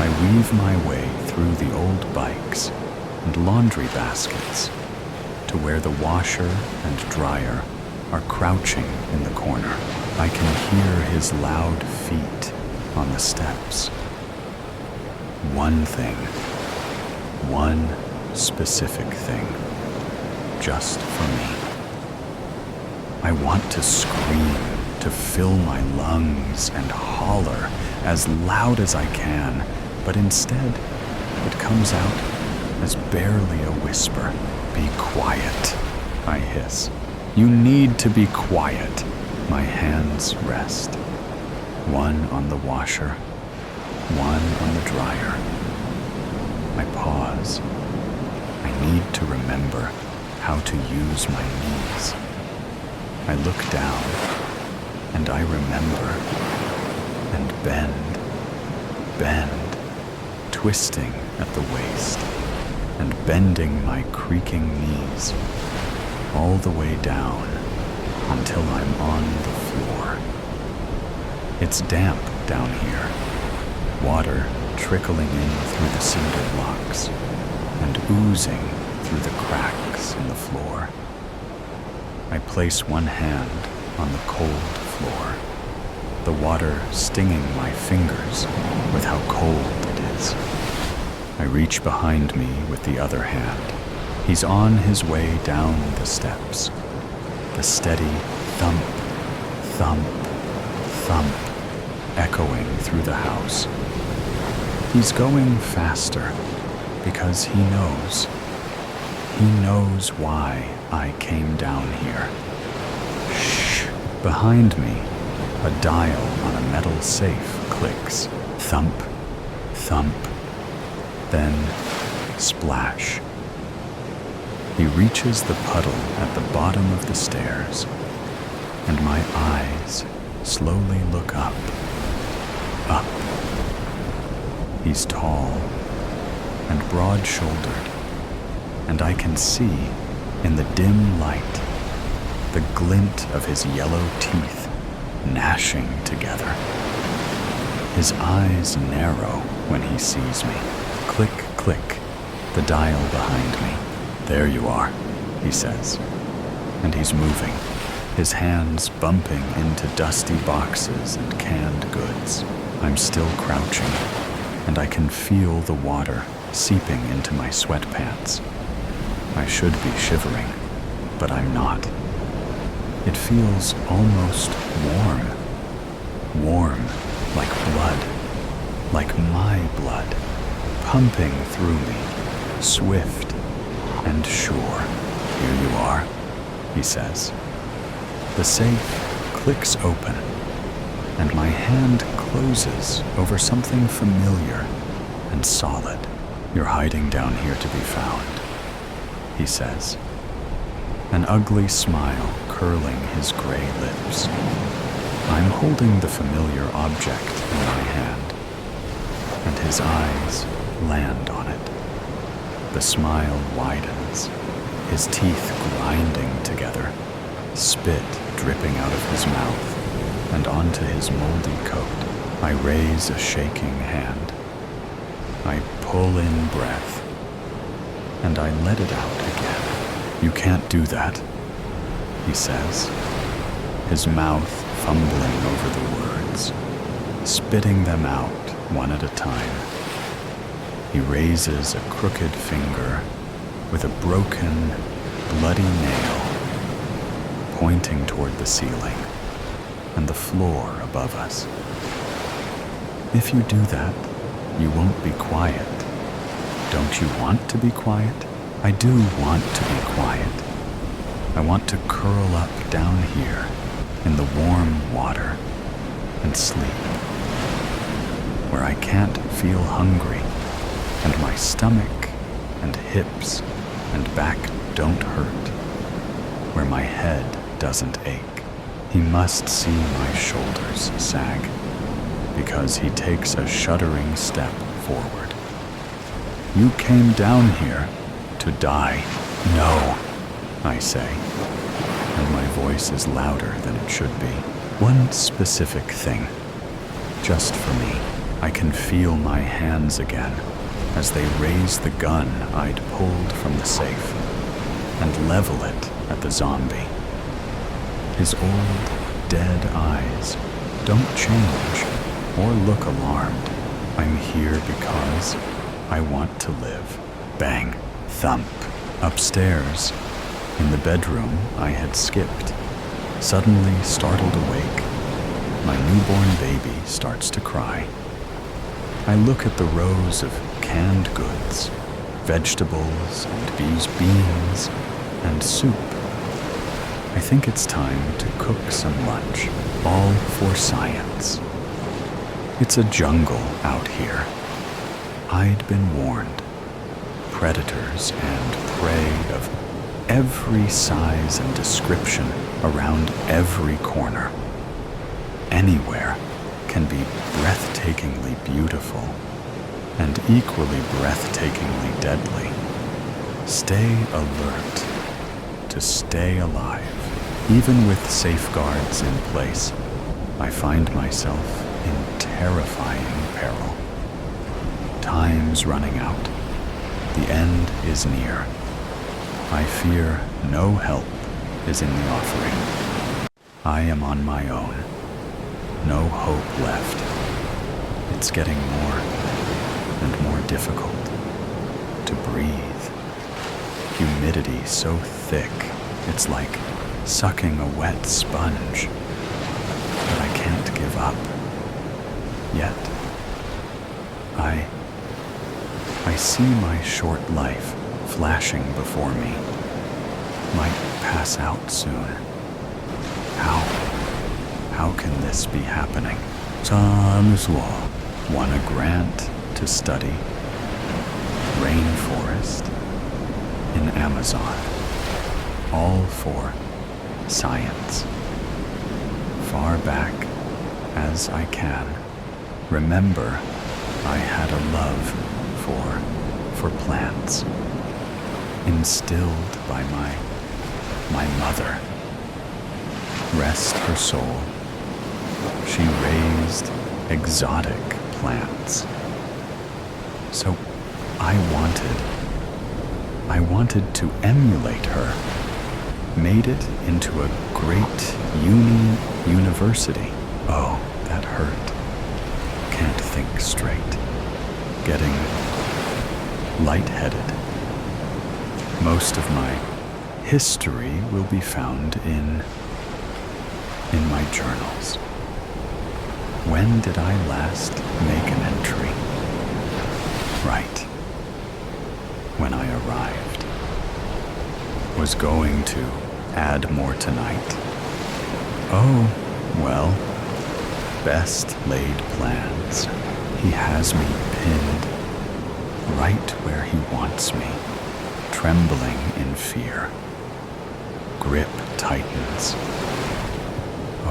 I weave my way through the old bikes and laundry baskets to where the washer and dryer are crouching in the corner. I can hear his loud feet on the steps. One thing, one specific thing, just for me. I want to scream, to fill my lungs and holler as loud as I can, but instead it comes out as barely a whisper. Be quiet, I hiss. You need to be quiet. My hands rest, 1 on the washer, 1 on the dryer. I pause. I need to remember how to use my knees. I look down, and I remember, and bend, twisting at the waist, and bending my creaking knees all the way down until I'm on the floor. It's damp down here, water trickling in through the cinder blocks and oozing through the cracks in the floor. I place 1 hand on the cold floor, the water stinging my fingers with how cold it is. I reach behind me with the other hand. He's on his way down the steps. The steady thump, thump, thump echoing through the house. He's going faster because he knows. He knows why I came down here. Shh! Behind me, A dial on a metal safe clicks. Thump, thump, then splash. He reaches the puddle at the bottom of the stairs, and my eyes slowly look up. Up. He's tall and broad-shouldered, and I can see, in the dim light, the glint of his yellow teeth gnashing together. His eyes narrow when he sees me. Click, click, the dial behind me. There you are, he says, and he's moving, his hands bumping into dusty boxes and canned goods. I'm still crouching, and I can feel the water seeping into my sweatpants. I should be shivering, but I'm not. It feels almost warm. Warm, like blood, like my blood, pumping through me, swift and sure. Here you are, he says. The safe clicks open, and my hand closes over something familiar and solid. You're hiding down here to be found, he says, an ugly smile curling his gray lips. I'm holding the familiar object in my hand, and his eyes land on it. The smile widens, his teeth grinding together, spit dripping out of his mouth and onto his moldy coat. I raise a shaking hand. I pull in breath, and I let it out again. You can't do that, he says, his mouth fumbling over the words, spitting them out one at a time. He raises a crooked finger with a broken, bloody nail, pointing toward the ceiling and the floor above us. If you do that, you won't be quiet. Don't you want to be quiet? I do want to be quiet. I want to curl up down here in the warm water and sleep, where I can't feel hungry and my stomach and hips and back don't hurt, where my head doesn't ache. He must see my shoulders sag, because he takes a shuddering step forward. You came down here to die. No, I say, and my voice is louder than it should be. One specific thing, just for me. I can feel my hands again as they raise the gun I'd pulled from the safe and level it at the zombie. His old, dead eyes don't change or look alarmed. I'm here because I want to live. Bang, thump. Upstairs, in the bedroom I had skipped, suddenly startled awake, my newborn baby starts to cry. I look at the rows of canned goods, vegetables and beans and soup. I think it's time to cook some lunch, all for science. It's a jungle out here. I'd been warned. Predators and prey of every size and description around every corner. Anywhere can be breathtakingly beautiful and equally breathtakingly deadly. Stay alert to stay alive. Even with safeguards in place, I find myself in terrifying peril. Time's running out. The end is near. I fear no help is in the offering. I am on my own. No hope left. It's getting more and more difficult to breathe. Humidity so thick, it's like sucking a wet sponge. But I can't give up. Yet. I see my short life flashing before me. Might pass out soon. How how can this be happening? Samswa won a grant to study rainforest in Amazon, all for science. Far back as I can remember, I had a love for plants, instilled by my mother. Rest her soul. She raised exotic plants. So I wanted to emulate her, made it into a great university. Oh, that hurt. Can't think straight. Getting lightheaded. Most of my history will be found in my journals. When did I last make an entry? Right. When I arrived. Was going to add more tonight. Oh, well, best laid plans. He has me pinned right where he wants me, trembling in fear. Grip tightens.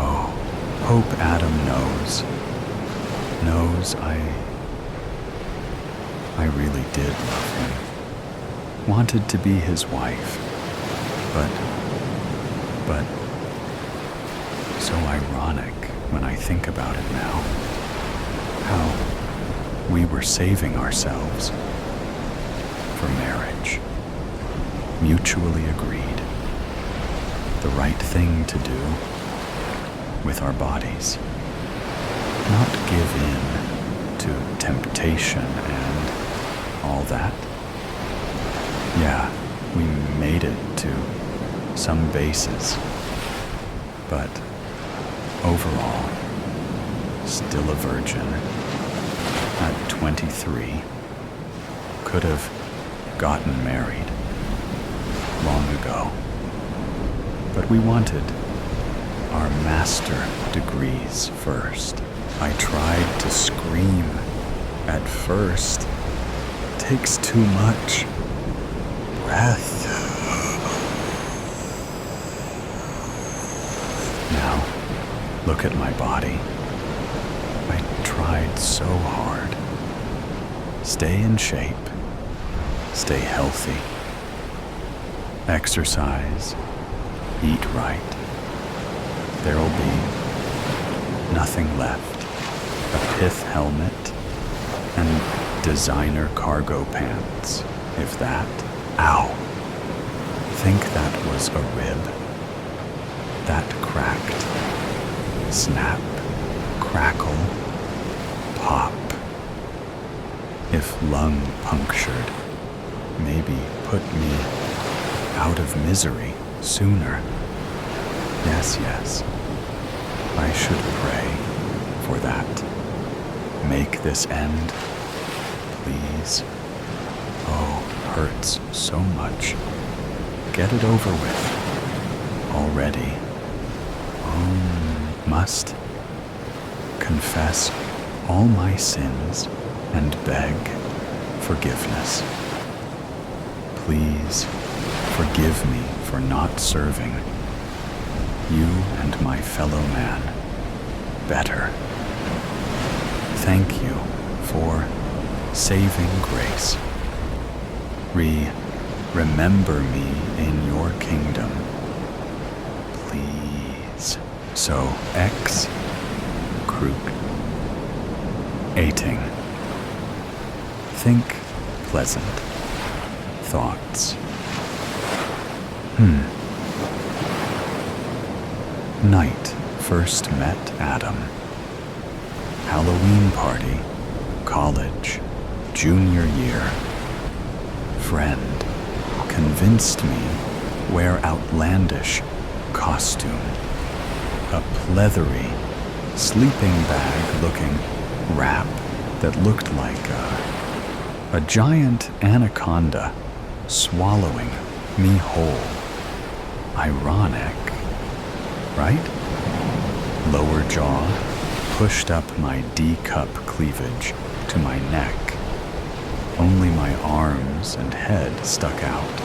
Oh, hope Adam knows I really did love him. Wanted to be his wife, but so ironic when I think about it now. How we were saving ourselves for marriage. Mutually agreed. The right thing to do with our bodies. Not give in to temptation and all that. Yeah, we made it to some bases, but overall, still a virgin at 23. Could have gotten married long ago, but we wanted our master degrees first. I tried to scream at first. Takes too much breath. Now, look at my body. I tried so hard. Stay in shape. Stay healthy. Exercise. Eat right. There'll be nothing left. A pith helmet and designer cargo pants, if that. Ow. Think that was a rib. That cracked. Snap. Crackle. Pop. If lung punctured, maybe put me out of misery sooner. Yes. I should pray for that. Make this end, please. Oh, hurts so much. Get it over with. Already. Must confess all my sins and beg forgiveness. Please forgive me for not serving you and my fellow man better. Thank you for saving grace. Remember me in your kingdom, please. So, Krug. 18. Think pleasant thoughts. Night first met Adam. Halloween party, college, junior year. Friend convinced me wear outlandish costume. A pleathery, sleeping bag looking wrap that looked like a giant anaconda swallowing me whole. Ironic, right? lower jaw pushed up my D-cup cleavage to my neck. Only my arms and head stuck out.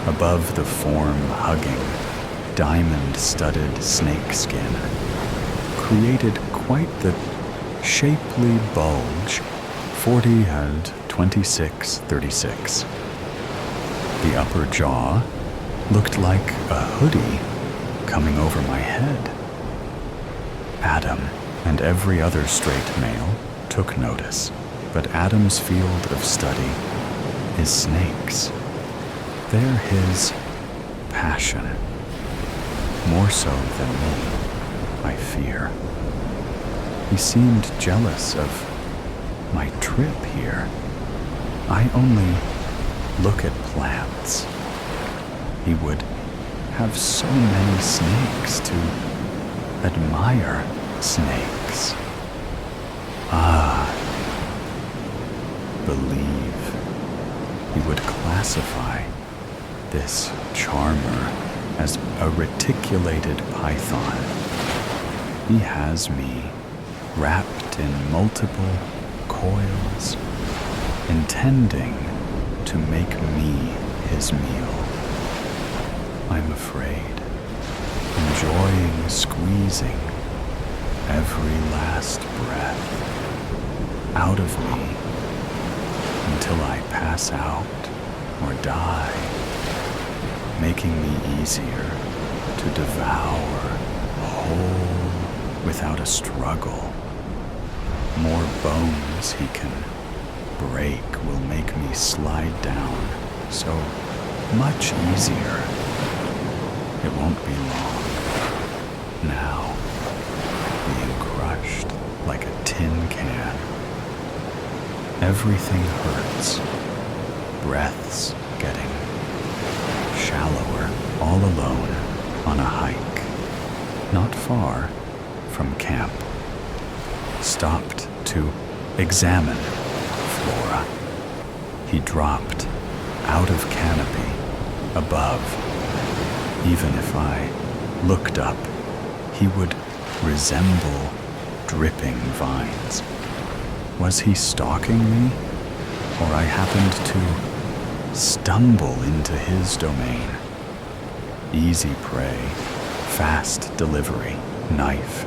Above the form-hugging, diamond-studded snakeskin created quite the shapely bulge 40 and 26-36. The upper jaw looked like a hoodie coming over my head. Adam and every other straight male took notice, but Adam's field of study is snakes. They're his passion, more so than me, I fear. He seemed jealous of my trip here. I only look at plants. He would have so many snakes to admire snakes. Believe. He would classify this charmer as a reticulated python. He has me wrapped in multiple coils, intending to make me his meal. I'm afraid, enjoying squeezing every last breath out of me until I pass out or die, making me easier to devour whole without a struggle. More bones he can break will make me slide down so much easier. It won't be long now, being crushed like a tin can. Everything hurts, breaths getting shallower, all alone on a hike, not far from camp. Stopped to examine Flora. He dropped out of canopy above. Even if I looked up, he would resemble dripping vines. Was he stalking me, or I happened to stumble into his domain? Easy prey, fast delivery, knife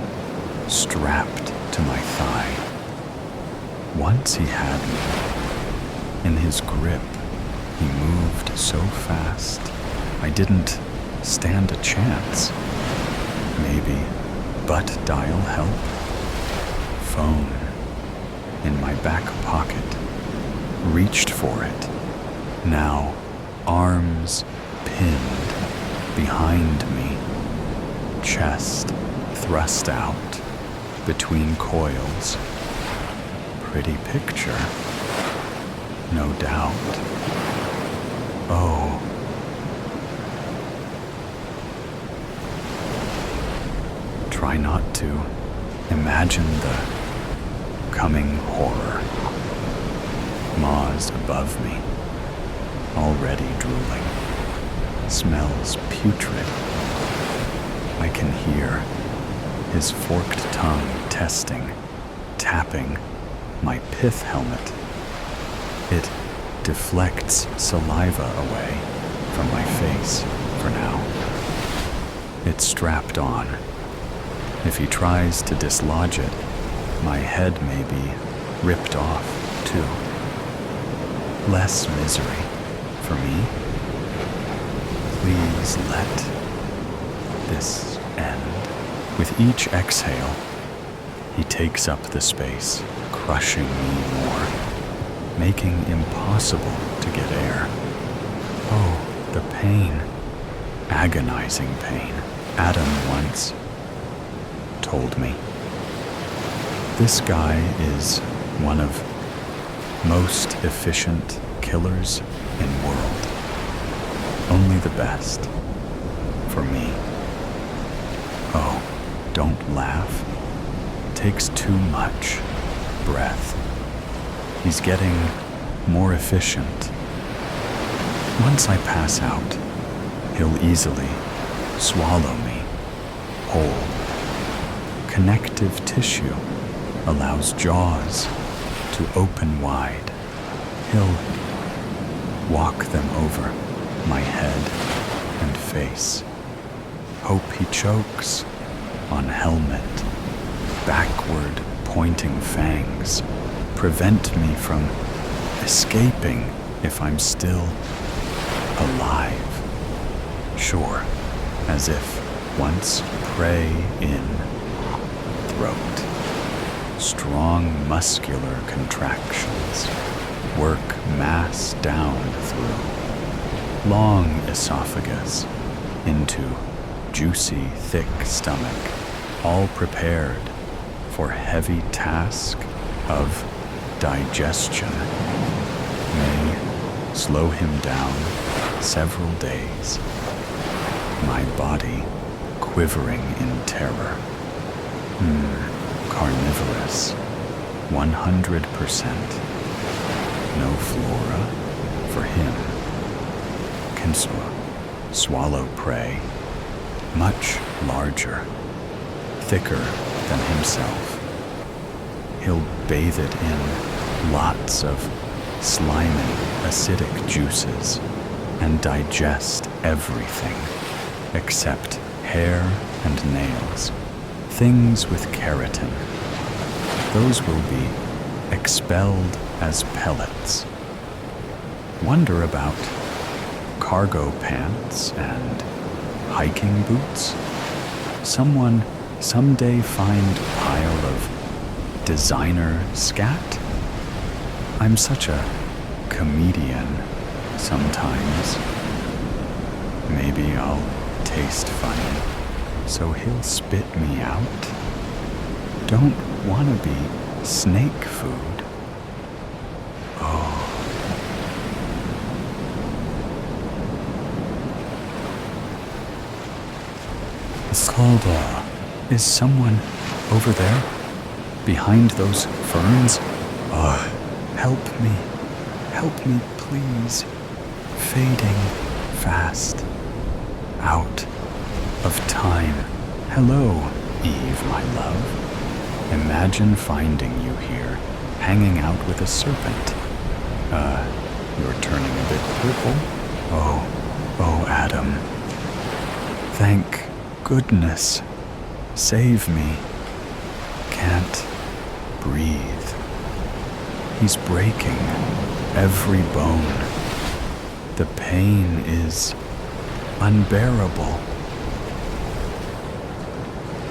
strapped to my thigh. Once he had me in his grip, he moved so fast I didn't stand a chance. Maybe butt dial help? Phone in my back pocket. Reached for it. Now arms pinned behind me. Chest thrust out between coils. Pretty picture, no doubt. Oh. Try not to imagine the coming horror. Maws above me, already drooling. Smells putrid. I can hear his forked tongue testing, tapping my pith helmet. It deflects saliva away from my face for now. It's strapped on. If he tries to dislodge it, my head may be ripped off too. Less misery for me. Please let this end. With each exhale, he takes up the space, crushing me more, making impossible to get air. Oh, the pain. Agonizing pain. Adam once told me. This guy is one of most efficient killers in world. Only the best. For me. Oh, don't laugh. Takes too much breath. He's getting more efficient. Once I pass out, he'll easily swallow me whole. connective tissue allows jaws to open wide. He'll walk them over my head and face. Hope he chokes on helmet. Backward pointing fangs prevent me from escaping if I'm still alive. Sure, as if once prey in throat. Strong muscular contractions work mass down through. Long esophagus into juicy, thick stomach, all prepared for heavy task of digestion. May slow him down several days. My body quivering in terror. Carnivorous, 100%. No flora for him. Can swallow prey, much larger, thicker than himself. He'll bathe it in lots of slimy, acidic juices and digest everything except hair and nails, things with keratin. Those will be expelled as pellets. Wonder about cargo pants and hiking boots. Someone someday find pile of designer scat? I'm such a comedian sometimes. Maybe I'll taste funny, so he'll spit me out. Don't wanna be snake food. Oh. Skalda, is someone over there? Behind those ferns? Help me, please. Fading fast. Out of time. Hello, Eve, my love. Imagine finding you here, hanging out with a serpent. You're turning a bit purple. Oh, Adam. Thank goodness. Save me. Can't breathe. He's breaking every bone. The pain is unbearable.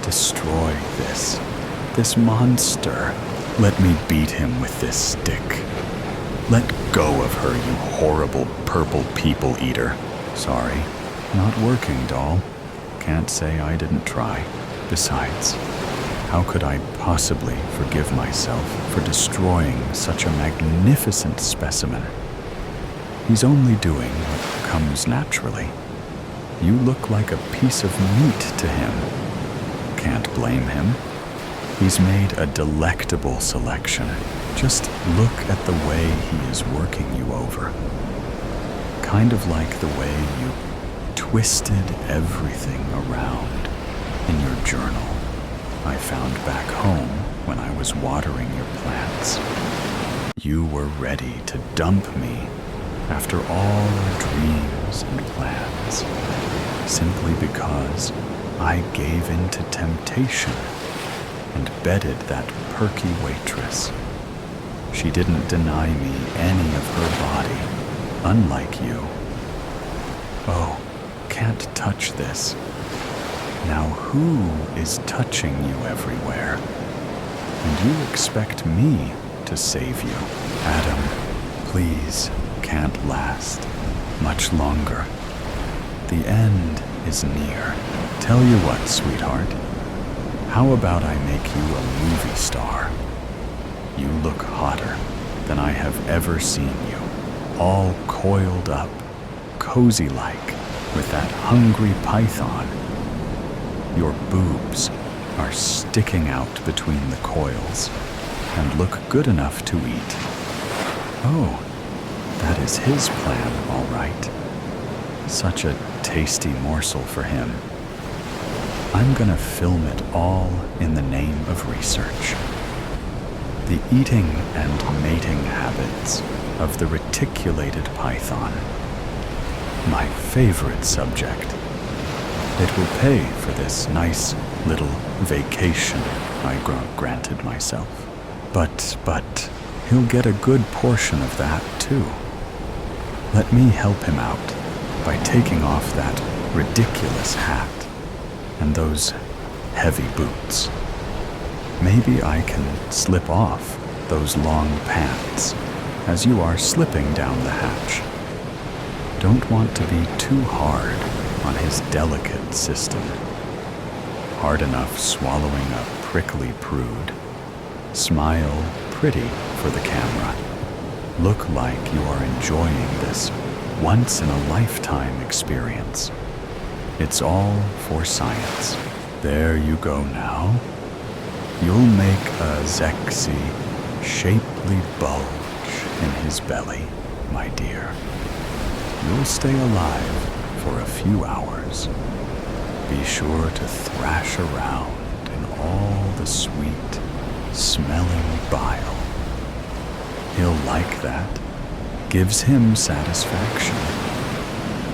Destroy this monster. Let me beat him with this stick. Let go of her, you horrible purple people eater. Sorry, not working, doll. Can't say I didn't try. Besides, how could I possibly forgive myself for destroying such a magnificent specimen? He's only doing what comes naturally. You look like a piece of meat to him. Can't blame him. He's made a delectable selection. Just look at the way he is working you over. Kind of like the way you twisted everything around in your journal I found back home when I was watering your plants. You were ready to dump me after all our dreams and plans, simply because I gave in to temptation and bedded that perky waitress. She didn't deny me any of her body, unlike you. Oh, can't touch this. Now who is touching you everywhere? And you expect me to save you? Adam, please, can't last much longer. The end is near. Tell you what, sweetheart. How about I make you a movie star? You look hotter than I have ever seen you. All coiled up, cozy-like, with that hungry python. Your boobs are sticking out between the coils and look good enough to eat. Oh, that is his plan, all right. Such a tasty morsel for him. I'm gonna film it all in the name of research. The eating and mating habits of the reticulated python. My favorite subject. It will pay for this nice little vacation I granted myself. But he'll get a good portion of that too. Let me help him out by taking off that ridiculous hat and those heavy boots. Maybe I can slip off those long pants as you are slipping down the hatch. Don't want to be too hard on his delicate system. Hard enough swallowing a prickly prude. Smile pretty for the camera. Look like you are enjoying this once-in-a-lifetime experience. It's all for science. There you go now. You'll make a sexy, shapely bulge in his belly, my dear. You'll stay alive for a few hours. Be sure to thrash around in all the sweet, smelling bile. He'll like that. Gives him satisfaction.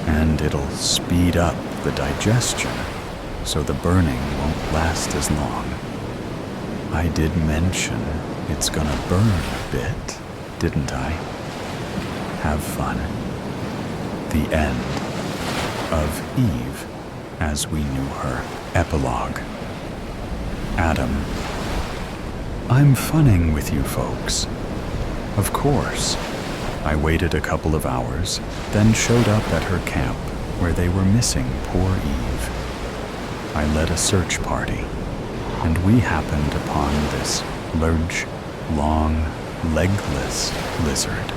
And it'll speed up the digestion, so the burning won't last as long. I did mention it's gonna burn a bit, didn't I? Have fun. The end of Eve as we knew her. Epilogue. Adam. I'm funning with you folks. Of course. I waited a couple of hours, then showed up at her camp where they were missing poor Eve. I led a search party, and we happened upon this large, long, legless lizard,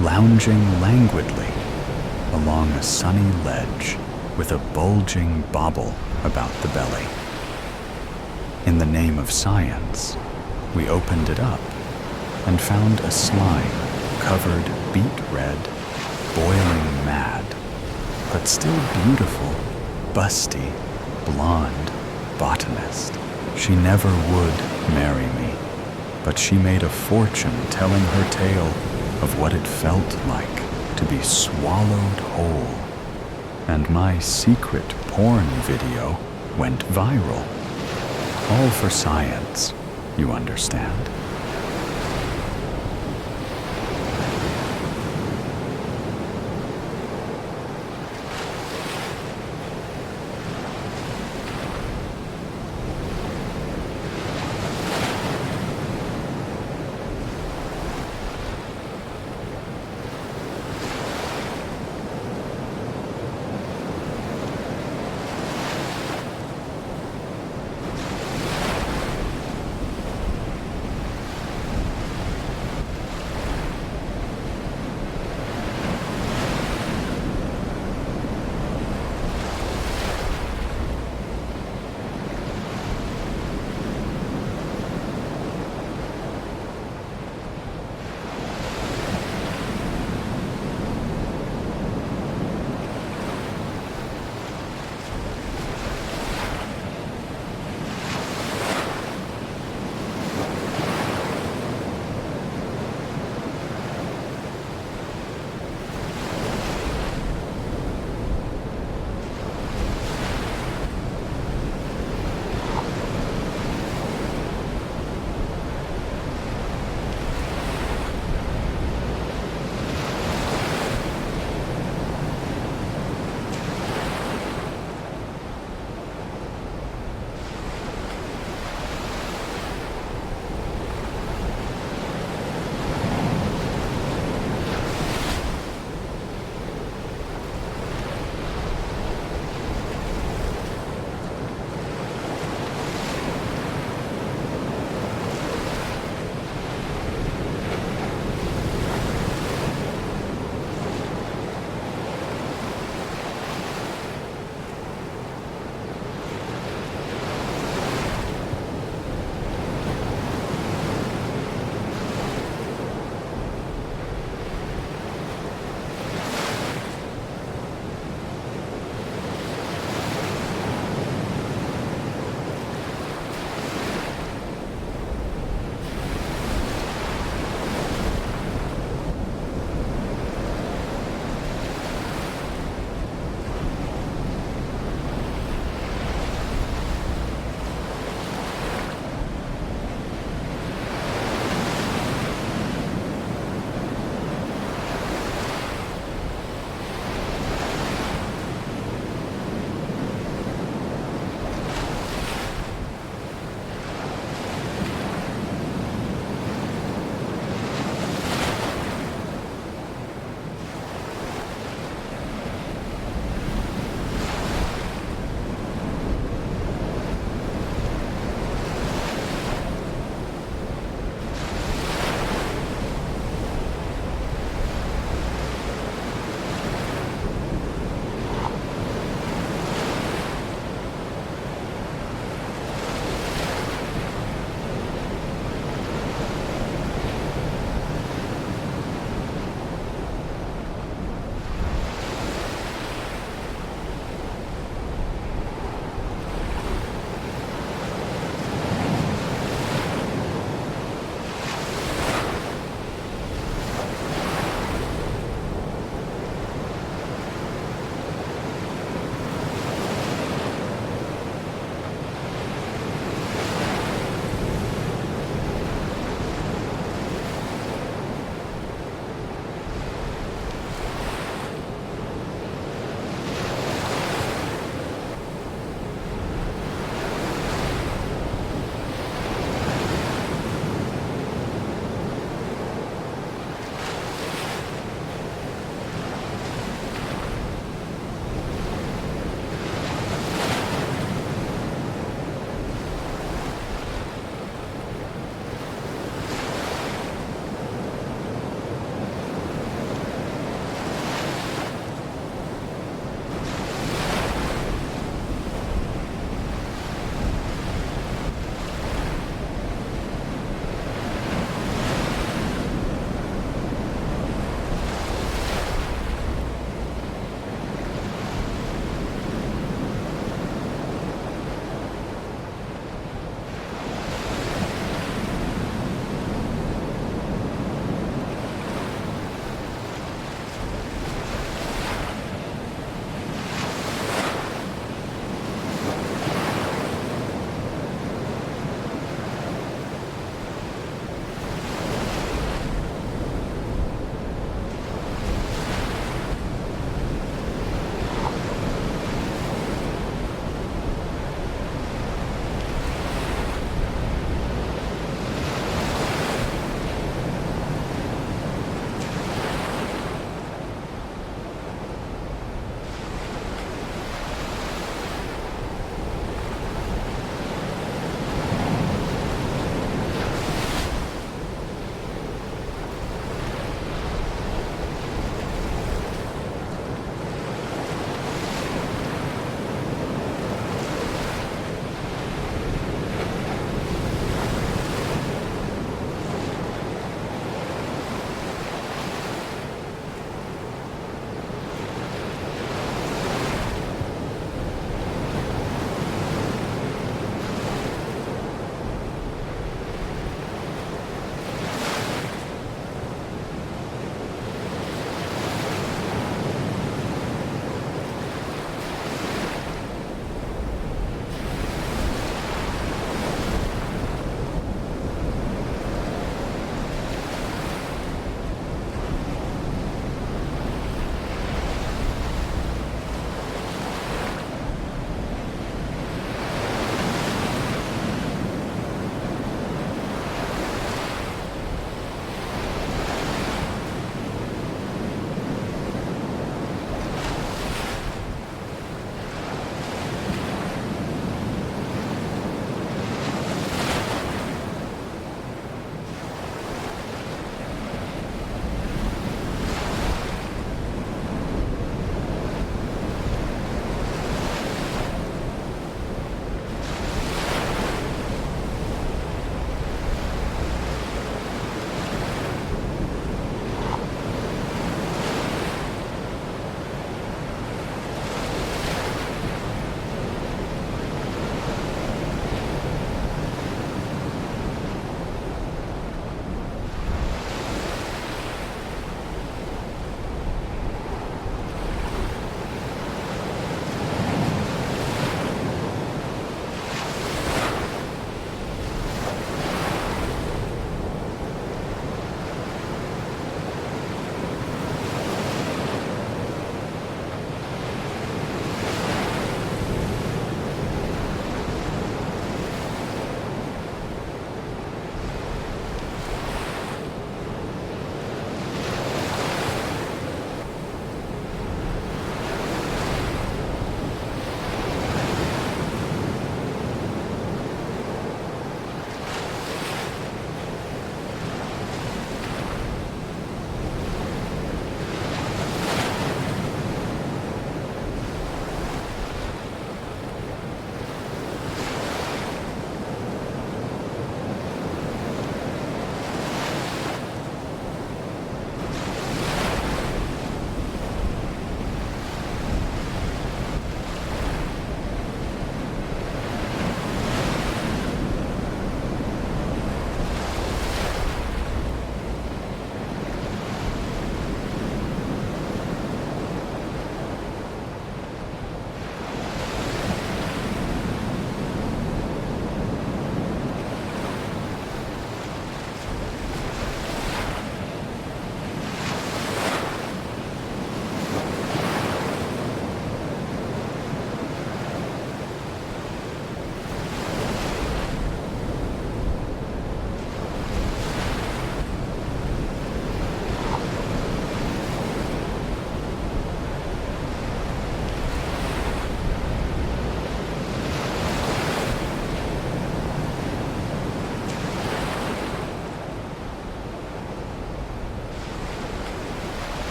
lounging languidly along a sunny ledge with a bulging bauble about the belly. In the name of science, we opened it up and found a slime covered beet red, boiling mad, but still beautiful, busty, blonde botanist. She never would marry me, but she made a fortune telling her tale of what it felt like to be swallowed whole. And my secret porn video went viral. All for science, you understand.